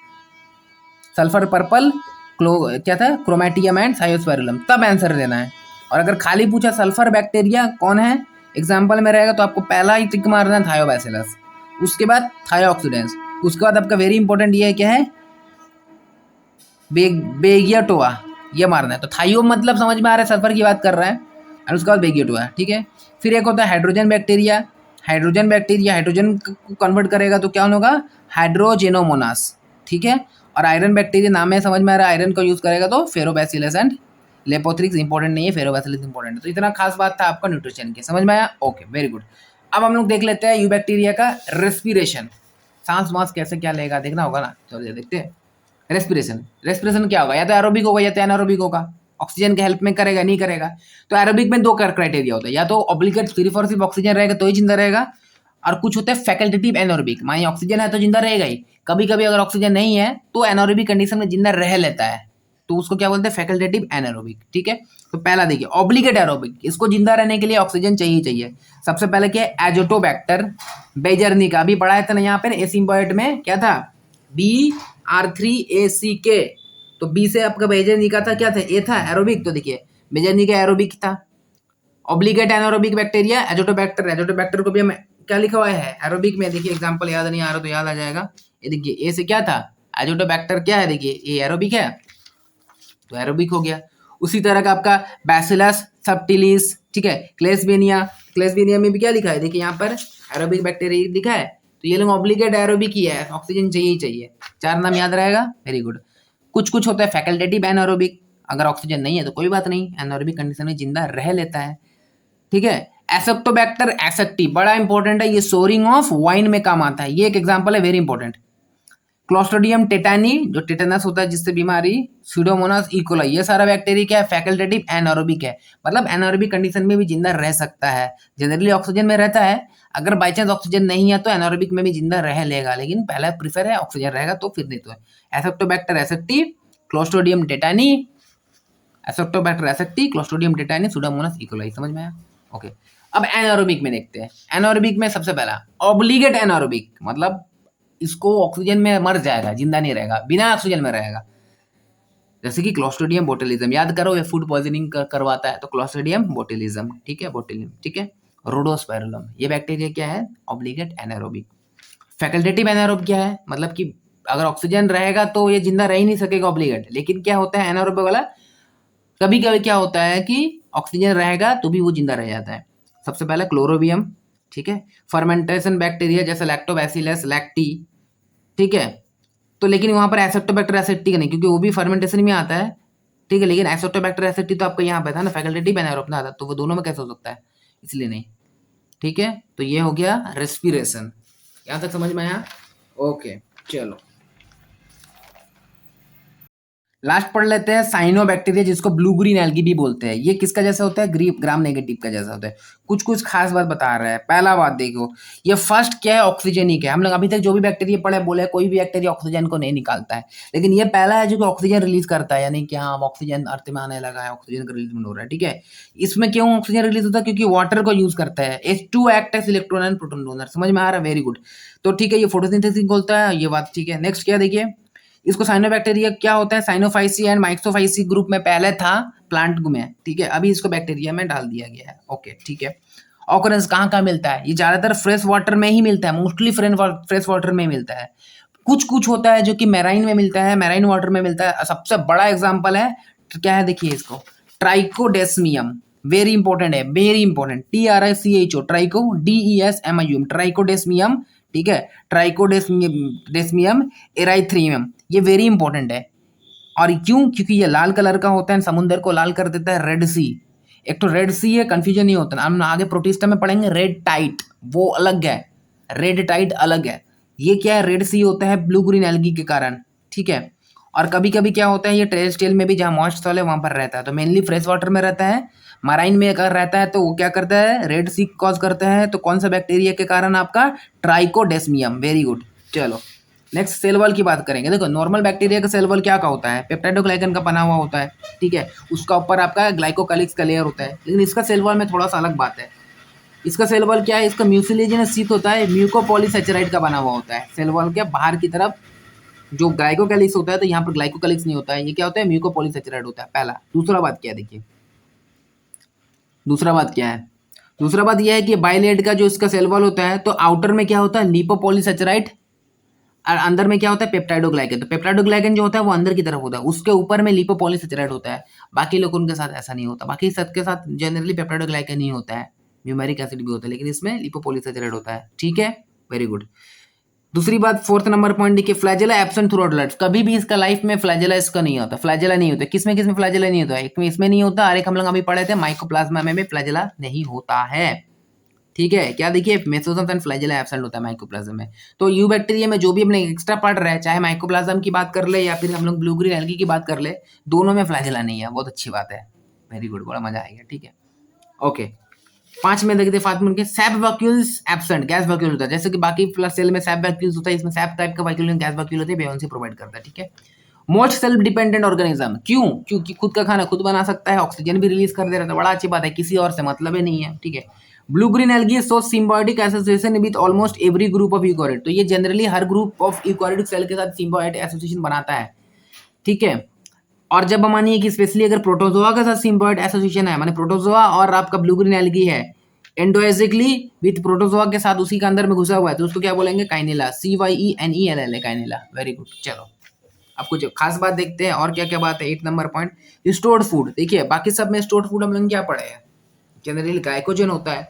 sulphur purple क्या था, क्रोमैटियम एंड सायोस्पेरुलम, तब आंसर देना है। और अगर खाली पूछा सल्फर बैक्टीरिया कौन है एग्जाम्पल में रहेगा, तो आपको पहला ही टिक मारना है थायोबैसिलस, उसके बाद थायोऑक्सीडेंस, उसके बाद आपका वेरी इंपॉर्टेंट ये है क्या है, बेगियाटोआ, ये मारना है। तो थायो मतलब समझ में आ रहा है, सल्फर की बात कर रहा है, और उसके बाद बेगियाटोआ, ठीक है। फिर एक होता है hydrogen bacteria, hydrogen bacteria hydrogen को कन्वर्ट करेगा तो क्या होगा, हाइड्रोजेनोमोनास, ठीक है। और आयरन बैक्टीरिया नाम है समझ में आ रहा है, आयरन को यूज करेगा तो फेरोबैसिलस एंड लेपोथ्रिक्स, इंपॉर्टेंट नहीं है, फेरोबैसिलस इंपॉर्टेंट है। तो इतना खास बात था आपका न्यूट्रिशन की, समझ में आया, ओके वेरी गुड। अब हम लोग देख लेते हैं यूबैक्टीरिया का रेस्पिरेशन, सांस वांस कैसे क्या लेगा देखना होगा ना, चलिए देखते हैं। रेस्पिरेशन, रेस्पिरेशन क्या होगा, या तो एरोबिक होगा या तो एनारोबिक होगा, ऑक्सीजन के हेल्प में करेगा नहीं करेगा। तो एरोबिक में दो क्राइटेरिया होता है, या तो ऑब्लिगेट सिर्फ और सिर्फ ऑक्सीजन रहेगा तो ही जिंदा रहेगा, और कुछ होता है फैकल्टेटिव एनारोबिक, मानी ऑक्सीजन है तो जिंदा रहेगा ही, कभी कभी अगर ऑक्सीजन नहीं है तो एनारोबिक कंडीशन में जिंदा रह लेता है, तो उसको क्या बोलते हैं, फैकल्टेटिव एनारोबिक, ठीक है। तो पहला देखिए ऑब्लिगेट एरोबिक, इसको जिंदा रहने के लिए ऑक्सीजन चाहिए चाहिए। सबसे पहले क्या है, एजोटोबैक्टर बेजर्निका, अभी पढ़ाया था ना यहाँ पर एसिम्बॉयड में, क्या था, BR3AC तो बी से आपका बेजर्निका था, क्या था, ए था एरोबिक, तो देखिए बेजर्निका एरोबिक था। Obligate anaerobic bacteria Azotobacter, Azotobacter को भी हम क्या लिखा हुआ है एरोबिक में, देखिए एग्जांपल याद नहीं आ रहा तो याद आ जाएगा, ये देखिए ए से क्या था, एजोटोबैक्टर क्या है, देखिए ये एरोबिक है तो एरोबिक हो गया। उसी तरह का आपका बैसिलस सबटिलिस, ठीक है, क्लेस्बेनिया, क्लेस्बेनिया में भी क्या लिखा है, देखिए यहाँ पर एरोबिक बैक्टीरिया लिखा है, तो ये लोग ऑब्लिगेट एरोबिक ही है, ऑक्सीजन चाहिए ही चाहिए। चार नाम याद रहेगा, वेरी गुड। कुछ कुछ होता है फैकल्टेटिव एनारोबिक, अगर ऑक्सीजन नहीं है तो कोई बात नहीं, एनारोबिक कंडीशन में जिंदा रह लेता है, ठीक है। एसेप्टोबैक्टर एसेप्टी बड़ा इंपॉर्टेंट है, ये सोरिंग ऑफ वाइन में काम आता है, ये एक एग्जांपल है वेरी इंपॉर्टेंट। क्लोस्ट्रिडियम टेटानी जो टेटानस होता है जिससे बीमारी, स्यूडोमोनास इकोलाई, ये सारा बैक्टीरिया क्या है, फैकल्टेटिव एनारोबिक है, मतलब एनारोबिक कंडीशन में भी जिंदा रह सकता है, जनरली ऑक्सीजन में रहता है, अगर बाई चांस ऑक्सीजन नहीं है तो एनारोबिक में भी जिंदा रह लेगा, लेकिन पहला प्रीफर है ऑक्सीजन रहेगा तो फिर नहीं तो है। Acetobacter aceti, clostridium tetani, acetobacter aceti, clostridium tetani, pseudomonas E coli, समझ में आया, ओके। अब एनारोबिक में देखते हैं, एनारोबिक में सबसे पहला ऑब्लिगेट एनारोबिक, मतलब इसको ऑक्सीजन में मर जाएगा, जिंदा नहीं रहेगा, बिना ऑक्सीजन में रहेगा, जैसे कि क्लोस्ट्रिडियम बोटेलिज्म, याद करो ये फूड पॉइजनिंग करवाता है, तो क्लोस्ट्रिडियम बोटेलिज्म, ठीक है, बोटेलिज्म, ठीक है। रोडोस्पाइरुलम, ये बैक्टीरिया क्या है, ऑब्लिगेट एनारोबिक। फैकल्टेटिव एनारोब क्या है, मतलब कि अगर ऑक्सीजन रहेगा तो ये जिंदा रह ही नहीं सकेगा ऑब्लिगेट, लेकिन क्या होता है एनारोबिक वाला, कभी कभी क्या होता है कि ऑक्सीजन रहेगा तो भी वो जिंदा रह जाता है। सबसे पहले क्लोरोबियम, ठीक है, फर्मेंटेशन बैक्टीरिया जैसे लैक्टोबैसिलस लैक्टी, ठीक है। तो लेकिन वहां पर एसेप्टोबैक्टर एसेप्टी नहीं, क्योंकि वो भी फर्मेंटेशन में आता है, ठीक है, लेकिन एसेप्टोबैक्टर एसेप्टी तो आपका यहाँ पे था ना, फैकल्टेटिव एनारोब ना था, तो वो दोनों में कैसे हो सकता है, इसलिए नहीं, ठीक है। तो ये हो गया रेस्पिरेशन, यहाँ तक समझ में आया, ओके चलो लास्ट पढ़ लेते हैं साइनोबैक्टीरिया, जिसको ब्लू ग्रीन एल्गी भी बोलते हैं। ये किसका जैसा होता है, ग्राम नेगेटिव का जैसा होता है। कुछ कुछ खास बात बता रहा है। पहला बात देखो, ये फर्स्ट क्या है, ऑक्सीजनिक है। हम लोग अभी तक जो भी बैक्टीरिया पढ़े बोले कोई भी बैक्टीरिया ऑक्सीजन को नहीं निकालता है, लेकिन ये पहला है जो कि ऑक्सीजन रिलीज करता है, यानी कि हाँ ऑक्सीजन अर्थ में आने लगा है, ऑक्सीजन का रिलीज हो रहा है, ठीक है। इसमें क्यों ऑक्सीजन रिलीज होता है, क्योंकि वाटर को यूज करता है, H2 act as electron and proton donor, समझ में आ रहा है, वेरी गुड। तो ठीक है, ये फोटोसिंथेसिस बोलता है, ये बात ठीक है। नेक्स्ट क्या देखिए, इसको साइनोबैक्टीरिया क्या होता है, साइनोफाइसी एंड माइक्सोफाइसी ग्रुप में पहले था प्लांट में, ठीक है, अभी इसको बैक्टीरिया में डाल दिया गया है, ओके ठीक है। ऑकरेंस कहाँ कहाँ मिलता है, ये ज्यादातर फ्रेश वाटर में ही मिलता है, मोस्टली फ्रेश वाटर में मिलता है। कुछ कुछ होता है जो कि मैराइन में मिलता है, मैराइन वाटर में मिलता है। सबसे बड़ा एग्जाम्पल है क्या है, देखिए इसको ट्राइकोडेस्मियम, वेरी इंपॉर्टेंट है, very important. TRICHO tricho, DESMIUM ट्राइकोडेस्मियम, ठीक है, ट्राइकोडेस्मियम एराइथ्रियम, ये वेरी इंपॉर्टेंट है। और क्यों? क्योंकि ये लाल कलर का होता है, समुद्र को लाल कर देता है, रेड सी। एक तो रेड सी है, कंफ्यूजन नहीं होता। हम आगे प्रोटिस्टा में पढ़ेंगे रेड टाइट, वो अलग है, रेड टाइट अलग है। ये क्या है? रेड सी होता है ब्लू ग्रीन एल्गी के कारण, ठीक है। और कभी कभी क्या होता है, ये टेरेस्ट्रियल में भी जहाँ मॉइस्ट सॉइल है वहां पर रहता है, तो मेनली फ्रेश वाटर में रहता है। मराइन में अगर रहता है तो वो क्या करता है? रेड सी कॉज करता है। तो कौन सा बैक्टीरिया के कारण? आपका ट्राइकोडेस्मियम। Very good. चलो नेक्स्ट सेल वॉल की बात करेंगे। देखो नॉर्मल बैक्टीरिया का सेल वॉल क्या का होता है? पेप्टाइडोग्लाइकन का बना हुआ होता है, ठीक है। उसका ऊपर आपका ग्लाइकोकैलिक्स का लेयर होता है। लेकिन इसका सेल वॉल में थोड़ा सा अलग बात है। इसका सेल वॉल क्या है? इसका म्यूसिलेजिनस शीथ होता है, म्यूकोपॉलीसेचराइड का बना हुआ होता है। सेल वॉल के बाहर की तरफ जो ग्लाइकोकैलिक्स होता है, तो यहाँ पर ग्लाइकोकैलिक्स नहीं होता है, ये क्या होता है? म्यूकोपॉलीसेचराइड होता है, पहला। दूसरा बात क्या है? देखिए दूसरा बात क्या है? दूसरा बात यह है कि बाइलेट का जो इसका सेल वॉल होता है, तो आउटर में क्या होता है? लिपोपॉलीसेचराइड, और अंदर में क्या होता है? पेप्टाइडोग्लाइकन। तो पेप्टाइडोग्लाइकन जो होता है वो अंदर की तरफ होता है, उसके ऊपर में लिपोपॉलीसेचराइड होता है। बाकी लोग उनके साथ ऐसा नहीं होता, बाकी सबके साथ जनरली पेप्टाइडोग्लाइकन ही होता है, न्यूमेरिक एसिड भी होता है, लेकिन इसमें लिपोपॉलीसेचराइड होता है, ठीक है। Very good. दूसरी बात, फोर्थ नंबर पॉइंट देखिए, flagella absent through out life. कभी भी इसका लाइफ में फ्लैजेला इसका नहीं होता, फ्लैजेला नहीं होता। किसमें किसमें फ्लैजेला नहीं होता? एक में इसमें नहीं होता, और एक हम लोग अभी पढ़े थे माइकोप्लाज्मा में फ्लैजेला नहीं होता है, ठीक है। क्या देखिए, मेसोसोम्स एंड फ्लैजेला एब्सेंट होता है माइकोप्लाज्म में। तो यू बैक्टीरिया में जो भी हमने एक्स्ट्रा पढ़ रहे हैं, चाहे माइकोप्लाज्म की बात कर ले या फिर हम लोग ब्लू ग्रीन एल्गी की बात कर ले, दोनों में फ्लैजेला नहीं है। बहुत अच्छी बात है, वेरी गुड, बड़ा मजा आएगा, ठीक है। ओके, 5 में देखते फातिमा के SAP vacuoles absent, gas vacuole होता है। जैसे कि बाकी प्लस सेल में सैप वैक्यूल्स होता है, इसमें सैप टाइप का वैक्यूल गैस वैक्यूल होते हैं, बेयोंसी प्रोवाइड करता है, ठीक है। मोस्ट सेल्फ डिपेंडेंट ऑर्गेनिज्म, क्यों? क्योंकि खुद का खाना खुद बना सकता है, ऑक्सीजन भी रिलीज कर दे रहा है, बड़ा अच्छी बात है, किसी और से मतलब ही नहीं है, ठीक है। Blue green algae so symbiotic association with almost every group of eukaryote. तो ये जनरली हर ग्रुप ऑफ यूकोरियोटिक सेल के साथ सिम्बायोटिक एसोसिएशन बनाता है, ठीक है। और जब मानिए कि स्पेशली अगर प्रोटोजोआ के साथ सिम्बायोट एसोसिएशन है, माने प्रोटोजोआ और आपका ब्लू ग्रीन एल्गी है एंडोएजिकली विथ प्रोटोजोआ के साथ उसी के अंदर में घुसा हुआ है, तो उसको क्या बोलेंगे? काइनेला, CYENELL है, काइनेला। Very good. चलो अब कुछ खास बात देखते हैं और क्या क्या बात है। 8 नंबर पॉइंट, स्टोर्ड फूड। देखिए बाकी सब में स्टोर्ड फूड हम लोग क्या पढ़े हैं? जनरली ग्लाइकोजन होता है,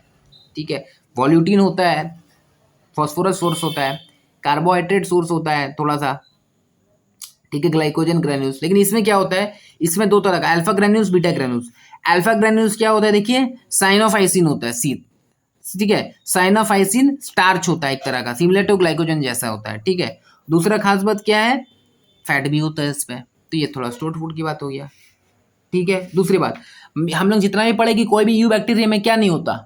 ठीक है, वॉल्यूटिन होता है, फॉस्फोरस सोर्स होता है, कार्बोहाइड्रेट सोर्स होता है थोड़ा सा, ठीक है, ग्लाइकोजन ग्रेन्यूल्स। लेकिन इसमें क्या होता है? इसमें दो तरह का, alpha granules, beta granules. Alpha granules क्या होता है? देखिए साइनोफाइसिन होता है, सी, ठीक है, साइनोफाइसिन स्टार्च होता है एक तरह का, सिमिलर टू ग्लाइकोजन जैसा होता है, ठीक है। दूसरा खास बात क्या है? फैट भी होता है इसमें। तो ये थोड़ा स्टोर्ड फूड की बात हो गया, ठीक है। दूसरी बात, हम लोग जितना भी पढ़े कि कोई भी यू बैक्टीरिया में क्या नहीं होता?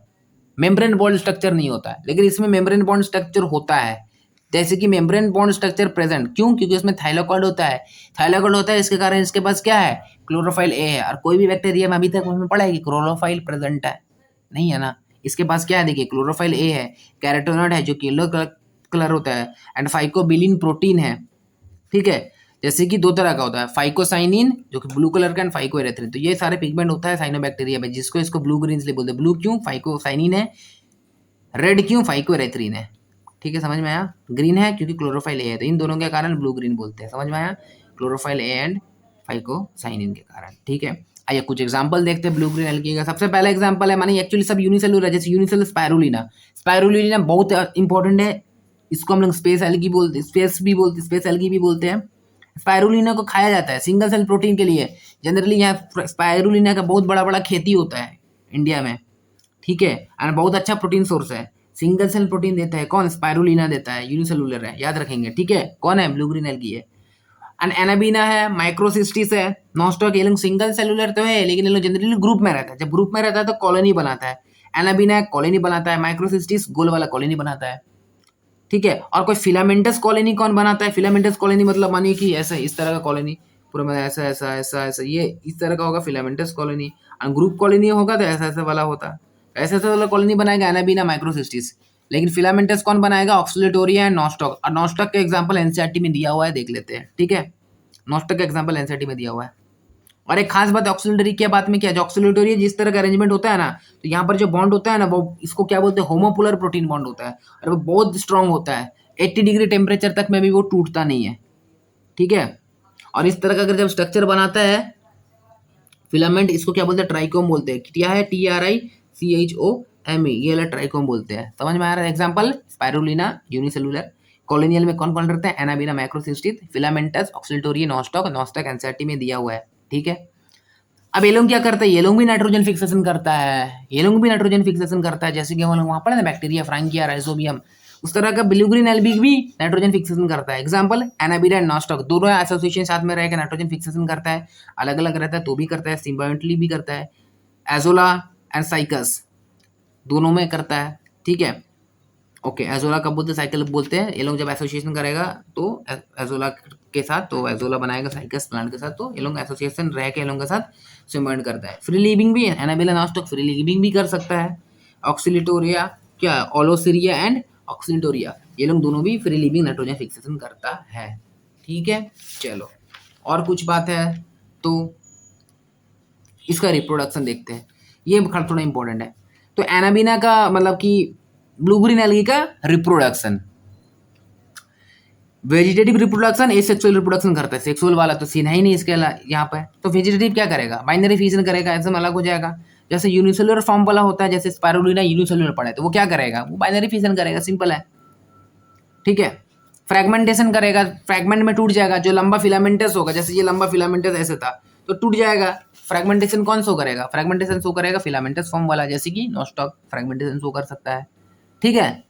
मेम्ब्रेन बॉन्ड स्ट्रक्चर नहीं होता है, लेकिन इसमें मेम्ब्रेन बॉन्ड स्ट्रक्चर होता है। जैसे कि मेम्ब्रेन बॉन्ड स्ट्रक्चर प्रेजेंट, क्यों? क्योंकि इसमें थाइलाकॉइड होता है, थाइलाकॉइड होता है, इसके कारण इसके पास क्या है? क्लोरोफाइल ए है। और कोई भी बैक्टीरिया में अभी तक उसमें पढ़ा है कि क्लोरोफाइल प्रेजेंट है? नहीं है ना। इसके पास क्या है? देखिए क्लोरोफाइल ए है, कैरोटीनॉइड है जो कि येलो कलर होता है, एंड फाइकोबिलिन प्रोटीन है, ठीक है। जैसे कि दो तरह का होता है, फाइकोसाइनिन जो कि ब्लू कलर का, एंड फाइकोएरिथ्रिन। तो ये सारे पिगमेंट होता है साइनोबैक्टीरिया में, जिसको इसको ब्लू ग्रीन इसलिए बोलते हैं। ब्लू क्यों? फाइकोसाइनिन है। रेड क्यों? फाइकोएरिथ्रिन है, ठीक है, समझ में आया। ग्रीन है क्योंकि क्लोरोफाइल ए है, तो इन दोनों के कारण ब्लू ग्रीन बोलते हैं, समझ में आया, क्लोरोफाइल ए एंड फाइकोसाइनिन के कारण, ठीक है। आइए कुछ एग्जांपल देखते हैं ब्लू ग्रीन एल्गी का। सबसे पहला एग्जांपल है, मानिए एक्चुअली सब यूनिसेलुलर है, जैसे यूनिसेलुलर स्पाइरुलिना। स्पाइरुलिना बहुत इंपॉर्टेंट है, इसको हम लोग स्पेस एल्गी बोलते, स्पेस एल्गी भी बोलते हैं। स्पाइरुलिना को खाया जाता है सिंगल सेल प्रोटीन के लिए। जनरली यहाँ स्पाइरुलिना का बहुत बड़ा बड़ा खेती होता है इंडिया में, ठीक है, और बहुत अच्छा प्रोटीन सोर्स है। सिंगल सेल प्रोटीन देता है कौन? स्पाइरुलिना देता है, यूनिसेलुलर है, याद रखेंगे, ठीक है। कौन है? ब्लू ग्रीन एल्गी है। एंड एनाबीना है, माइक्रोसिस्टिस है, नॉस्टॉक। ये लोग सिंगल सेलुलर तो है, लेकिन ये लोग जनरली ग्रुप में रहता है। जब ग्रुप में रहता है तो कॉलोनी बनाता है। एनाबीना कॉलोनी बनाता है, माइक्रोसिस्टिस गोल वाला कॉलोनी बनाता है, ठीक है। और कोई फिलामेंटस कॉलोनी कौन बनाता है? फिलामेंटस कॉलोनी मतलब मानिए कि ऐसा इस तरह का कॉलोनी पूरा में ऐसा ऐसा ऐसा ऐसा, ये इस तरह का होगा फिलामेंटस कॉलोनी। और ग्रुप कॉलोनी होगा तो ऐसा ऐसा वाला होता है, ऐसा ऐसा वाला कॉलोनी बनाएगा एनाबीना माइक्रोसिस्टिस। लेकिन फिलामेंटस कौन बनाएगा? ऑक्सीलेटोरिया एंड नॉस्टॉक। और नॉस्टॉक का एग्जाम्पल एनसीईआरटी में दिया हुआ है, देख लेते हैं, ठीक है। नॉस्टॉक का एग्जाम्पल एनसीईआरटी में दिया हुआ है। और एक खास बात ऑक्सीलेटरी की बात में क्या है? ऑक्सीलेटरी जिस तरह का अरेंजमेंट होता है ना, तो यहाँ पर जो बॉन्ड होता है ना, वो इसको क्या बोलते हैं? होमोपोलर प्रोटीन बॉन्ड होता है, और वो बहुत स्ट्रांग होता है। 80 डिग्री टेम्परेचर तक में भी वो टूटता नहीं है, ठीक है। और इस तरह का अगर जब स्ट्रक्चर बनाता है फिलामेंट इसको क्या बोलते हैं, ट्राइकोम बोलते हैं। क्या है, TRICHOME, ये वाला ट्राइकोम बोलते हैं। समझ में आ रहा है। एग्जाम्पल, स्पाइरुलिना यूनिसेलुलर, कॉलोनियल में कौन कौन रहता है, anabaena microcystis, filamentous, oscillatoria, nostoc, nostoc NCERT में दिया हुआ है। ठीक है, अब ये लोग क्या करता है, ये लोग भी नाइट्रोजन फिक्सेशन करता है, ये लोग भी नाइट्रोजन फिक्सेशन करता है, जैसे कि हम लोग वहां पर ना बैक्टीरिया, फ्रांकिया, राइजोबियम, उस तरह का ब्लू ग्रीन एल्गी भी नाइट्रोजन फिक्सेशन करता है। एग्जांपल, एनाबीना एंड नॉस्टॉक, दोनों एसोसिएशन साथ में रहकर नाइट्रोजन फिक्सेशन करता है, अलग अलग रहता है तो भी करता है, सिम्बायोंटली भी करता है। एजोला एंड साइकस दोनों में करता है। ठीक है, ओके, एजोला कब बोलते हैं, साइकिल बोलते हैं। ये लोग जब एसोसिएशन करेगा तो एजोला के साथ, तो एजोला बनाएगा साइकस प्लांट के साथ, तो ये लोग एसोसिएशन रह के ये लोगों के साथ सिम्बायोंट करता है। फ्री लिविंग भी है, एनाबेला नॉस्टॉक फ्री लिविंग भी कर सकता है। ऑक्सीलिटोरिया क्या, ओलोसिरिया एंड ऑक्सीलिटोरिया, ये लोग दोनों भी फ्री लिविंग नाइट्रोजन फिक्सेशन करता है। ठीक है, चलो और कुछ बात है तो इसका रिप्रोडक्शन देखते हैं, ये थोड़ा इंपॉर्टेंट है। तो एनाबीना का मतलब कि ब्लू ग्रीन एल्गी का reproduction, vegetative reproduction, asexual reproduction करता है। सेक्सुअल वाला तो सीन है ही नहीं इसके यहाँ पे। तो वेजिटेटिव क्या करेगा, बाइनरी फिजन करेगा, ऐसे में अलग हो जाएगा। जैसे यूनिसेलुलर फॉर्म वाला होता है, जैसे स्पाइरुलिना यूनिसेलुलर पड़ा है, तो वो क्या करेगा, वो बाइनरी फिजन करेगा, सिंपल है। ठीक है, फ्रेगमेंटेशन करेगा, फ्रेगमेंट में टूट जाएगा, जो लंबा फिलामेंटस होगा, जैसे ये लंबा फिलामेंटस ऐसे था तो टूट जाएगा। फ्रेगमेंटेशन कौन शो करेगा, फ्रेगमेंटेशन शो करेगा फिलामेंटस फॉर्म वाला, जैसे कि नॉस्टॉक फ्रेगमेंटेशन शो कर सकता है। ठीक है,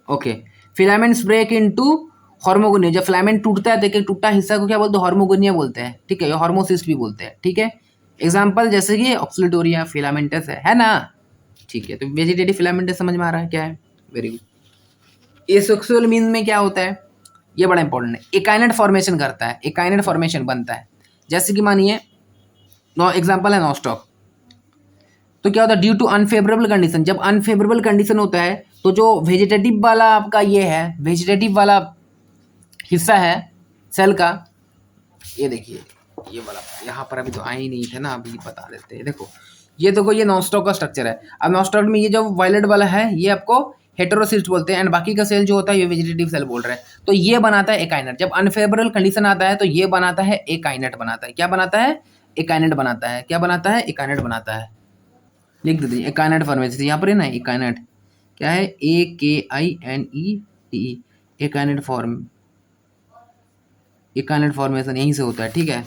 ओके, फिलामेंट्स ब्रेक इनटू हार्मोगोनिया, जब फिलामेंट टूटता है देखिए, टूटा हिस्सा को क्या बोलते हैं, हार्मोगोनिया बोलते हैं। ठीक है, या हार्मोसिस्ट भी बोलते हैं। ठीक है, एग्जांपल जैसे कि ऑक्सीलिटोरिया फिलामेंटस है ना। ठीक है, तो वेजिटेटिव फिलामेंटस समझ में आ रहा है क्या है, वेरी गुड। एसेक्सुअल मीन में क्या होता है, ये बड़ा इंपॉर्टेंट है, एकाइनेट फॉर्मेशन करता है, एकाइनेट फॉर्मेशन बनता है। जैसे कि मानिए एग्जांपल है नॉस्टॉक, तो क्या होता है, ड्यू टू अनफेवरेबल कंडीशन, जब अनफेवरेबल कंडीशन होता है तो जो वेजिटेटिव वाला आपका ये है, वेजिटेटिव वाला हिस्सा है सेल का, ये देखिए ये वाला, यहाँ पर अभी तो आए ही नहीं थे ना, अभी बता देते हैं। देखो ये देखो, ये नॉस्टॉक का स्ट्रक्चर है। अब नॉस्टॉक में ये जो वायलेट वाला है, ये आपको हेटेरोसिस्ट बोलते हैं, एंड बाकी का सेल जो होता है ये वेजिटेटिव सेल बोल रहे हैं। तो ये बनाता है एकाइनेट, जब अनफेवरेबल कंडीशन आता है तो ये बनाता है एकाइनेट, बनाता है क्या, बनाता है एकाइनेट, बनाता है क्या, बनाता है एकाइनेट बनाता है। लिख देते हैं एकाइनेट फॉर्मेशन, यहाँ पर है ना एकाइनेट, क्या है, AKINET, एकाइनेट फॉर्म, एकाइनेट फॉर्मेशन यहीं से होता है। ठीक है,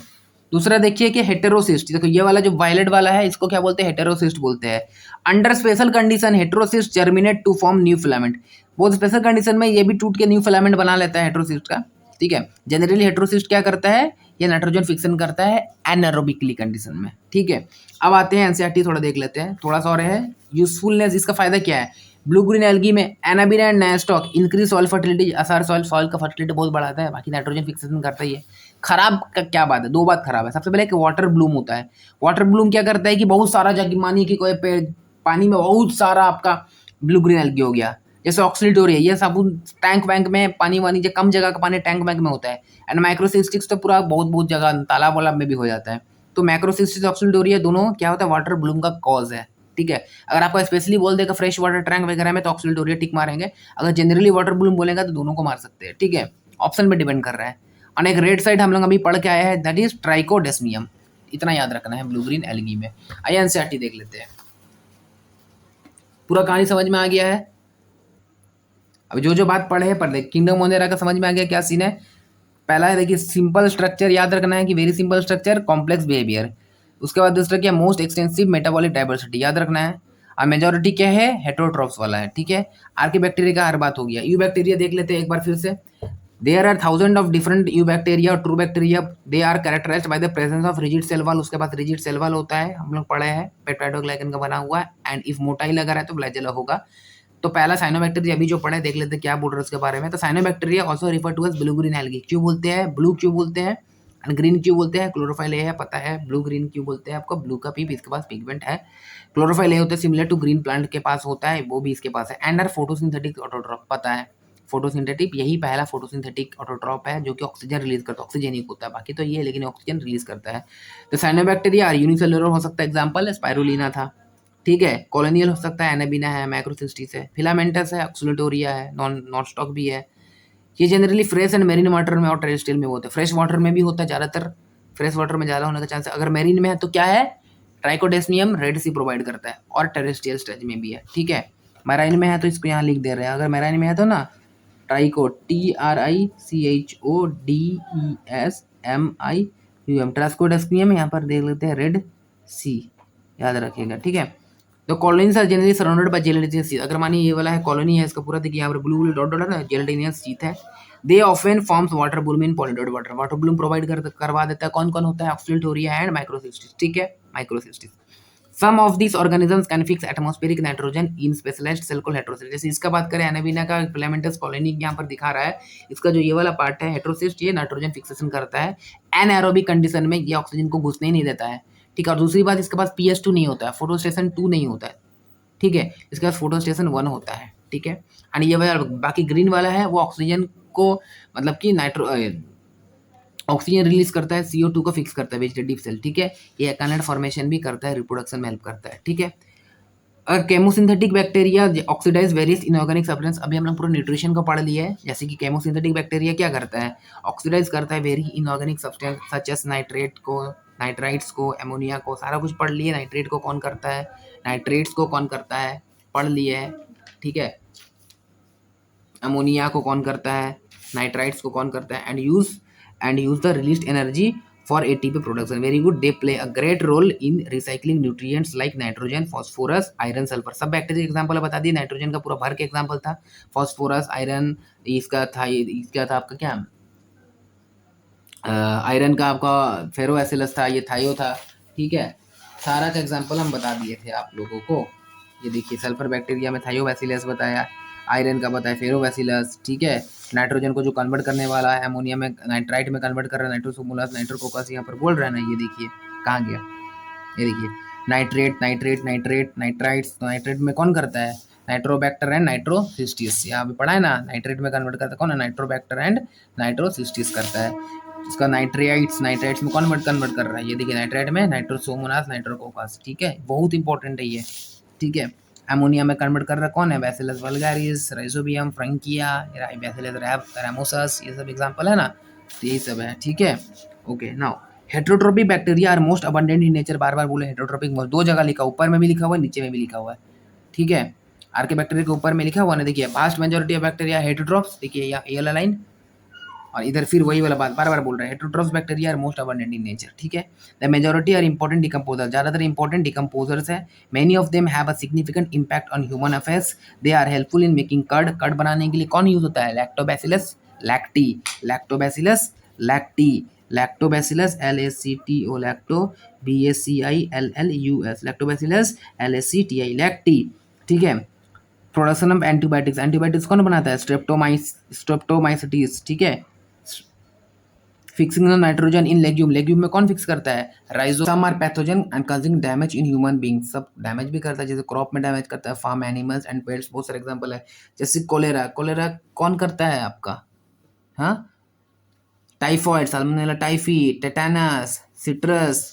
दूसरा देखिए कि हेटेरोसिस्ट, देखो ये वाला जो वायलेट वाला है इसको क्या बोलते हैं, हेटेरोसिस्ट बोलते हैं। Under special condition heterocyst germinate to form new filament, बहुत स्पेशल कंडीशन में ये भी टूट के न्यू फिलामेंट बना लेता है हेटेरोसिस्ट का। ठीक है, जनरली हेटेरोसिस्ट क्या करता है, ये नाइट्रोजन फिक्सन करता है एनारोबिकली कंडीशन में। ठीक है, अब आते हैं एनसीईआरटी, थोड़ा देख लेते हैं, थोड़ा सा और है यूजफुलनेस, इसका फायदा क्या है। ब्लू ग्रीन एल्गी में anabaena and nostoc increase soil fertility, असर सॉइल का फर्टिलिटी बहुत बढ़ाता है, बाकी नाइट्रोजन फिक्सेशन करता ही है। खराब का क्या बात है, दो बात खराब है। सबसे पहले कि वाटर ब्लूम होता है, वाटर ब्लूम क्या करता है कि बहुत सारा जगह, मानिए कि कोई पेड़ पानी में बहुत सारा आपका ब्लू ग्रीन एल्गी हो गया, जैसे ऑक्सीलिटोरिया, ये सब टैंक वैंक में पानी वानी, जो कम जगह का पानी टैंक वैंक में होता है, एंड माइक्रोसिस्टिक्स तो पूरा बहुत बहुत जगह तालाब वालाब में भी हो जाता है। तो मैक्रोसिस्टिक्स ऑक्सीलिटोरिया दोनों क्या होता है, वाटर ब्लूम का कॉज है। ठीक है, अगर आपको स्पेशली बोल देगा फ्रेश वाटर टैंक वगैरह में तो ऑक्सीलिटोरिया टिक मारेंगे, अगर जनरली वाटर ब्लूम बोलेगा तो दोनों को मार सकते हैं। ठीक है, ऑप्शन पे डिपेंड कर रहा है। और एक रेड साइड हम लोग अभी पढ़ के आए हैं, दैट इज ट्राइकोडेस्मियम, इतना याद रखना है ब्लू ग्रीन एल्गी में। आइए एनसीईआरटी देख लेते हैं, पूरा कहानी समझ में आ गया है। अब जो जो बात पढ़े हैं पढ़ ले, किंगडम मोनेरा का समझ में आ गया क्या सीन है। पहला है देखिए सिंपल स्ट्रक्चर, याद रखना है कि very simple structure, complex behaviour. उसके बाद दूसरा क्या, मोस्ट एक्सटेंसिव मेटाबॉलिक डाइवर्सिटी, याद रखना है। और मेजोरिटी क्या है, हेटेरोट्रॉप्स वाला है। ठीक है, आर्किबैक्टीरिया का हर बात हो गया। यू बैक्टीरिया देख लेते हैं एक बार फिर से। There are thousand of different eubacteria और true bacteria, they are characterised by the presence of rigid cell wall. उसके बाद रिजिड सेल वॉल होता है, हम लोग पढ़े हैं, पेप्टाइडोग्लाइकन का बना हुआ है, एंड इफ मोटाइल अगर है तो फ्लैजेला होगा। तो पहला साइनोबैक्टीरिया अभी जो पढ़े, देख लेते हैं क्या बोल रहे हैं उसके बारे में। तो cyanobacteria also refer to as blue green algae, क्यों बोलते हैं, ब्लू क्यों बोलते हैं एंड ग्रीन क्यों बोलते हैं, क्लोरोफाइल ए है पता है, ब्लू ग्रीन क्यों बोलते हैं आपको, ब्लू का पीप इसके पास पिगमेंट है, क्लोरोफाइल ए होता है सिमिलर टू ग्रीन प्लांट के पास होता है, वो भी इसके पास है, एंड आर फोटोसिंथेटिक ऑटोट्रॉप पता है, फोटोसिंथेटिक यही पहला फोटोसिंथेटिक ऑटोट्रॉप है जो कि ऑक्सीजन रिलीज करता है, ऑक्सीजन ही होता है बाकी तो ये, लेकिन ऑक्सीजन रिलीज करता है। तो साइनोबैक्टीरिया यूनिसेलुलर हो सकता है, एग्जाम्पल स्पाइरुलिना था। ठीक है, कॉलोनियल हो सकता है, एनाबीना है, मैक्रोसिस्टिस है, फिलामेंटस है, ऑक्सीलिटोरिया है, नॉनस्टॉक भी है। ये generally fresh and marine water में और टेरेस्ट्रियल में होता है, फ्रेश वाटर में भी होता है ज़्यादातर, फ्रेश वाटर में ज़्यादा होने का चांस है। अगर मैरीन में है तो क्या है, ट्राइकोडेस्मियम रेड सी प्रोवाइड करता है, और टेरेस्ट्रियल स्टेज में भी है, ठीक है। मैराइन में है तो इसको यहाँ लिख दे रहे हैं, अगर मैराइन में है तो ना ट्राइको TRICHODESMIUM, ट्राइकोडेस्मियम यहाँ पर देख लेते हैं रेड सी, याद रखिएगा, ठीक है। तो colonies are generally surrounded by gelatinous sheath, अगर मानिए ये वाला है कॉलोनी है, इसका पूरा देखिए यहाँ पर ब्लू ब्लू डॉट डॉट है ना, जेलेटिनस शीथ है। They often forms water bloom in polluted water, water bloom provide करवा देता है, कौन कौन होता है, ऑक्सीडेंटोरिया एंड माइक्रोसिस्टिस, ठीक है, Microcystis. Some of this organisms can fix atmospheric nitrogen in specialised cell called heterocyst. जैसे इसका बात करें एनाबीना का फिलामेंटस कॉलोनी यहाँ पर दिखा रहा है, इसका जो ये वाला पार्ट है हेटेरोसिस्ट, ये नाइट्रोजन फिक्सेशन करता है एनाएरोबिक कंडीशन में, ये ऑक्सीजन को घुसने ही नहीं देता है, ठीक है। और दूसरी बात, इसके पास PS2 नहीं होता है, फोटोस्टेशन 2 नहीं होता है, ठीक है, इसके पास फोटोस्टेशन 1 होता है, ठीक है। एंड ये वाला बाकी ग्रीन वाला है वो ऑक्सीजन को मतलब कि ऑक्सीजन रिलीज करता है, CO2 को फिक्स करता है वेजिटेटिव सेल, ठीक है। ये एकाइनोड फॉर्मेशन भी करता है, रिप्रोडक्शन में हेल्प करता है, ठीक है। और chemosynthetic bacteria oxidise various inorganic substance, अभी हम लोग पूरा न्यूट्रिशन को पढ़ लिया है, जैसे कि केमोसिंथेटिक बैक्टीरिया क्या करता है, ऑक्सीडाइज करता है very inorganic substance such as nitrate को, नाइट्राइट्स को, एमोनिया को, सारा कुछ पढ़ लिए। नाइट्रेट को कौन करता है, नाइट्रेट्स को कौन करता है, पढ़ लिए है, ठीक है। अमोनिया को कौन करता है, नाइट्राइट्स को कौन करता है, and use the released energy for ATP production, very good, they play a great role in recycling nutrients like nitrogen, phosphorus, iron, sulphur. सब बैक्टीरिया एग्जांपल बता दिए, नाइट्रोजन का पूरा भर के एग्जांपल था, फॉस्फोरस, आयरन, इसका था आपका क्या, आयरन का आपका फेरोएसिलस था, ये थायो था, ठीक है। सारा का एग्जांपल हम बता दिए थे आप लोगों को। ये देखिए सल्फर बैक्टीरिया में थायोबैसिलस बताया, आयरन का बताया फेरोबैसिलस, ठीक है। नाइट्रोजन को जो कन्वर्ट करने वाला है अमोनिया में, नाइट्राइट में कन्वर्ट कर रहा है, नाइट्रोसोमोलास, नाइट्रोकोकस यहाँ पर बोल रहा है ना, ये देखिए कहाँ गया, ये देखिए नाइट्रेट, नाइट्रेट, नाइट्रेट, नाइट्राइट्स, तो नाइट्रेट में कौन करता है, नाइट्रोबैक्टर एंड नाइट्रोसिस्टिस, यहाँ पे पढ़ा है ना, नाइट्रेट में कन्वर्ट करता है कौन है, नाइट्रोबैक्टर एंड नाइट्रोसिस्टिस करता है। इसका नाइट्राइट्स, नाइट्राइट्स में कौन कन्वर्ट कर रहा है, ये देखिए नाइट्राइट में नाइट्रोसोमोनास, नाइट्रोकोकस, ठीक है, बहुत इंपॉर्टेंट है ये, ठीक है। अमोनिया में कन्वर्ट कर रहा है कौन है, bacillus vulgaris, rhizobium, frankia, bacillus ramosus, ये सब एग्जांपल है ना, तो यही सब है, ठीक है। Okay, now heterotrophic bacteria are most abundant in nature, बार बार बोले हेटेरोट्रोपिक, दो जगह लिखा, ऊपर में भी लिखा हुआ है, नीचे में भी लिखा हुआ है, ठीक है। आर के बैक्टीरिया के ऊपर में लिखा हुआ ना, देखिए वास्ट मेजोरिटी ऑफ बैक्टीरिया हेटेरोट्रोप्स, देखिए ये वाला लाइन, और इधर फिर वही वाला बात बार बार बोल रहे हैं, heterotrophs bacteria are most abundant in nature, ठीक है। The majority are important decomposer, ज्यादातर इंपॉर्टेंट डिकम्पोजर्स है, many of them have a significant impact on human affairs, they are helpful in making curd, curd बनाने के लिए कौन use होता है, lactobacillus lacti, lactobacillus lacti, lactobacillus LACTO, lacto BACILLUS, lactobacillus LACTI lacti, ठीक है। Production of antibiotics, antibiotics कौन बनाता है, स्ट्रेप्टोमाइसिटिस, ठीक है। Fixing nitrogen in legume, legume में कौन फिक्स करता है, rhizobium are pathogen and causing damage in human being, सब डैमेज भी करता है, जैसे क्रॉप में डैमेज करता है, फार्म एनिमल्स एंड पेट्स, बहुत सारे एग्जांपल है। जैसे कोलेरा, कोलेरा कौन करता है आपका, हाँ, typhoid, salmonella typhi, tetanus, citrus,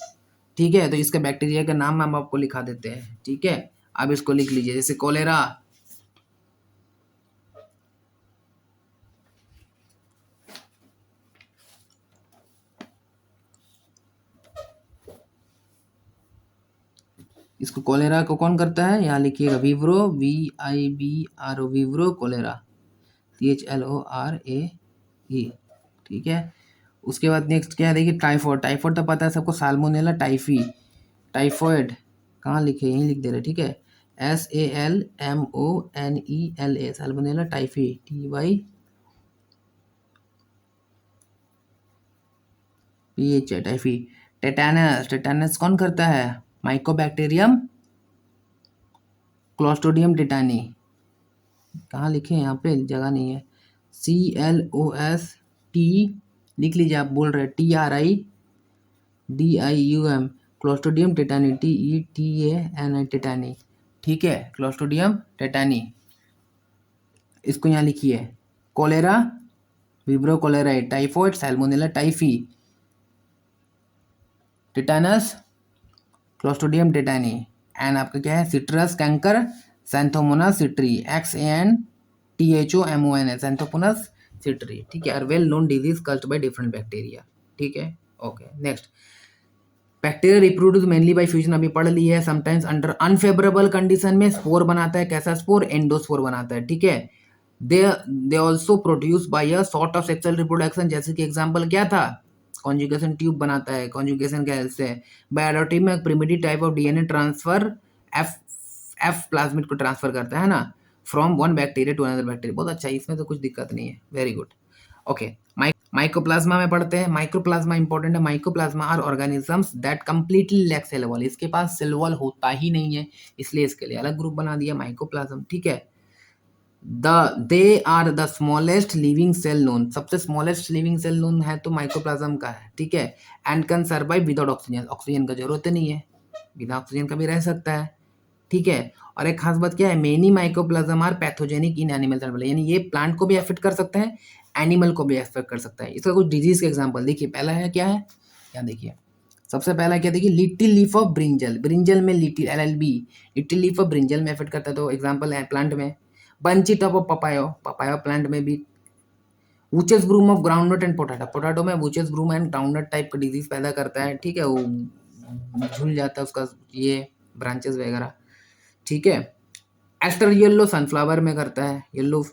ठीक है। तो इसके बैक्टीरिया का नाम हम आपको लिखा देते हैं, ठीक है, आप इसको लिख लीजिए, जैसे कोलेरा, इसको कोलेरा को कौन करता है, यहाँ लिखिएगा Vibrio, VIBRO, Vibrio cholerae, CHLORAE, ठीक है। उसके बाद नेक्स्ट क्या है, देखिए टाइफॉइड, टाइफॉइड तो पता है सबको, साल्मोनेला टाइफी, टाइफॉइड कहाँ लिखे, यहीं लिख दे रहे, ठीक है, SALMONELA, salmonella typhi, TYPH typhi. Tetanus, tetanus कौन करता है, माइकोबैक्टीरियम क्लोस्ट्रिडियम टेटानी, कहाँ लिखे, यहाँ पे जगह नहीं है, CLOST लिख लीजिए, आप बोल रहे TRIDIUM, Clostridium tetani, TETANI tetani, ठीक है, क्लोस्ट्रिडियम टेटानी, इसको यहाँ लिखिए। Cholera, Vibrio cholerae, typhoid, Salmonella typhi, tetanus, Clostridium tetani, and आपका क्या है, citrus canker, Xanthomonas citri, XANTHOMONS, Xanthomonas citri, ठीक है, are well known disease caused by different bacteria, ठीक है। Okay next, bacteria reproduce mainly by fusion, अभी पढ़ ली है। समटाइम्स अंडर अनफेवरेबल कंडीशन में स्पोर बनाता है, कैसा स्पोर, एंडोस्पोर बनाता है, ठीक है। They they also produce by a sort of sexual reproduction, जैसे कि एग्जांपल क्या था, कॉन्जुगेशन ट्यूब बनाता है, कॉन्जुगेशन कैसे, बाय एडॉप्टिंग में primitive type of DNA transfer, F F plasmid को ट्रांसफर करता है ना, from one bacteria to another bacteria. बहुत अच्छा है, इसमें तो कुछ दिक्कत नहीं है, वेरी गुड। ओके, माइकोप्लाज्मा में पढ़ते हैं। माइक्रोप्लाज्मा इंपॉर्टेंट है। Microplasma are organisms that completely lack cell wall, इसके पास सेल वॉल होता ही नहीं है, इसलिए इसके लिए अलग ग्रुप बना दिया माइक्रोप्लाज्म, ठीक है। They are the smallest living cell known, सबसे स्मॉलेस्ट लिविंग सेल नोन है तो माइक्रोप्लाज्म का है, ठीक है। And can survive without oxygen, oxygen का जरूरत नहीं है, बिना ऑक्सीजन का भी रह सकता है, ठीक है। और एक खास बात क्या है, many microplasm are pathogenic in animals and, यानी ये प्लांट को भी अफेक्ट कर सकता है, एनिमल को भी अफेक्ट कर सकता है। इसका कुछ डिजीज का एग्जांपल देखिए, पहला है क्या है, यहाँ देखिए, सबसे पहला क्या देखिए, little leaf of brinjal, brinjal में little LLB, little leaf of brinjal में अफेक्ट करता है, तो एग्जांपल है प्लांट में। Bunchy top of papaya, papaya plant में भी। Witches broom of groundnut and potato, potato में witches broom and groundnut type का डिजीज पैदा करता है, ठीक है, वो झूल जाता है उसका ये ब्रांचेस वगैरह, ठीक है। एस्टर येलो सनफ्लावर में करता है, येलो।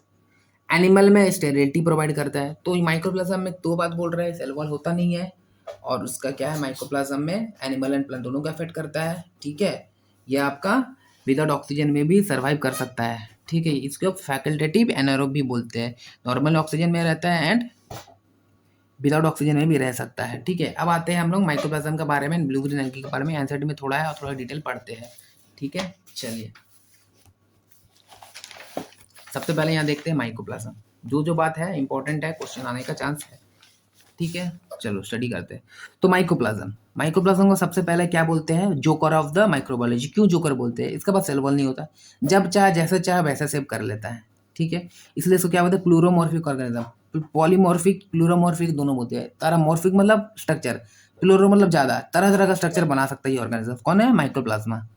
एनिमल में स्टेरिलिटी प्रोवाइड करता है। तो माइक्रोप्लाज्म में दो बात बोल रहे हैं, सेल वॉल होता नहीं है, और उसका क्या है, माइक्रोप्लाज्म में एनिमल एंड प्लांट दोनों को अफेक्ट करता है, ठीक है। यह आपका विदाउट ऑक्सीजन में भी सर्वाइव कर सकता है, ठीक है। इसको फैकल्टेटिव एनारोब भी बोलते हैं, नॉर्मल ऑक्सीजन में रहता है एंड विदाउट ऑक्सीजन में भी रह सकता है, ठीक है। अब आते हैं हम लोग माइक्रोप्लाज्म के बारे में, ब्लू ग्रीन एल्गी के बारे में, एनसीईआरटी में थोड़ा है और थोड़ा डिटेल पढ़ते हैं, ठीक है। चलिए सबसे पहले यहाँ देखते हैं माइक्रोप्लाज्म, जो बात है इंपॉर्टेंट है, क्वेश्चन आने का चांस है, ठीक है। चलो स्टडी करते हैं। तो माइक्रोप्लाज्म को सबसे पहले क्या बोलते हैं, जोकर ऑफ द माइक्रोबायोलॉजी। क्यों जोकर बोलते हैं, इसका पास सेल वॉल नहीं होता, जब चाहे जैसे चाहे वैसे सेव कर लेता है, ठीक है। इसलिए इसको क्या बोलते हैं, प्लूरोमॉर्फिक ऑर्गेनिज्म। पॉलीमॉर्फिक प्लूरोमॉर्फिक दोनों बोलते हैं। तारामॉर्फिक मतलब स्ट्रक्चर, प्लूरो मतलब ज्यादा, तरह तरह का स्ट्रक्चर बना सकता है ये ऑर्गेनिज्म। कौन है, माइक्रोप्लाज्मा।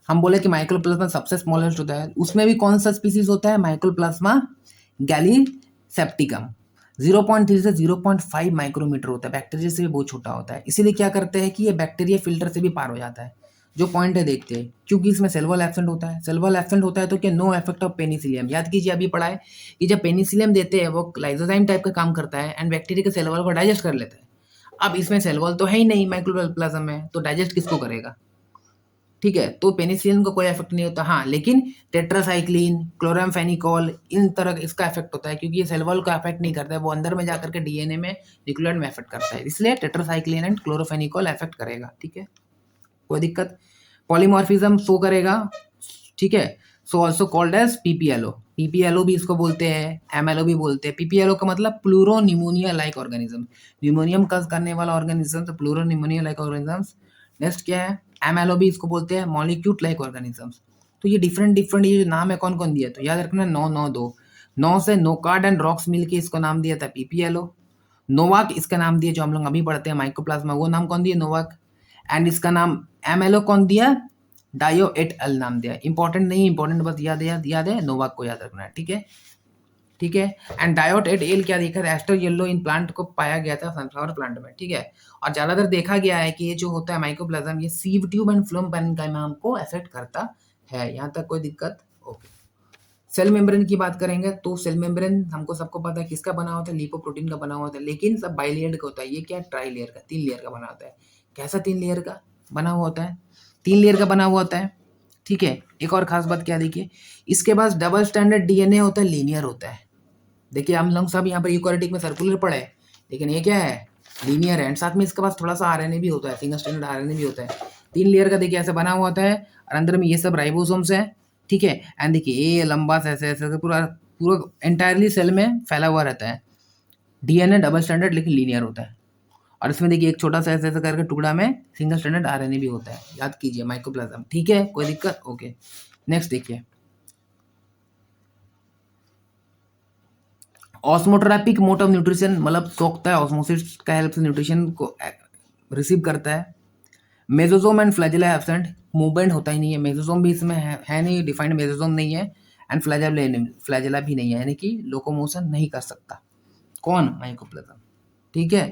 हम बोले कि माइक्रोप्लाज्मा सबसे स्मॉलेस्ट होता है, उसमें भी कौन सा स्पीसीज होता है, माइक्रोप्लाज्मा गैलीसेप्टिकम। 0.3 से 0.5 माइक्रोमीटर होता है, बैक्टीरिया से भी बहुत छोटा होता है। इसीलिए क्या करते हैं कि ये बैक्टीरिया फिल्टर से भी पार हो जाता है। जो पॉइंट है देखते हैं, क्योंकि इसमें सेल वॉल एब्सेंट होता है। सेल वॉल एब्सेंट होता है तो क्या, नो इफेक्ट ऑफ पेनिसिलियम। याद कीजिए अभी पढ़ा है कि जब पेनिसिलियम देते हैं वो लाइसोजाइम टाइप का काम करता है एंड बैक्टीरिया के सेल वॉल को डाइजेस्ट कर लेता है। अब इसमें सेल वॉल तो है ही नहीं माइक्रोप्लाज्म में, तो डाइजेस्ट किसको करेगा, ठीक है। तो पेनिसिलिन को कोई इफेक्ट नहीं होता, हाँ, लेकिन टेट्रासाइक्लिन, क्लोरामफेनिकोल, इन तरह इसका इफेक्ट होता है, क्योंकि ये सेल वॉल को इफेक्ट नहीं करता है, वो अंदर में जाकर के डीएनए में, न्यूक्लियोटाइड में इफेक्ट करता है, इसलिए टेट्रासाइक्लिन एंड क्लोरोफेनिकोल इफेक्ट करेगा, ठीक है, कोई दिक्कत। पॉलीमॉर्फिज्म शो करेगा, ठीक है। So also called as PPLO, PPLO भी इसको बोलते हैं, एमएलओ भी बोलते हैं। पीपीएलओ का मतलब प्लूरो निमोनिया लाइक ऑर्गेनिज्म, न्यूमोनियम कज करने वाला ऑर्गेनिज्म, तो pleuro pneumonia like organisms. Next क्या है, एमएलओ भी इसको बोलते हैं, मॉलिक्यूट लाइक ऑर्गेनिजम्स। तो ये डिफरेंट डिफरेंट ये जो नाम है कौन कौन दिया, तो याद रखना 9 से नोकार्ड एंड रॉक्स मिलके इसको नाम दिया था पीपीएलओ। नोवाक इसका नाम दिया, जो हम लोग अभी पढ़ते हैं माइक्रोप्लाज्मा, वो नाम कौन दिया, नोवाक। एंड इसका नाम एमएलओ कौन दिया, डायो एट एल नाम दिया। इंपॉर्टेंट नहीं, इंपॉर्टेंट बस याद है, नोवाक को याद रखना है, ठीक है, ठीक है। एंड डायोट एट एल क्या देखा था, एस्टर येलो इन प्लांट को पाया गया था सनफ्लावर प्लांट में, ठीक है। और ज्यादातर देखा गया है कि ये जो होता है माइक्रोप्लाज्म, ये sieve tube and phloem parenchyma को अफेक्ट करता है। यहाँ तक कोई दिक्कत, ओके। सेल मेम्ब्रेन की बात करेंगे तो सेल मेम्ब्रेन हमको सबको पता है किसका बना होता है, लिपोप्रोटीन का बना होता है, लेकिन सब बाइलेयर का होता है। ये क्या, ट्राई लेयर का, 3 लेयर का बना होता है। कैसा 3 लेयर का बना हुआ होता है, 3 लेयर का बना हुआ होता है, ठीक है। एक और खास बात क्या देखिए, इसके पास डबल स्टैंडर्ड डीएनए होता है, लीनियर होता है। देखिए हम लोग सब यहाँ पर यूकैरियोटिक में सर्कुलर पढ़े, लेकिन ये क्या है, लीनियर है। एंड साथ में इसके पास थोड़ा सा आरएनए भी होता है, सिंगल स्टैंडर्ड आरएनए भी होता है। 3 लेयर का देखिए ऐसे बना हुआ होता है, और अंदर में ये सब राइबोसोम्स है, ठीक है। एंड देखिए ये लंबा सा ऐसे ऐसे पूरा पूरा एंटायरली सेल में फैला हुआ रहता है। डीएनए डबल स्टैंडर्ड लेकिन लीनियर होता है। और इसमें देखिए एक छोटा सा ऐसे ऐसे करके टुकड़ा में सिंगल स्टैंडर्ड आरएनए भी होता है। याद कीजिए माइक्रोप्लाज्म, ठीक है, कोई दिक्कत, ओके। नेक्स्ट देखिए, ऑस्मोट्रैपिक मोड ऑफ न्यूट्रिशन, मतलब सोखता है, ऑस्मोसिस का हेल्प से न्यूट्रिशन को रिसीव करता है। Mesosome and flagella absent, movement होता ही नहीं है, मेसोसोम भी इसमें है नहीं, डिफाइंड मेसोसोम नहीं है। एंड फ्लैजेला भी नहीं है, यानी कि लोकोमोशन नहीं कर सकता। कौन, माइक्रोप्लाज्म, ठीक है।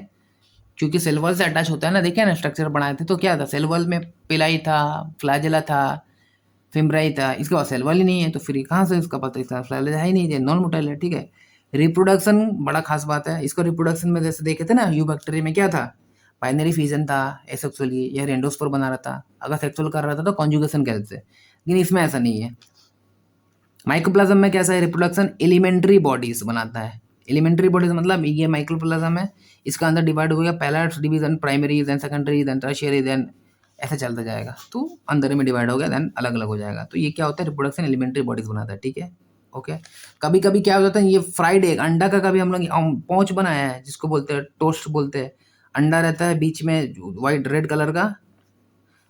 क्योंकि सेल वॉल से अटैच होता है ना, देखिए ना स्ट्रक्चर बनाए थे तो क्या था, सेल वॉल में पिलाई था, फ्लैजेला था, फिम्ब्राई था, इसके बाद सेल वॉल ही नहीं है तो फिर कहाँ से इसका पता, इसका फ्लैजेला है ही नहीं, नॉन मोटाइल है, ठीक है। रिप्रोडक्शन बड़ा खास बात है इसको, रिप्रोडक्शन में जैसे देखे थे ना यू बैक्टीरिया में क्या था, बाइनरी फिजन था, एसेक्सुअली या एंडोस्पोर बना रहा था, अगर सेक्सुअल कर रहा था तो कॉन्जुगेशन कहते से, लेकिन इसमें ऐसा नहीं है। माइक्रोप्लाज्म में कैसा है, रिप्रोडक्शन एलिमेंट्री बॉडीज बनाता है। एलिमेंट्री बॉडीज मतलब ये माइक्रोप्लाज्म है, इसका अंदर डिवाइड हो गया, पहला division primary, then secondary, then tertiary, then ऐसा चलता जाएगा, तो अंदर में डिवाइड हो गया, देन अलग अलग हो जाएगा। तो ये क्या होता है, रिप्रोडक्शन एलिमेंट्री बॉडीज बनाता है, ठीक है, ओके। कभी कभी क्या हो जाता है, ये फ्राइड एग, अंडा का कभी हम लोग पौच बनाया है जिसको बोलते हैं टोस्ट बोलते हैं, अंडा रहता है बीच में वाइट रेड कलर का,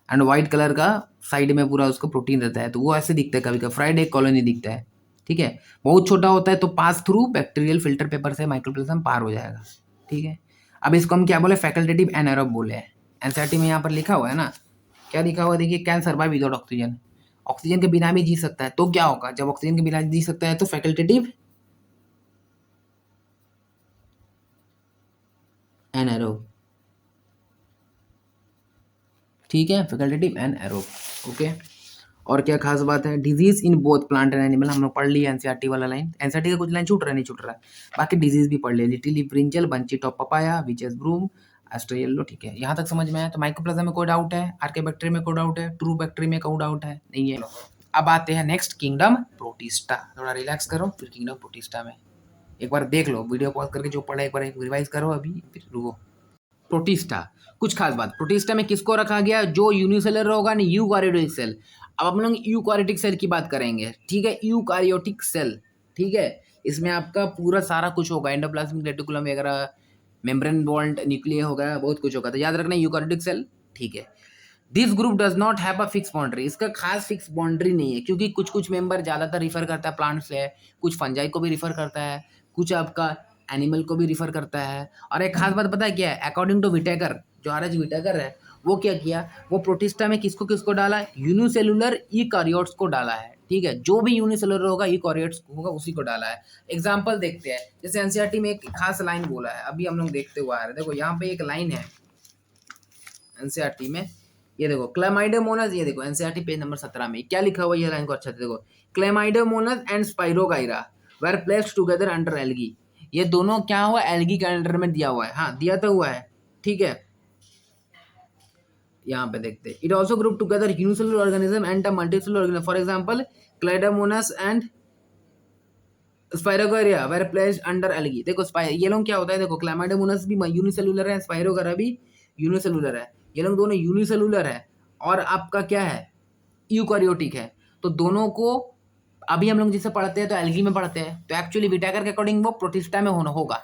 एंड वाइट कलर का साइड में पूरा उसको प्रोटीन रहता है, तो वो ऐसे दिखता है, कभी कभी फ्राइड एग कॉलोनी दिखता है, ठीक है। बहुत छोटा होता है तो pass through bacterial filter paper से माइक्रोप्लाज्म पार हो जाएगा, ठीक है। अब इसको हम क्या बोले, फैकल्टेटिव एनारोब बोले हैं। एनसीईआरटी में यहाँ पर लिखा हुआ है ना, क्या लिखा हुआ है देखिए, can survive without oxygen, oxygen के बिना भी जी सकता है, तो क्या होगा जब ऑक्सीजन के बिना जी सकता है, तो फैकल्टेटिव एनारोब, ठीक है, फैकल्टेटिव एनारोब, ओके। और क्या खास बात है, disease in both plant and animal, हम लोग पढ़ लिया एनसीईआरटी वाला लाइन, एनसीईआरटी का कुछ लाइन छूट रहा है नहीं छूट रहा है, बाकी डिजीज भी पढ़ लिया, little leaf brinjal, bunchy top papaya, witches broom, aster yellow, ठीक है, यहाँ तक समझ में आया। तो माइक्रोप्लाज्म में कोई डाउट है, आर्केबैक्टीरियम में कोई डाउट है, ट्रू बैक्टीरियम में कोई डाउट है नहीं है। अब आते हैं नेक्स्ट किंगडम प्रोटिस्टा, थोड़ा रिलैक्स करो फिर किंगडम प्रोटिस्टा में एक बार देख लो, वीडियो पॉज करके जो पढ़ा एक बार रिवाइज करो अभी, फिर रुको। प्रोटिस्टा, कुछ खास बात, प्रोटिस्टा में किसको रखा गया, जो यूनिसेलर होगा नहीं, यूकारियोटिक सेल। अब हम लोग यूकारियोटिक सेल की बात करेंगे, ठीक है, यूकारियोटिक सेल, ठीक है। इसमें आपका पूरा सारा कुछ होगा, एंडोप्लाज्मिक रेटिकुलम वगैरह, मेम्ब्रेन बॉन्ड न्यूक्लियर होगा, बहुत कुछ होगा, तो याद रखना यूकारियोटिक सेल, ठीक है। This group does not have a fix boundary, इसका खास फिक्स बाउंड्री नहीं है, क्योंकि कुछ कुछ मेंबर ज़्यादातर रिफर करता है प्लांट से, कुछ फंजाई को भी रिफर करता है, कुछ आपका एनिमल को भी रिफर करता है। और एक खास बात पता है क्या है, अकॉर्डिंग टू विटेकर, जो आर.एच. विटेकर है, वो क्या किया, वो प्रोटिस्टा में किसको किसको डाला है, यूनिसेलुलर यूकारियोट्स को डाला है, ठीक है, जो भी यूनिसेलुलर होगा यूकारियोट्स होगा उसी को डाला है। एग्जाम्पल देखते हैं, जैसे एनसीईआरटी में एक खास लाइन बोला है, अभी हम लोग देखते हुए आ रहे हैं, देखो यहाँ पे एक लाइन है एनसीईआरटी में, ये देखो क्लेमाइडोमोनास, ये देखो एनसीईआरटी पेज नंबर 17 में क्या लिखा हुआ है, ये लाइन को अच्छा से देखो, Chlamydomonas and spirogyra were placed together under algae, ये दोनों क्या हुआ, एल्गी के अंडर में दिया हुआ है, हाँ दिया तो हुआ है, ठीक है। यहाँ पे देखते हैं, it also group together unicellular organism and multicellular organism, for example chlamydomonas and spirogyra were placed under algae. देखो ये लोग क्या होता है, देखो क्लेमाइडोमोनास भी यूनिसेलुलर है, स्पाइरोगाइरा भी यूनिसेलुलर है, ये लोग दोनों यूनिसेलुलर है, और आपका क्या है, यूकारियोटिक है। तो दोनों को अभी हम लोग जिसे पढ़ते हैं तो एल्गी में पढ़ते हैं, तो एक्चुअली विटेकर के अकॉर्डिंग वो प्रोटिस्टा में होना होगा,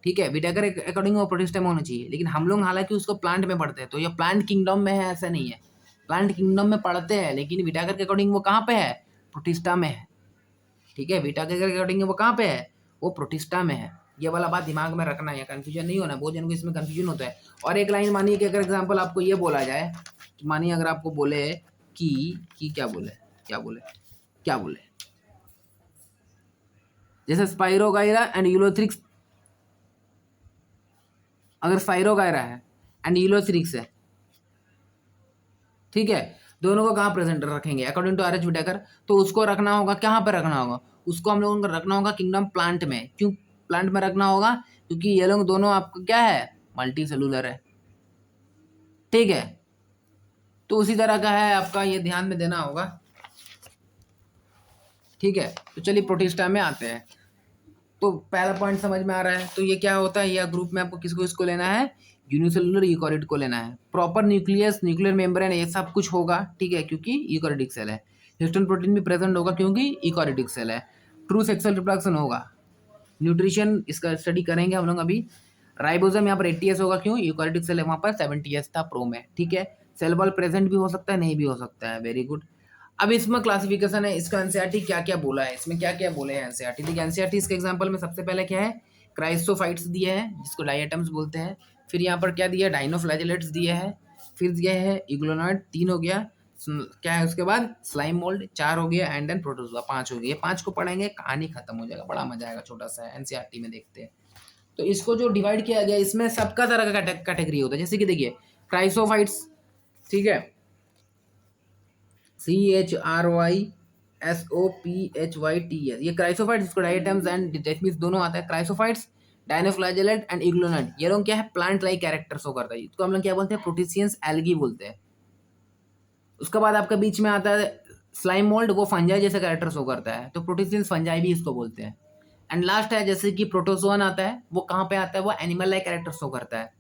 ठीक है, विटेकर के अकॉर्डिंग वो प्रोटिस्टा में होना चाहिए, लेकिन हम लोग हालांकि उसको प्लांट में पढ़ते हैं, तो ये प्लांट किंगडम में है ऐसा नहीं है, प्लांट किंगडम में पढ़ते हैं, लेकिन विटेकर के अकॉर्डिंग वो कहाँ पे है, प्रोटिस्टा में है, ठीक है, विटेकर के अकॉर्डिंग वो कहाँ पे है, वो प्रोटिस्टा में है। ये वाला बात दिमाग में रखना है, कंफ्यूजन नहीं होना, बहुत जन को इसमें कंफ्यूजन होता है। और एक लाइन मानिए कि अगर एग्जांपल आपको ये बोला जाए, मानिए अगर आपको बोले कि क्या बोले, क्या बोले, जैसे स्पाइरोगाइरा एंड यूलोथ्रिक्स, अगर स्पाइरोगाइरा है एंड यूलोथ्रिक्स है, ठीक है, दोनों को कहाँ प्रेजेंट रखेंगे अकॉर्डिंग टू आर.एच. विटेकर, तो उसको रखना होगा कहाँ पर रखना होगा, उसको हम लोगों को रखना होगा किंगडम प्लांट में। क्यों प्लांट में रखना होगा, क्योंकि ये लोग दोनों आपका क्या है, मल्टी सेलुलर है, ठीक है। तो उसी तरह का है आपका, ये ध्यान में देना होगा, ठीक है। तो चलिए प्रोटिस्टा में आते हैं, तो पहला पॉइंट समझ में आ रहा है, तो ये क्या होता है, यह ग्रुप में आपको किसको इसको लेना है, यूनिसेलुलर यूकारियोट को लेना है, प्रॉपर न्यूक्लियस, न्यूक्लियर मेम्ब्रेन, ये सब कुछ होगा, ठीक है, क्योंकि यूकारियोटिक सेल है। हिस्टोन प्रोटीन भी प्रेजेंट होगा क्योंकि यूकारियोटिक सेल है। ट्रू सेक्सुअल रिप्रोडक्शन होगा, न्यूट्रिशन इसका स्टडी करेंगे हम लोग अभी। राइबोसोम यहाँ पर 80s होगा, क्यों, यूकारियोटिक सेल है वहाँ पर 70s था प्रो में, ठीक है। सेल वॉल प्रेजेंट भी हो सकता है, नहीं भी हो सकता है, वेरी गुड। अब इसमें क्लासिफिकेशन है, इसका एनसीईआरटी क्या क्या बोला है, इसमें क्या क्या बोले हैं एनसीईआरटी, देखिए एनसीईआरटी इसके एग्जांपल में सबसे पहले क्या है, क्राइसोफाइट्स दिए हैं जिसको डायटम्स बोलते हैं, फिर यहाँ पर क्या दिया है, डाइनोफ्लैजेलेट्स दिए हैं, फिर दिया है इग्लोनॉइड 3 हो गया, क्या है उसके बाद स्लाइम मोल्ड 4 हो गया, एंड देन प्रोटोजोआ 5 हो गया। 5 को पढ़ेंगे, कहानी खत्म हो जाएगा, बड़ा मजा आएगा, छोटा सा एनसीईआरटी में देखते हैं। तो इसको जो डिवाइड किया गया इसमें सबका तरह का कैटेगरी होता है। जैसे कि देखिए क्राइसोफाइट्स, ठीक है, CHRYSOPHYTS, ये क्राइसोफाइट्स, इसको डायटम्स एंड डेथमीस दोनों आता है। क्राइसोफाइट्स, डायनोफ्लैजेलेट एंड इग्लोनट, ये लोग क्या है, प्लांट लाइक कैरेक्टर शो करता है। इसको हम लोग क्या बोलते हैं, प्रोटिसियंस एल्गी बोलते हैं। उसके बाद आपका बीच में आता है स्लाइम मोल्ड, वो फंजाई जैसा कैरेक्टर शो करता है, तो प्रोटिसियंस फंजाई भी इसको बोलते हैं। एंड लास्ट है जैसे कि प्रोटोजोअन आता है, वो कहाँ पे आता है, वो एनिमल लाइक कैरेक्टर शो करता है,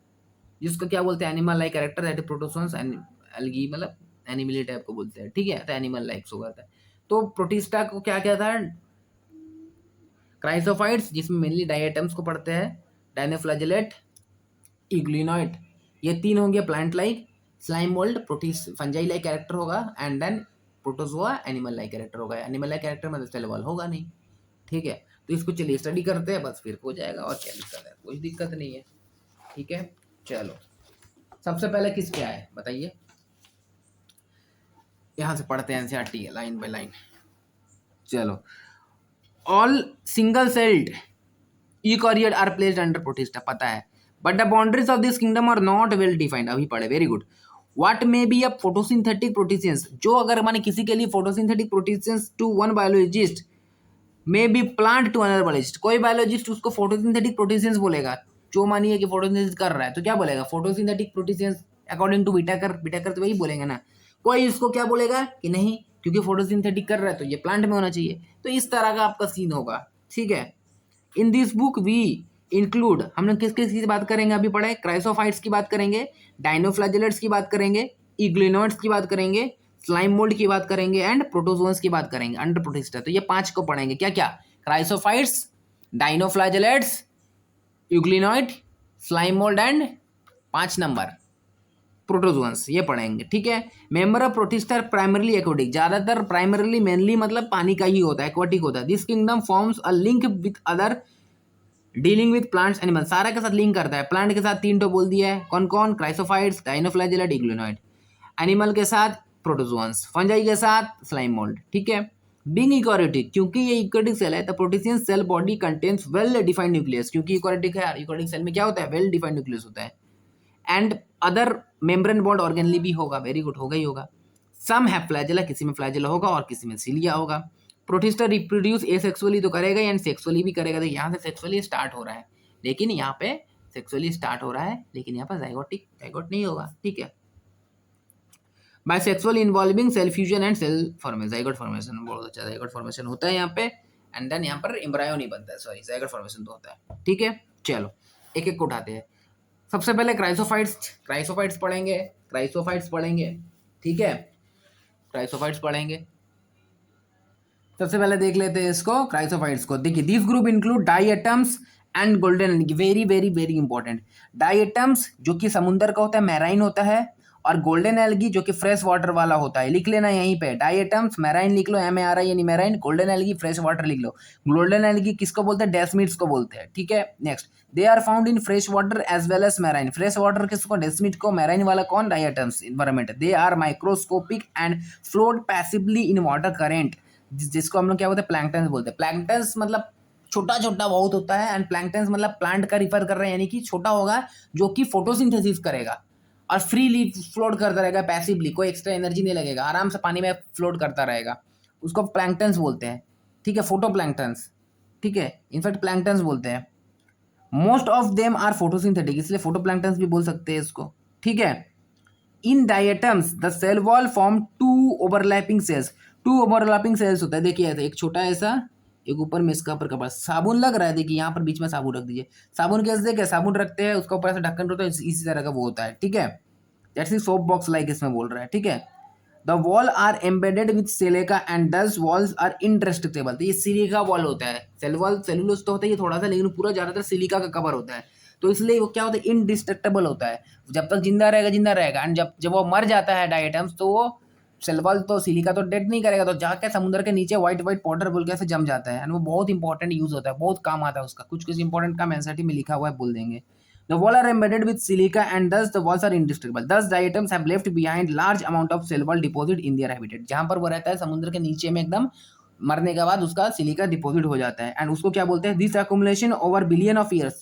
जिसको क्या बोलते हैं, animal like character, that is protozoans and algae, मतलब एनिमली टाइप को बोलते हैं, ठीक है, तो एनिमल लाइक शो करता है। तो प्रोटिस्टा को क्या क्या था, क्राइसोफाइट्स जिसमें मेनली डायटम्स को पढ़ते हैं, डायनोफ्लैजेलेट, इग्लिनॉइड, ये तीन होंगे plant like, slime mould protist fungi like character होगा, and then protozoa animal like character होगा। एनिमल लाइक कैरेक्टर मतलब सेल वॉल होगा नहीं, ठीक है। तो इसको चलिए स्टडी करते हैं, बस फिर हो जाएगा, और क्या दिक्कत है, कोई दिक्कत नहीं है, ठीक है। चलो सबसे पहले किस क्या है बताइए, यहाँ से पढ़ते हैं एनसीईआरटी है लाइन बाय लाइन। चलो, all single celled eukaryote are placed under protista, पता है, but the boundaries of this kingdom are not well defined, अभी पढ़े, very good. What may be a photosynthetic protistans, जो अगर माने किसी के लिए photosynthetic protistans to one biologist may be plant to another biologist, कोई बायोलॉजिस्ट उसको फोटोसिंथेटिक प्रोटिशियंस बोलेगा, जो मानिए कि फोटोसिंथेसिस कर रहा है तो क्या बोलेगा, फोटोसिंथेटिक प्रोटिशियंस अकॉर्डिंग टू बीटाकर तो वही बोलेंगे ना। कोई इसको क्या बोलेगा कि नहीं, क्योंकि फोटोसिंथेटिक कर रहा है तो ये प्लांट में होना चाहिए, तो इस तरह का आपका सीन होगा, ठीक है। In this book we include, हम लोग किस किस की बात करेंगे, अभी पढ़े, क्राइसोफाइट्स की बात करेंगे, डायनोफ्लैजेलेट्स की बात करेंगे, इग्लिनोइड्स की बात करेंगे, स्लाइम मोल्ड की बात करेंगे, एंड प्रोटोजोन्स की बात करेंगे अंडर प्रोटिस्टा। तो ये पांच को पढ़ेंगे, क्या क्या, chrysophytes, dinoflagellates, euglenoid, slime mould and 5 number protozoans, ये पढ़ेंगे, ठीक है। Member of protista primarily aquatic, ज्यादातर प्राइमरली मेनली मतलब पानी का ही होता है, एक्वाटिक होता है। This kingdom forms a link with other dealing with plants animal, सारा के साथ लिंक करता है, प्लांट के साथ 3 तो बोल दिया है, कौन कौन, क्राइसोफाइट्स, डायनोफ्लैजेलेट, इग्लिनोइड, एनिमल के साथ प्रोटोजोन्स, फंजाई के साथ स्लाइम मोल्ड, ठीक है। बीइंग यूकैरियोटिक, क्योंकि ये यूकैरियोटिक सेल है, the protistan cell body contains well defined nucleus, क्योंकि यूकैरियोटिक है, यूकैरियोटिक सेल में क्या होता है, वेल डिफाइंड न्यूक्लियस होता है, and other membrane bound organelle भी होगा, वेरी गुड, होगा ही होगा। सम है फ्लैजेला, किसी में फ्लैजेला होगा और किसी में सिलिया होगा। प्रोटिस्टा रिप्रोड्यूस एसेक्सुअली तो करेगा एंड सेक्सुअली भी करेगा, तो यहाँ से सेक्सुअली स्टार्ट हो रहा है, लेकिन यहाँ पे सेक्सुअली स्टार्ट हो रहा है, लेकिन यहाँ पर जाइगोट नहीं होगा, ठीक है। Bisexual involving cell fusion and cell formation, zygote formation, बहुत अच्छा जाइगोट फॉर्मेशन होता है यहाँ पे, एंड देन यहाँ पर एम्ब्रायो नहीं बनता है, सॉरी, जाइगोट फॉर्मेशन तो होता है, ठीक है। चलो एक एक को उठाते हैं। सबसे पहले क्राइसोफाइट्स पढ़ेंगे, ठीक है, क्राइसोफाइट्स पढ़ेंगे। सबसे पहले देख लेते हैं इसको, क्राइसोफाइट्स को, देखिए this group include diatoms and golden algae, very very very important. Diatoms जो कि समुद्र का होता है, मैराइन होता है, और गोल्डन एल्गी जो कि फ्रेश वाटर वाला होता है, लिख लेना यहीं पे, डाइएटम्स मैराइन लिख लो, MARI यानी marine, golden algae fresh water लिख लो। गोल्डन एल्गी किसको बोलते हैं, डेस्मिड्स को बोलते हैं, ठीक है। Next, they are found in fresh water as well as marine, fresh water किसको, डेस्मिड को, मैराइन वाला कौन, diatoms environment. They are microscopic and float passively in water current, जिसको हम लोग क्या बोलते हैं, प्लैंक्टन्स बोलते हैं। प्लैंक्टन्स मतलब छोटा छोटा बहुत होता है, एंड प्लैंक्टन्स मतलब प्लांट का रिफर कर रहे हैं, यानी कि छोटा होगा जो कि फोटोसिंथेसिस करेगा और फ्रीली फ्लोट करता रहेगा, पैसिवली, कोई एक्स्ट्रा एनर्जी नहीं लगेगा, आराम से पानी में फ्लोट करता रहेगा, उसको प्लैंक्टन्स बोलते हैं, ठीक है, फोटो प्लैंक्टन्स, ठीक है, इनफैक्ट प्लैंक्टन्स बोलते हैं। Most of them are photosynthetic, इसलिए फोटो प्लैंक्टन्स भी बोल सकते हैं इसको, ठीक है। In diatoms the cell wall form two overlapping cells होता है, देखिए एक छोटा ऐसा, एक ऊपर में इसका ऊपर का बस, साबुन लग रहा है, देखिए यहाँ पर बीच में साबुन रख दीजिए, साबुन कैसे देखिए, साबुन रखते हैं उसका ऊपर से ढक्कन होता है, इसी तरह का वो होता है, ठीक है, जैसे सोप बॉक्स लाइक इसमें बोल रहा है, ठीक है। The wall are embedded with silica and these walls are indestructible, तो ये सिलिका वॉल होता है, सेल वॉल सेलुलोज तो होता है ये थोड़ा सा, लेकिन पूरा ज्यादातर सिलिका का कवर होता है, तो इसलिए वो क्या होता है, इनडिस्ट्रक्टेबल होता है, जब तक जिंदा रहेगा, एंड जब जब वो मर जाता है डाइएटम्स, तो वो सेल वॉल तो सिलिका तो डेड नहीं करेगा, तो जाके समुद्र के नीचे व्हाइट व्हाइट पाउडर बोल के ऐसे जम जाता है, एंड वो बहुत इंपॉर्टेंट यूज होता है, बहुत काम आता है उसका, कुछ कुछ इंपॉर्टेंट काम एनसीईआरटी में लिखा हुआ है, बोल देंगे। The wall are embedded with silica and thus the walls are indestructible. Thus the atoms have left behind large amount of cell wall deposit in their habitat. जहाँ पर वो रहता है समुद्र के नीचे में एकदम, मरने के बाद उसका सिलिका डिपॉजिट हो जाता है, एंड उसको क्या बोलते हैं, this accumulation over billion of years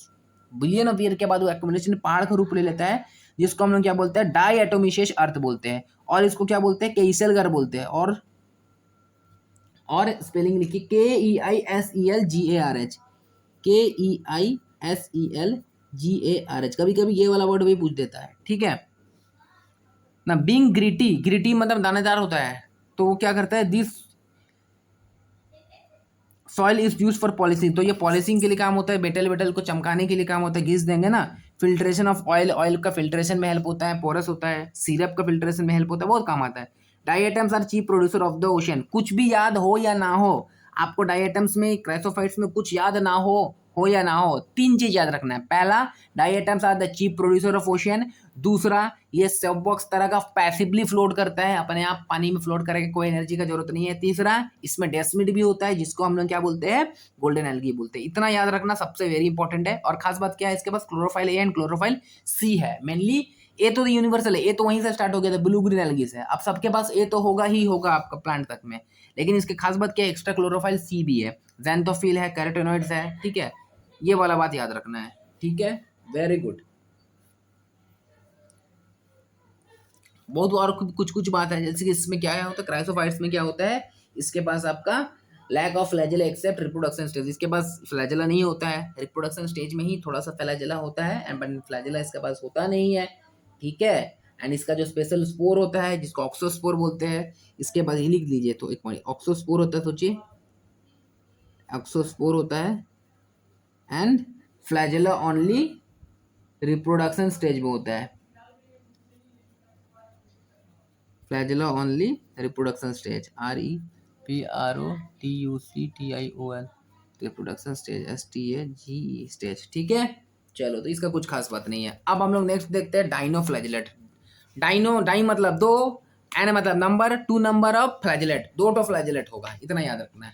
billion of year के बाद वो एक्यूमुलेशन पहाड़ का रूप ले लेता है, जिसको हम लोग क्या बोलते हैं, डाई एटोमिशियस अर्थ बोलते हैं, और इसको क्या बोलते हैं, केइसेलगर बोलते हैं। और स्पेलिंग लिखिए KEISELGARH, KEISELGARH। कभी कभी ये वाला वर्ड भी पूछ देता है, ठीक है ना। बीइंग ग्रिटी, ग्रिटी मतलब दानेदार होता है, तो वो क्या करता है, this soil is use for polishing, तो ये पॉलिशिंग के लिए काम होता है, मेटल वेटल को चमकाने के लिए काम होता है, घिस देंगे ना। फिल्ट्रेशन ऑफ ऑयल, ऑयल का फिल्ट्रेशन में हेल्प होता है, पोरस होता है, सिरप का फिल्ट्रेशन में हेल्प होता है, बहुत काम आता है। Diatoms are cheap producer of the ocean, कुछ भी याद हो या ना हो आपको, डाई आइटम्स में, क्राइसोफाइट्स में कुछ याद ना हो या ना हो, तीन चीज याद रखना है। पहला, diatoms are the cheap producer of ocean. दूसरा, ये सब बॉक्स तरह का पैसिवली फ्लोट करता है, अपने आप पानी में फ्लोट करेगा, कोई एनर्जी का जरूरत नहीं है। तीसरा, इसमें डेस्मिड भी होता है, जिसको हम लोग क्या बोलते हैं, गोल्डन एल्गी बोलते हैं। इतना याद रखना सबसे वेरी इंपॉर्टेंट है। और खास बात क्या है, इसके पास क्लोरोफाइल ए एंड क्लोरोफाइल सी है। मेनली ए तो यूनिवर्सल है, ए तो वहीं से स्टार्ट हो गया था, ब्लू ग्रीन एल्गी से। अब सबके पास ए तो होगा ही होगा आपका प्लांट तक में, लेकिन इसके खास बात क्या है, एक्स्ट्रा क्लोरोफाइल सी भी है, ज़ैंथोफिल है, कैरोटेनॉइड्स है, ठीक है। ये वाला बात याद रखना है, ठीक है, वेरी गुड। बहुत और कुछ कुछ बात है, जैसे कि इसमें क्या होता है, क्राइसोफाइट्स में क्या होता है, इसके पास आपका lack of flagella except reproduction stage, इसके पास फ्लैजेला नहीं होता है, रिप्रोडक्शन स्टेज में ही थोड़ा सा फ्लैजेला होता है, एंड फ्लैजेला इसके पास होता नहीं है, ठीक है। एंड इसका जो स्पेशल स्पोर होता है, जिसको ऑक्सोस्पोर बोलते हैं, इसके बाद ही लिख लीजिए, तो एक पॉइंट ऑक्सोस्पोर होता है, सोचिए ऑक्सोस्पोर होता है, and flagella only reproduction stage में होता है, flagella only reproduction stage, REPROTUCTION, reproduction stage, STAGE stage, ठीक है। चलो, तो इसका कुछ खास बात नहीं है। अब हम लोग नेक्स्ट देखते हैं डाइनोफ्लैजिलेट। डाई मतलब दो, एन मतलब number, two number of flagellate, दो तो फ्लैजिलेट होगा, इतना याद रखना है,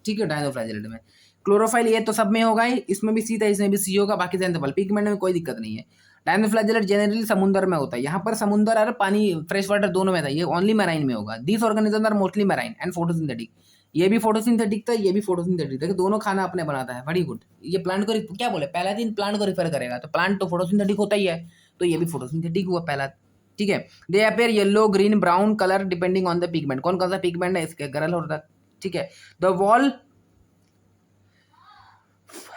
ठीक है। डाइनोफ्लैजिलेट में क्लोरोफाइल ये तो सब में होगा ही, इसमें भी सी था, इसमें भी सी होगा, बाकी सेंथेपल पिगमेंट में कोई दिक्कत नहीं है। डायनोफ्लैजिलेट जनरली समुद्र में होता है, यहाँ पर समुद्र और पानी फ्रेश वाटर दोनों में था, ये ओनली मैराइन में होगा। This organism are mostly marine and photosynthetic, ये भी फोटोसिंथेटिक था, ये भी फोटोसिंथेटिक था, दोनों खाना अपने बनाता है, वेरी गुड। ये प्लांट को क्या बोले, पहला दिन प्लांट को रिफर करेगा, तो प्लांट तो फोटोसिंथेटिक होता ही है, तो ये भी फोटोसिंथेटिक हुआ पहला, ठीक है। दे appear yellow, green, brown colour depending on the pigment, कौन कौन सा पिगमेंट है इसके गरल होता है, ठीक है। The wall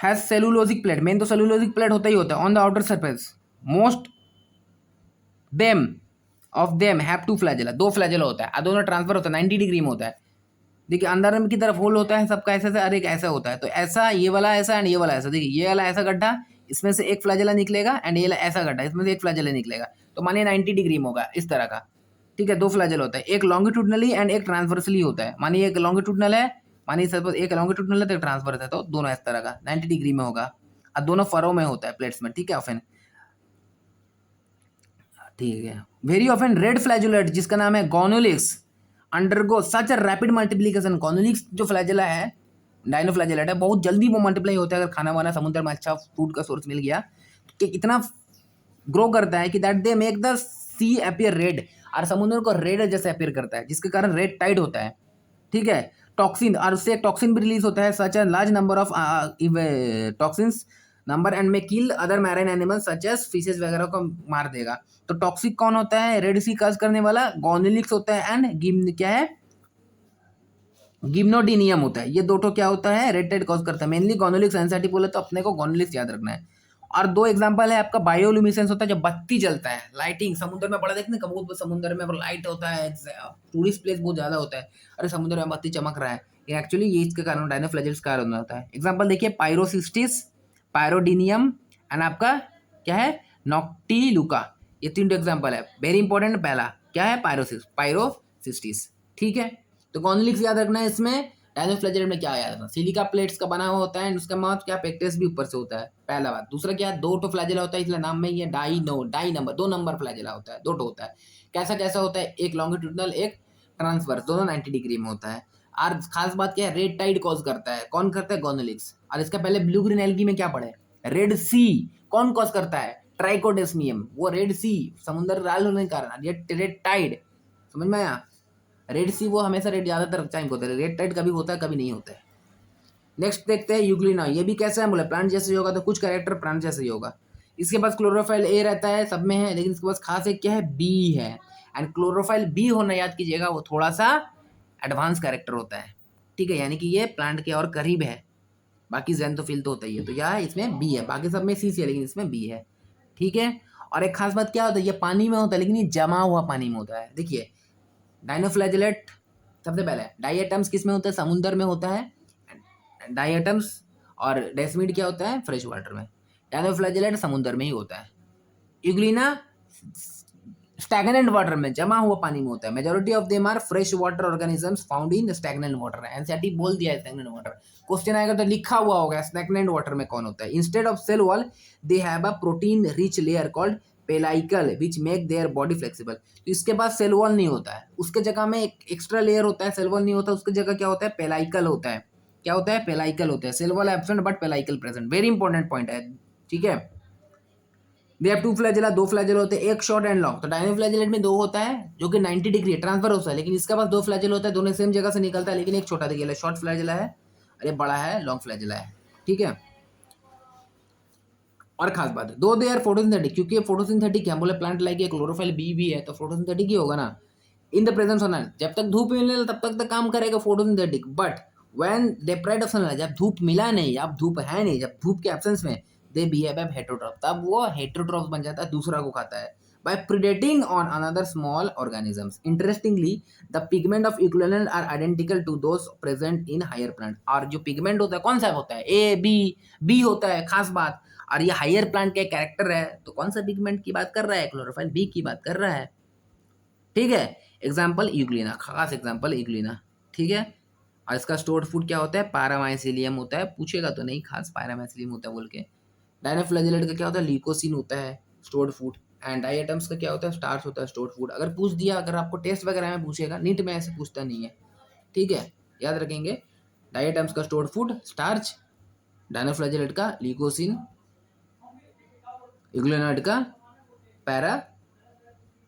has cellulosic plate, main तो सेलुलोजिक प्लेट होता ही होता है on the outer surface, most them of them have two flagella, दो फ्लैजेला होता है, दोनों ट्रांसफर होता है, 90 डिग्री में होता है। देखिए अंदर की तरफ होल होता है सबका, ऐसा ऐसा, और एक ऐसा होता है, तो ऐसा, ये वाला ऐसा एंड ये वाला ऐसा। देखिए ये वाला ऐसा गड्ढा, इसमें से एक फ्लैजेला निकलेगा, एंड ये ऐसा गड्ढा, इसमें से एक फ्लैजेला निकलेगा, तो मानिए 90 डिग्री में होगा इस तरह का, ठीक है। दो फ्लैजेला होता है, एक लॉन्गिट्यूडनली एंड एक ट्रांसवर्सली होता है। मानिए एक लॉन्गिट्यूडनल है, मानिए सपोज एक लॉन्गिट्यूडनल है तो एक ट्रांसवर्स है, तो दोनों इस तरह का 90 डिग्री में होगा, और दोनों फरो में होता है, प्लेट्स में, ठीक है ऑफन, ठीक है। वेरी ऑफन रेड फ्लैजुलेट, जिसका नाम है गोनोलिक्स, अंडरगो सच रैपिड मल्टीप्लिकेशन। गोनोलिक्स जो फ्लैजेला है, डाइनोफ्लैजेलेट है, बहुत जल्दी वो मल्टीप्लाई होता है, अगर खाना वाना समुद्र में अच्छा फूड का सोर्स मिल गया कि इतना ग्रो करता है कि that they make the sea appear red, और समुद्र को रेड जैसे अपीयर करता है, जिसके कारण रेड टाइड होता है, ठीक है। टॉक्सिन, और उससे एक टॉक्सिन भी रिलीज होता है, such a large number of toxins number and may kill other marine animals such as fishes वगैरह को मार देगा। तो टॉक्सिक कौन होता है, रेड सी कज करने वाला, गोनोलिक्स होता है, एंड क्या है, गिम्नोडिनियम होता है। ये दो तो क्या होता है, रेड टाइड कॉज करता है, मेनली गोनोलिक्स एंजाइटी बोले तो अपने को गोनोलिक्स याद रखना है। और दो एग्जांपल है आपका, बायोल्यूमिनेसेंस होता है, जब बत्ती जलता है, लाइटिंग, समुद्र में बड़ा देखने कबूतर, समुद्र में लाइट होता है, टूरिस्ट प्लेस बहुत ज्यादा होता है, अरे समुद्र में बत्ती चमक रहा है, ये एक्चुअली ये इसके कारण डायनोफ्लैजेल्स का कारण होता है। एग्जांपल देखिए, पायरोसिस्टिस, पायरोडिनियम, एंड आपका क्या है, नॉक्टिलुका, ये तीन एग्जांपल है, वेरी इंपॉर्टेंट। पहला क्या है, पायरोसिस्टिस, ठीक है। तो गोनोलिक्स याद रखना है इसमें। डायनोफ्लैजेलेट में क्या याद रखना, सिलिका प्लेट्स का बना हुआ होता है, उसका माउथ क्या, पेक्टस भी ऊपर से होता है, पहला बात। दूसरा क्या है, दो तो फ्लैजेला होता है, इसलिए नाम में ही है डाई नंबर, दो नंबर फ्लैजेला होता है, दो तो होता है। कैसा कैसा होता है, एक लॉन्गिट्यूडनल, एक ट्रांसवर्स, दोनों 90 डिग्री में होता है। और खास बात क्या है, रेड टाइड कॉज करता है, कौन करता है, गोनोलिक्स। और इसका पहले ब्लू ग्रीन एल्गी में क्या पढ़े, रेड सी कौन कॉज करता है, ट्राइकोडेस्मियम, वो रेड सी समुद्र लाल होने के कारण, ये रेड टाइड, समझ में आया। रेड सी वो हमेशा रेड ज्यादातर टाइम होता है, रेड टाइड कभी होता है कभी नहीं होता है। नेक्स्ट देखते हैं यूग्लिना, ये भी कैसा है बोले प्लांट जैसे ही होगा, तो कुछ कैरेक्टर प्लांट जैसे ही होगा। इसके पास क्लोरोफाइल ए रहता है, सब में है, लेकिन इसके पास खास एक क्या है, बी है। एंड क्लोरोफाइल बी होना याद कीजिएगा, वो थोड़ा सा एडवांस कैरेक्टर होता है, ठीक है, यानी कि ये प्लांट के और करीब है। बाकी ज़ैंथोफिल तो होता ही है, तो यहाँ इसमें बी है, बाकी सब में सी है, लेकिन इसमें बी है, ठीक है। और एक खास बात क्या होता है, ये पानी में होता है, लेकिन ये जमा हुआ पानी में होता है। देखिए डाइनोफ्लैजेलेट सबसे पहले, डाइएटम्स किस में होता है, समुद्र में होता है डाइएटम्स, और डेस्मिड क्या होता है, फ्रेश वाटर में। डाइनोफ्लैजेलेट समुद्र में ही होता है। यूग्लिना स्टैग्नेंट वाटर में, जमा हुआ पानी में होता है। Majority of them are fresh water organisms found in stagnant water. NCERT बोल दिया है स्टैग्नेंट वाटर, क्वेश्चन आएगा तो लिखा हुआ होगा स्टैग्नेंट वाटर में कौन होता है। Instead of cell wall they have a protein rich layer called pellicle which make their body flexible. तो इसके पास सेल वॉल नहीं होता है, उसके जगह में एक एक्स्ट्रा लेयर होता है, सेल वॉल नहीं होता, उसकी जगह क्या होता है, पेलाइकल होता है। क्या होता है, पेलाइकल होता है। Cell wall absent but pellicle present, very important point है, ठीक है। दे हैव टू फ्लैजेला, दो फ्लैजेल होते हैं, एक शॉर्ट एंड लॉन्ग। तो डायनोफ्लैजेलेट में दो होता है जो कि 90 डिग्री ट्रांसफर होता है, लेकिन इसके पास दो फ्लैजेल होता है, दोनों सेम जगह से निकलता है, लेकिन एक छोटा देखिए शॉर्ट फ्लैजेला है, अरे बड़ा है लॉन्ग फ्लैजेला है, ठीक है। और खास बात है, दो दे आर फोटोसिंथेटिक, क्योंकि ये फोटोसिंथेटिक है, हम बोले प्लांट लाइक क्लोरोफाइल बी भी है, तो फोटोसिंथेटिक ही होगा ना। In the presence of sunlight, जब तक धूप मिले तब तक तो काम करेगा photosynthetic, but when deprived of sunlight, जब धूप मिला नहीं, अब धूप है नहीं, जब धूप के एब्सेंस में दे बिहेव एज हेटेरोट्रॉफ, तब वो हेटेरोट्रॉफ बन जाता है, दूसरा को खाता है by predating on another small organisms. Interestingly, the pigment of euglena are identical to those present in higher plant. और जो पिगमेंट होता है कौन सा होता है, ए बी, बी होता है, खास बात। और ये हायर प्लांट के कैरेक्टर है, तो कौन सा पिगमेंट की बात कर रहा है, क्लोरोफाइल बी की बात कर रहा है, ठीक है। एग्जाम्पल यूग्लिना, खास एग्जाम्पल यूग्लिना, ठीक है। और इसका स्टोर्ड फूड क्या होता है, पैरामाइसिलियम होता है, पूछेगा तो नहीं, खास पैरामाइसिलियम होता है बोल के। डायनोफ्लैजेलेट का क्या होता है, ल्यूकोसिन होता है स्टोर्ड फूड। एंड डाइएटम्स का क्या होता है, स्टार्च होता है स्टोर्ड फूड। अगर पूछ दिया, अगर आपको टेस्ट वगैरह में पूछेगा, नीट में ऐसे पूछता नहीं है, ठीक है, याद रखेंगे। डाइएटम्स का स्टोर्ड फूड स्टार्च, डायनोफ्लैजेलेट का ल्यूकोसिन, यूग्लिनाइड का पैरामाइलियम,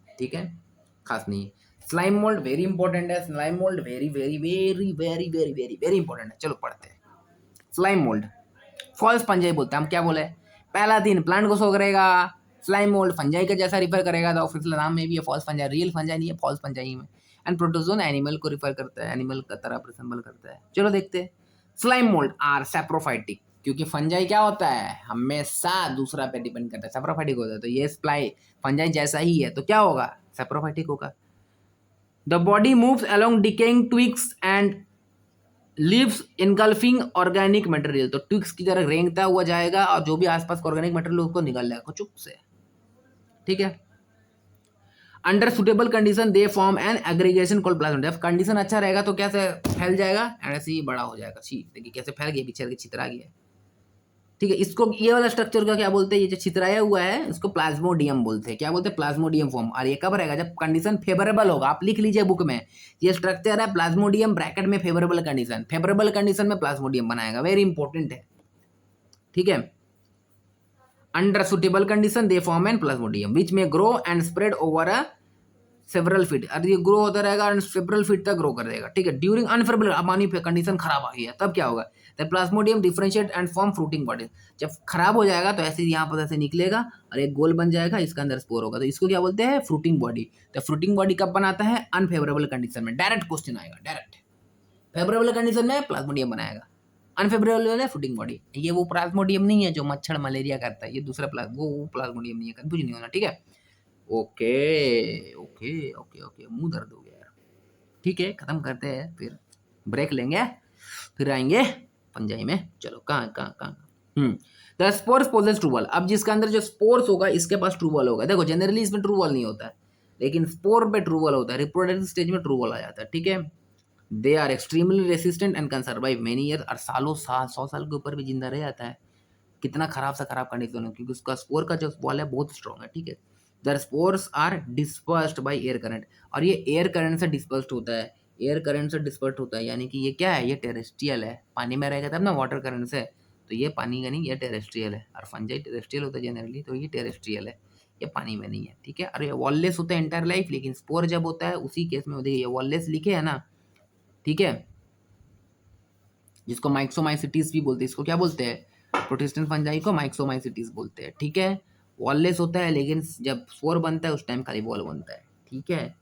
ठीक है, खास नहीं है। स्लाइम मोल्ड वेरी इंपॉर्टेंट है, slime mould very very very very very very very important है। चलो पढ़ते हैं। स्लाइम मोल्ड फॉल्स फंजाई बोलते हैं, हम क्या बोले, पहला दिन प्लांट को शो करेगा, स्लाइम मोल्ड फंजाई का जैसा रिफर करेगा, तो ऑफिशियल नाम में भी है फॉल्स फंजाई, रियल फंजाई नहीं है, फॉल्स फंजाई में। एंड प्रोटोजोन एनिमल को रिफर करता है, एनिमल का तरह रिसेंबल करता है। चलो देखते हैं। स्लाइम मोल्ड आर सैप्रोफाइटिक, क्योंकि फंजाई क्या होता है, हमेशा दूसरा पे डिपेंड करता है, सैप्रोफाइटिक होता है, तो ये स्प्लाई फंजाई जैसा ही है, तो क्या होगा, सैप्रोफाइटिक होगा। The body moves along decaying twigs and leaves engulfing organic material, तो ट्विग्स की तरह रेंगता हुआ जाएगा, और जो भी आसपास का ऑर्गेनिक मटेरियल उसको निकाल लेगा चुप से, ठीक है। Under suitable condition they form an aggregation called plasma. जब कंडीशन अच्छा रहेगा तो कैसे फैल जाएगा, ऐसे ही बड़ा हो जाएगा। छी देखिए कैसे फैल गया, बिछड़ के छितरा गया, ठीक है। इसको ये वाला स्ट्रक्चर का क्या बोलते हैं, ये जो छितराया हुआ है इसको प्लाज्मोडियम बोलते हैं। क्या बोलते हैं, प्लाज्मोडियम फॉर्म। और ये कब रहेगा, जब कंडीशन फेवरेबल होगा। आप लिख लीजिए बुक में, ये स्ट्रक्चर है प्लाज्मोडियम ब्रैकेट में फेवरेबल कंडीशन, फेवरेबल कंडीशन में प्लाज्मोडियम बनाएगा, वेरी इंपॉर्टेंट है, ठीक है। Under suitable condition they form an plasmodium which may grow and spread over a several feet, और ये ग्रो होता रहेगा और सेवरल फीट तक ग्रो कर देगा, ठीक है। ड्यूरिंग अनफेवरेबल, अब मानी कंडीशन खराब आ गई है, तब क्या होगा, the Plasmodium differentiate and form fruiting body. जब खराब हो जाएगा तो ऐसे यहाँ पर ऐसे निकलेगा और एक गोल बन जाएगा, इसके अंदर स्पोर होगा, तो इसको क्या बोलते हैं, फ्रूटिंग बॉडी। तो फ्रूटिंग बॉडी कब बनाता है, अनफेवरेबल कंडीशन में। डायरेक्ट क्वेश्चन आएगा, डायरेक्ट फेवरेबल कंडीशन में प्लाज्मोडियम बनाएगा, अनफेवरेबल है फ्रूटिंग बॉडी। ये वो प्लाज्मोडियम नहीं है जो मच्छर मलेरिया करता है, ये दूसरा वो प्लाज्मोडियम नहीं है, कंफ्यूज नहीं होना, ठीक है। ओके ओके ओके ओके, मुंह दर्द हो गया यार, ठीक है, खत्म करते हैं, फिर ब्रेक लेंगे, फिर आएंगे पंजाई में। चलो कहाँ कहाँ कहाँ, the spores possess true wall. अब जिसके अंदर जो स्पोर्स होगा इसके पास ट्रू बॉल होगा। देखो जनरली इसमें ट्रू बॉल नहीं होता है, लेकिन स्पोर पे ट्रू बॉल होता है, रिप्रोडक्टिव स्टेज में ट्रू बॉल आ जाता है, ठीक है। They are extremely resistant and can survive many year, और सालों साल 100 साल के ऊपर भी जिंदा रह जाता है, कितना खराब सा खराब कंडीशन है, क्योंकि उसका स्पोर का जो बॉल है बहुत स्ट्रॉन्ग है, ठीक है। The spores are dispersed by air current, और ये एयर करंट से डिस्पर्स्ड होता है, एयर करंट से डिस्पर्स्ड होता है, यानी कि ये क्या है, ये टेरेस्ट्रियल है, पानी में रहेगा तब ना वाटर करंट से, तो ये पानी का नहीं, ये टेरेस्ट्रियल है। और फंजाई टेरेस्ट्रियल होता है जनरली, तो ये टेरेस्ट्रियल है, ये पानी में नहीं है, ठीक है। और ये वॉललेस होता है एंटायर लाइफ, लेकिन स्पोर जब होता है उसी केस में देखिए ये वॉललेस लिखे है ना, ठीक है। जिसको माइक्सोमाइसिटीज भी बोलते हैं। इसको क्या बोलते हैं? प्रोटिस्टेंट फंजाई को माइक्सोमाइसिटीज बोलते हैं। ठीक है, वॉललेस होता है, लेकिन जब स्पोर बनता है उस टाइम खाली वॉल बनता है। ठीक है,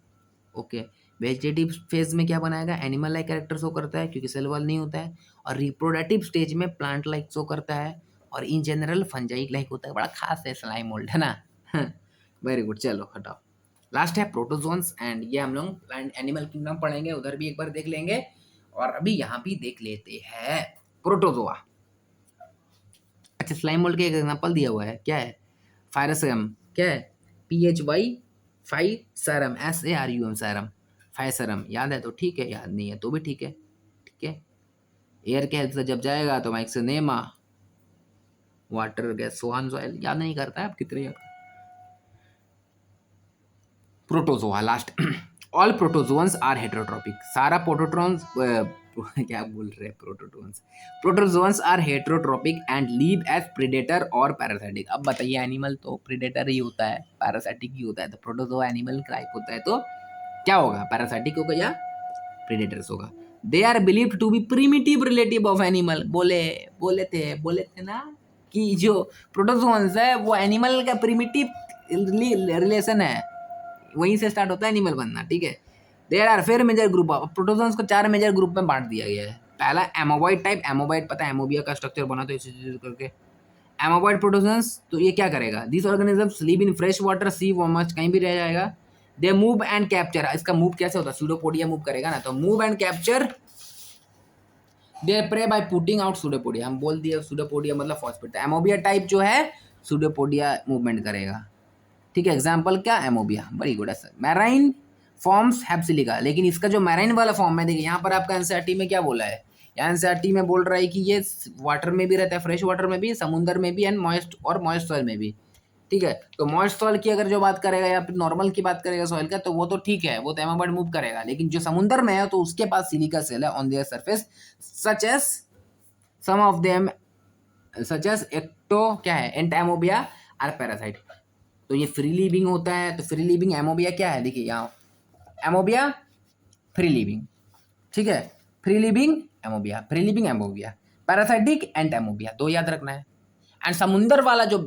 ओके। वेजिटेटिव फेज में क्या बनाएगा? एनिमल लाइक कैरेक्टर शो करता है क्योंकि सेल वॉल नहीं होता है। और रिप्रोडक्टिव स्टेज में प्लांट लाइक शो करता है। और इन जनरल फंजाई लाइक होता है। बड़ा खास है स्लाइम मोल्ड, है ना? वेरी गुड, चलो हटाओ। लास्ट है प्रोटोजोन्स, एंड ये हम लोग प्लांट एनिमल किंगडम पढ़ेंगे, उधर भी एक बार देख लेंगे। और अभी यहाँ भी देख लेते हैं प्रोटोजोआ। अच्छा, स्लाइम मोल्ड का एक एग्जांपल दिया हुआ है, क्या है? फायरसम, क्या है? PHY फाइसरम, SARUM, सरम, फायसरम। याद है तो ठीक है, याद नहीं है तो भी ठीक है। ठीक है, एयर के हेल्प से जब जाएगा तो माइक से नेमा, वाटर गैस, सोहान सॉइल। याद नहीं करता है, आप कितने याद? Protozoa last. All protozoans are heterotrophic. सारा प्रोटोट्रॉन्स क्या बोल रहे हैं? Protozoans are heterotrophic and live as predator और पैरासाइटिक। अब बताइए, एनिमल तो प्रेडेटर ही होता है, पैरासाइटिक ही होता है, तो प्रोटोजोआ एनिमल टाइप होता है, तो क्या होगा? पैरासाइटिक होगा या प्रेडेटर्स होगा। They are believed to be primitive relative of animal. बोले थे ना कि जो प्रोटोजोन्स है वो एनिमल का प्रिमिटिव रिलेशन है, वहीं से स्टार्ट होता है एनिमल बनना। ठीक है, देयर आर फिर मेजर ग्रुप ऑफ प्रोटोजोन्स को 4 मेजर ग्रुप में बांट दिया गया है। पहला एमोबॉइड टाइप। एमोबॉइड पता है एमोबिया का स्ट्रक्चर बना, तो इसी चीज करके एमोबॉइड प्रोटोजोन्स। तो ये क्या करेगा? This organisms live in fresh water, sea warmest, कहीं भी रह जाएगा। They move and capture. इसका मूव कैसे होता है? सूडोपोडिया मूव करेगा ना, तो move and capture they prey by putting out pseudopodia. हम बोल दिए सूडोपोडिया मतलब फॉस्फेट। एमोबिया टाइप जो है सूडोपोडिया मूवमेंट करेगा। ठीक है, एग्जाम्पल क्या? एमोबिया। Very good. Sir marine forms have silica. लेकिन इसका जो मैराइन वाला फॉर्म है, देखिए यहाँ पर आपका एनसीईआरटी में क्या बोला है? एनसीईआरटी में बोल रहा है कि ये वाटर में भी रहता है, फ्रेश वाटर में भी, समुद्र में भी, एंड मॉइस्ट और मॉइस्ट सॉइल में भी। ठीक है, तो मॉइस्ट सॉइल की अगर जो बात करेगा या फिर नॉर्मल की बात करेगा सॉइल का, तो वो तो ठीक है, वो तो एमोबॉइड मूव करेगा। लेकिन जो समुद्र में है तो उसके पास सिलिका सेल है on their surface, such as some of them, such as ecto, क्या है? Entamoeba are parasite. तो ये फ्री लिविंग होता है। तो फ्री लिविंग एमोबिया क्या है? देखिए यहाँ एमोबिया फ्री लिविंग। ठीक है, free living एमोबिया, free living एमोबिया, parasitic and एमोबिया, दो याद रखना है। एंड समुंदर वाला जो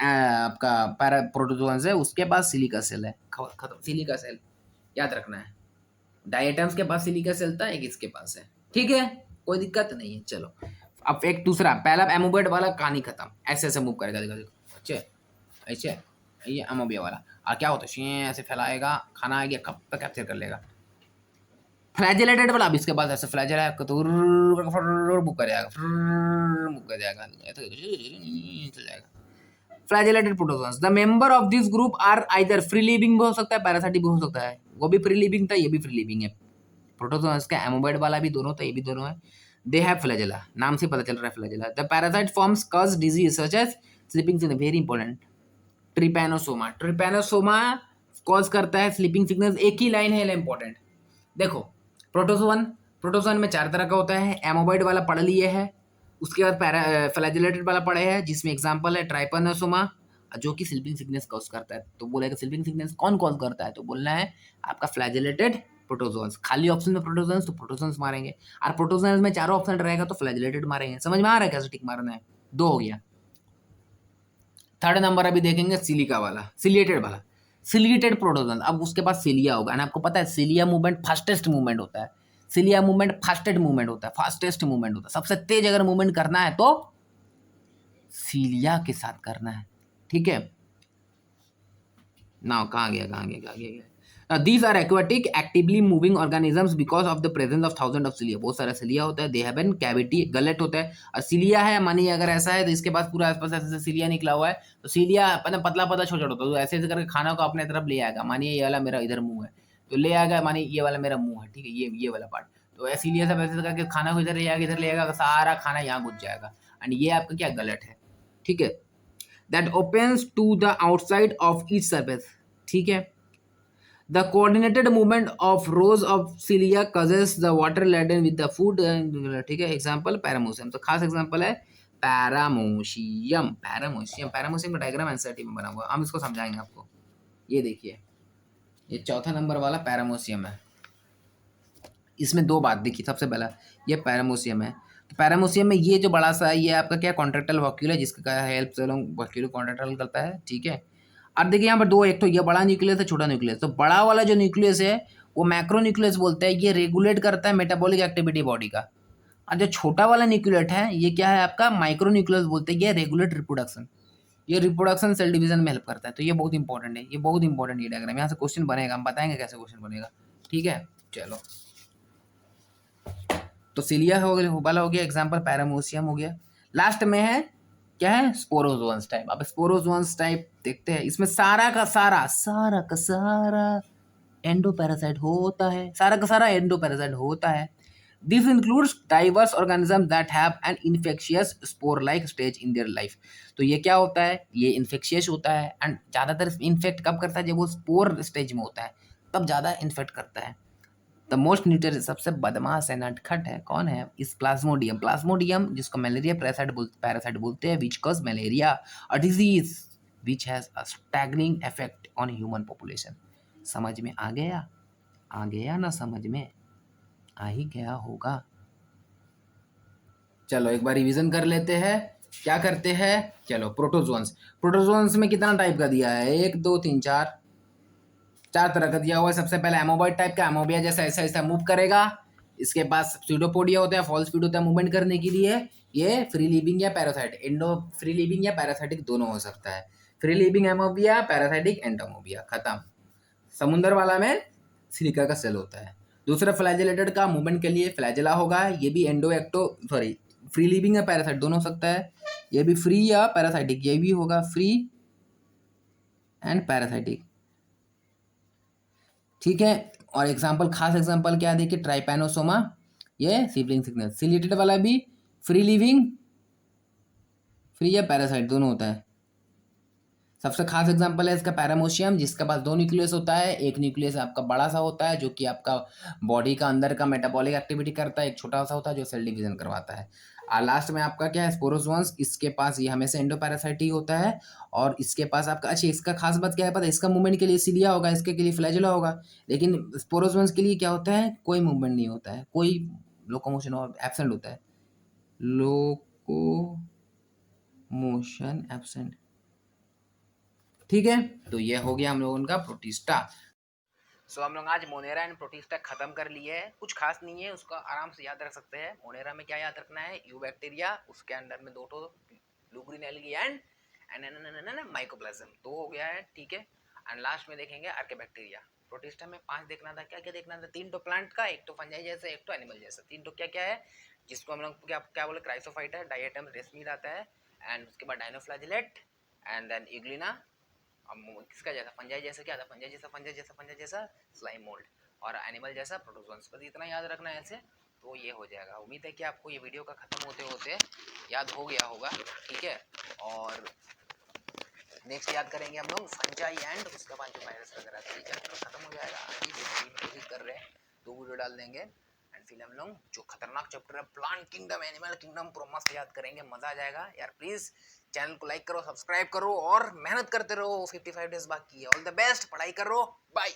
आपका पैरा प्रोटोजोन्स है उसके पास सिलिका सेल है। खत्म, सिलिका सेल याद रखना है। डायटम्स के पास सिलिका सेल था, एक इसके पास है। ठीक है, कोई दिक्कत नहीं है। चलो अब एक दूसरा, पहला एमोबॉइड वाला कहानी खत्म। ऐसे ऐसे मूव करेगा, देखो देखो, अच्छे ऐसे, ये एमोबिया वाला। और क्या होता है? ऐसे फैलाएगा, खाना आ गया कब तक कैप्चर कर लेगा। फ्लैजेलेटेड वाला, अब इसके पास ऐसे फ्लैजेल है तो बुक कर जाएगा, बुक कर जाएगा, चल जाएगा। Flagellated protozoans, the member of this group are either free living भी हो सकता है, पैरासाइटिक भी हो सकता है। वो भी फ्री लिविंग था, ये भी फ्री लिविंग है। प्रोटोजोन्स का एमोबॉइड वाला भी दोनों था, ये भी दोनों है। दे हैव फ्लैजेला, नाम से पता चल रहा है flagella. The parasite forms cause disease such as sleeping sickness, very important, Trypanosoma. Trypanosoma cause करता है स्लीपिंग सिकनेस। एक ही लाइन है इंपॉर्टेंट, देखो प्रोटोजोन, प्रोटोजोन में 4 तरह का होता है। एमोबॉइड वाला पढ़ लिए है, उसके बाद फ्लैजेलेटेड वाला पढ़े हैं, जिसमें एग्जांपल है ट्राइपैनोसोमा, जो कि स्लीपिंग सिकनेस कॉज करता है। तो बोलेगा स्लीपिंग सिकनेस कौन कॉज करता है, तो बोलना है आपका फ्लैजेलेटेड प्रोटोजोन्स। खाली ऑप्शन में प्रोटोजोन्स, तो प्रोटोजोन्स मारेंगे। और प्रोटोजोन्स में चारों ऑप्शन रहेगा तो फ्लैजेलेटेड मारेंगे। समझ में आ रहा है कैसे टिक मारना है? 2 हो गया। थर्ड नंबर अभी देखेंगे सिलिका वाला, सिलिएटेड वाला, सिलिएटेड प्रोटोजोन। अब उसके पास सिलिया होगा ना, आपको पता है सिलिया मूवमेंट फास्टेस्ट मूवमेंट होता है। सिलिया मूवमेंट फास्टेस्ट मूवमेंट होता है, फास्टेस्ट मूवमेंट होता है। सबसे तेज अगर मूवमेंट करना है तो सिलिया के साथ करना है। ठीक है ना, कहाँ गया। These are aquatic actively moving organisms because of the presence of thousand of cilia. बहुत सारा सिलिया होता है, they have an cavity, gullet होता है। और सिलिया है, मानिए अगर ऐसा है तो इसके पास पूरा आसपास ऐसे सिलिया निकला हुआ है, तो सिलिया पता पतला पतला छोटा छोटा होता है, तो ऐसे ऐसे करके खाना को अपने तरफ ले आएगा। मानिए ये वाला मेरा इधर मुंह है, तो ले आएगा, मानिए ये वाला मेरा मुंह है, ठीक है, ये वाला पार्ट, तो सिलिया सब ऐसे करके खाना को इधर ले आएगा, इधर ले आएगा, सारा खाना यहाँ घुस जाएगा। एंड ये आपका क्या गलट है, ठीक है, that opens to the outside of each surface. ठीक है, the coordinated movement of rows of cilia causes the water laden with the food। ठीक है, एग्जांपल पैरामोसियम, तो खास एग्जांपल है पैरामोशियम। पैरामोशियम का डायग्राम एनसीईआरटी में बना हुआ है, हम इसको समझाएंगे आपको। ये देखिए, ये चौथा नंबर वाला पैरामोशियम है। इसमें 2 बात देखिए, सबसे पहला ये पैरामोशियम है, पैरामोसियम में ये जो बड़ा सा है ये आपका क्या कॉन्ट्रेक्टाइल वॉक्यूल है, जिसका हेल्प से लोग वॉक्यूल कॉन्ट्रेक्टाइल करता है, ठीक है। अब देखिए यहाँ पर दो, एक तो ये बड़ा न्यूक्लियस है, छोटा न्यूक्लियस। तो बड़ा वाला जो न्यूक्लियस है वो मैक्रो न्यूक्लियस बोलते हैं, ये रेगुलेट करता है मेटाबॉलिक एक्टिविटी बॉडी का। और जो छोटा वाला न्यूक्लियट है ये क्या है आपका माइक्रो न्यूक्लियस बोलते हैं, ये रेगुलेट रिप्रोडक्शन, ये रिप्रोडक्शन सेल डिवीजन में हेल्प करता है। तो ये बहुत इंपॉर्टेंट है, ये बहुत इंपॉर्टेंट ये डायग्राम, यहाँ से क्वेश्चन बनेगा, हम बताएंगे कैसे क्वेश्चन बनेगा, ठीक है। चलो तो सिलिया हो गया, वाला हो गया एग्जाम्पल, पैरामोसियम हो गया। लास्ट में है क्या है स्पोरोजोन्स टाइप। अब स्पोरोजोन्स टाइप देखते हैं, इसमें सारा का सारा एंडोपैरासाइट होता है, सारा का सारा एंडोपैरासाइट होता है। This includes diverse organism that have an infectious spore like stage in their life. तो ये क्या होता है, ये इन्फेक्शियस होता है एंड ज़्यादातर इन्फेक्ट कब करता है, जब वो स्पोर स्टेज में होता है तब ज़्यादा इन्फेक्ट करता है। द मोस्ट न्यूटर सबसे बदमाश है, नटखट है, कौन है, इस प्लाज्मोडियम। प्लाज्मोडियम जिसको मलेरिया पैरासाइट बोलते हैं, which cause malaria, a disease which has a staggering effect on human population. समझ में आ गया ना, समझ में आ ही गया होगा। चलो एक बार रिवीजन कर लेते हैं, क्या करते हैं। चलो प्रोटोजोन्स में कितना टाइप का दिया है, 1 2 3 4 तरह का दिया हुआ है। सबसे पहले एमोबॉइड टाइप का, एमोबिया जैसा ऐसा ऐसा मूव करेगा। इसके पास स्यूडोपोडिया होता है, फॉल्स फीड होता है मूवमेंट करने के लिए। ये फ्री लिविंग या पैरासाइट, फ्री लिविंग या पैरासाइटिक दोनों हो सकता है। फ्री लिविंग एमोबिया, पैरासाइटिक एंटोमोबिया, खत्म। समुद्र वाला में सिलिका का सेल होता है। दूसरा फ्लैजेलेटेड का मूवमेंट के लिए फ्लैजेला होगा, ये भी फ्री लिविंग या पैरासाइट दोनों हो सकता है। ये भी फ्री या पैरासाइटिक, ये भी होगा फ्री एंड पैरासाइटिक, ठीक है। और एग्जाम्पल, खास एग्जाम्पल क्या देखिए, ट्राइपैनोसोमा, ये सिबलिंग सिग्नल। सिलिएटेड वाला भी फ्री लिविंग, फ्री या पैरासाइट दोनों होता है। सबसे खास एग्जांपल है इसका पैरामोशियम, जिसके पास 2 न्यूक्लियस होता है। एक न्यूक्लियस आपका बड़ा सा होता है जो कि आपका बॉडी का अंदर का मेटाबॉलिक एक्टिविटी करता है, एक छोटा सा होता है जो सेल डिवीजन करवाता है। और लास्ट में आपका क्या है स्पोरोजोन्स, इसके पास ये हमेशा एंडोपैरासाइट ही होता है। और इसके पास आपका, अच्छा इसका खास बात क्या है पता है, इसका मूवमेंट के लिए सिलिया होगा, इसके लिए फ्लैजेला होगा। लेकिन स्पोरोजोन्स के लिए क्या होता है, कोई मूवमेंट नहीं होता है, कोई लोकोमोशन और एब्सेंट होता है, लोकोमोशन एब्सेंट, ठीक है। तो ये हो गया हम लोगों का प्रोटिस्टा। सो हम लोग आज मोनेरा एंड प्रोटिस्टा खत्म कर लिए हैं। कुछ खास नहीं है, उसका आराम से याद रख सकते हैं। मोनेरा में क्या याद रखना है, यू बैक्टीरिया, उसके अंदर में 2 blue green algae and mycoplasma, 2 हो गया है, ठीक है। एंड लास्ट में देखेंगे आर्केबैक्टीरिया। प्रोटिस्टा में 5 देखना था, क्या क्या देखना था, 3 तो प्लांट का, 1 तो फंजाई जैसा, 1 तो एनिमल जैसा। 3 तो क्या क्या है, जिसको हम लोग क्या बोले, क्राइसोफाइट है, डायटम रेसमीड आता है, एंड उसके बाद डाइनोफ्लैजिलेट एंड देन इग्लिना। किसका जैसा, फंजाई जैसा, क्या था, फंजाई जैसा स्लाइम मोल्ड, और एनिमल जैसा प्रोटोजोन्स। बस इतना याद रखना है ऐसे, तो ये हो जाएगा। उम्मीद है कि आपको ये वीडियो का खत्म होते होते याद हो गया होगा, ठीक है। और नेक्स्ट याद करेंगे हम लोग फंजाई एंड उसके बाद जो वायरस वगैरह, ठीक है, तो खत्म हो जाएगा। कोशिश कर रहे हैं 2 वीडियो डाल देंगे, एंड फिर हम लोग जो खतरनाक चैप्टर है प्लांट किंगडम, एनिमल किंगडम, पूरा मस्त याद करेंगे, मजा आ जाएगा यार। प्लीज चैनल को लाइक करो, सब्सक्राइब करो और मेहनत करते रहो, 55 डेज बाकी है। ऑल द बेस्ट, पढ़ाई करो, बाय।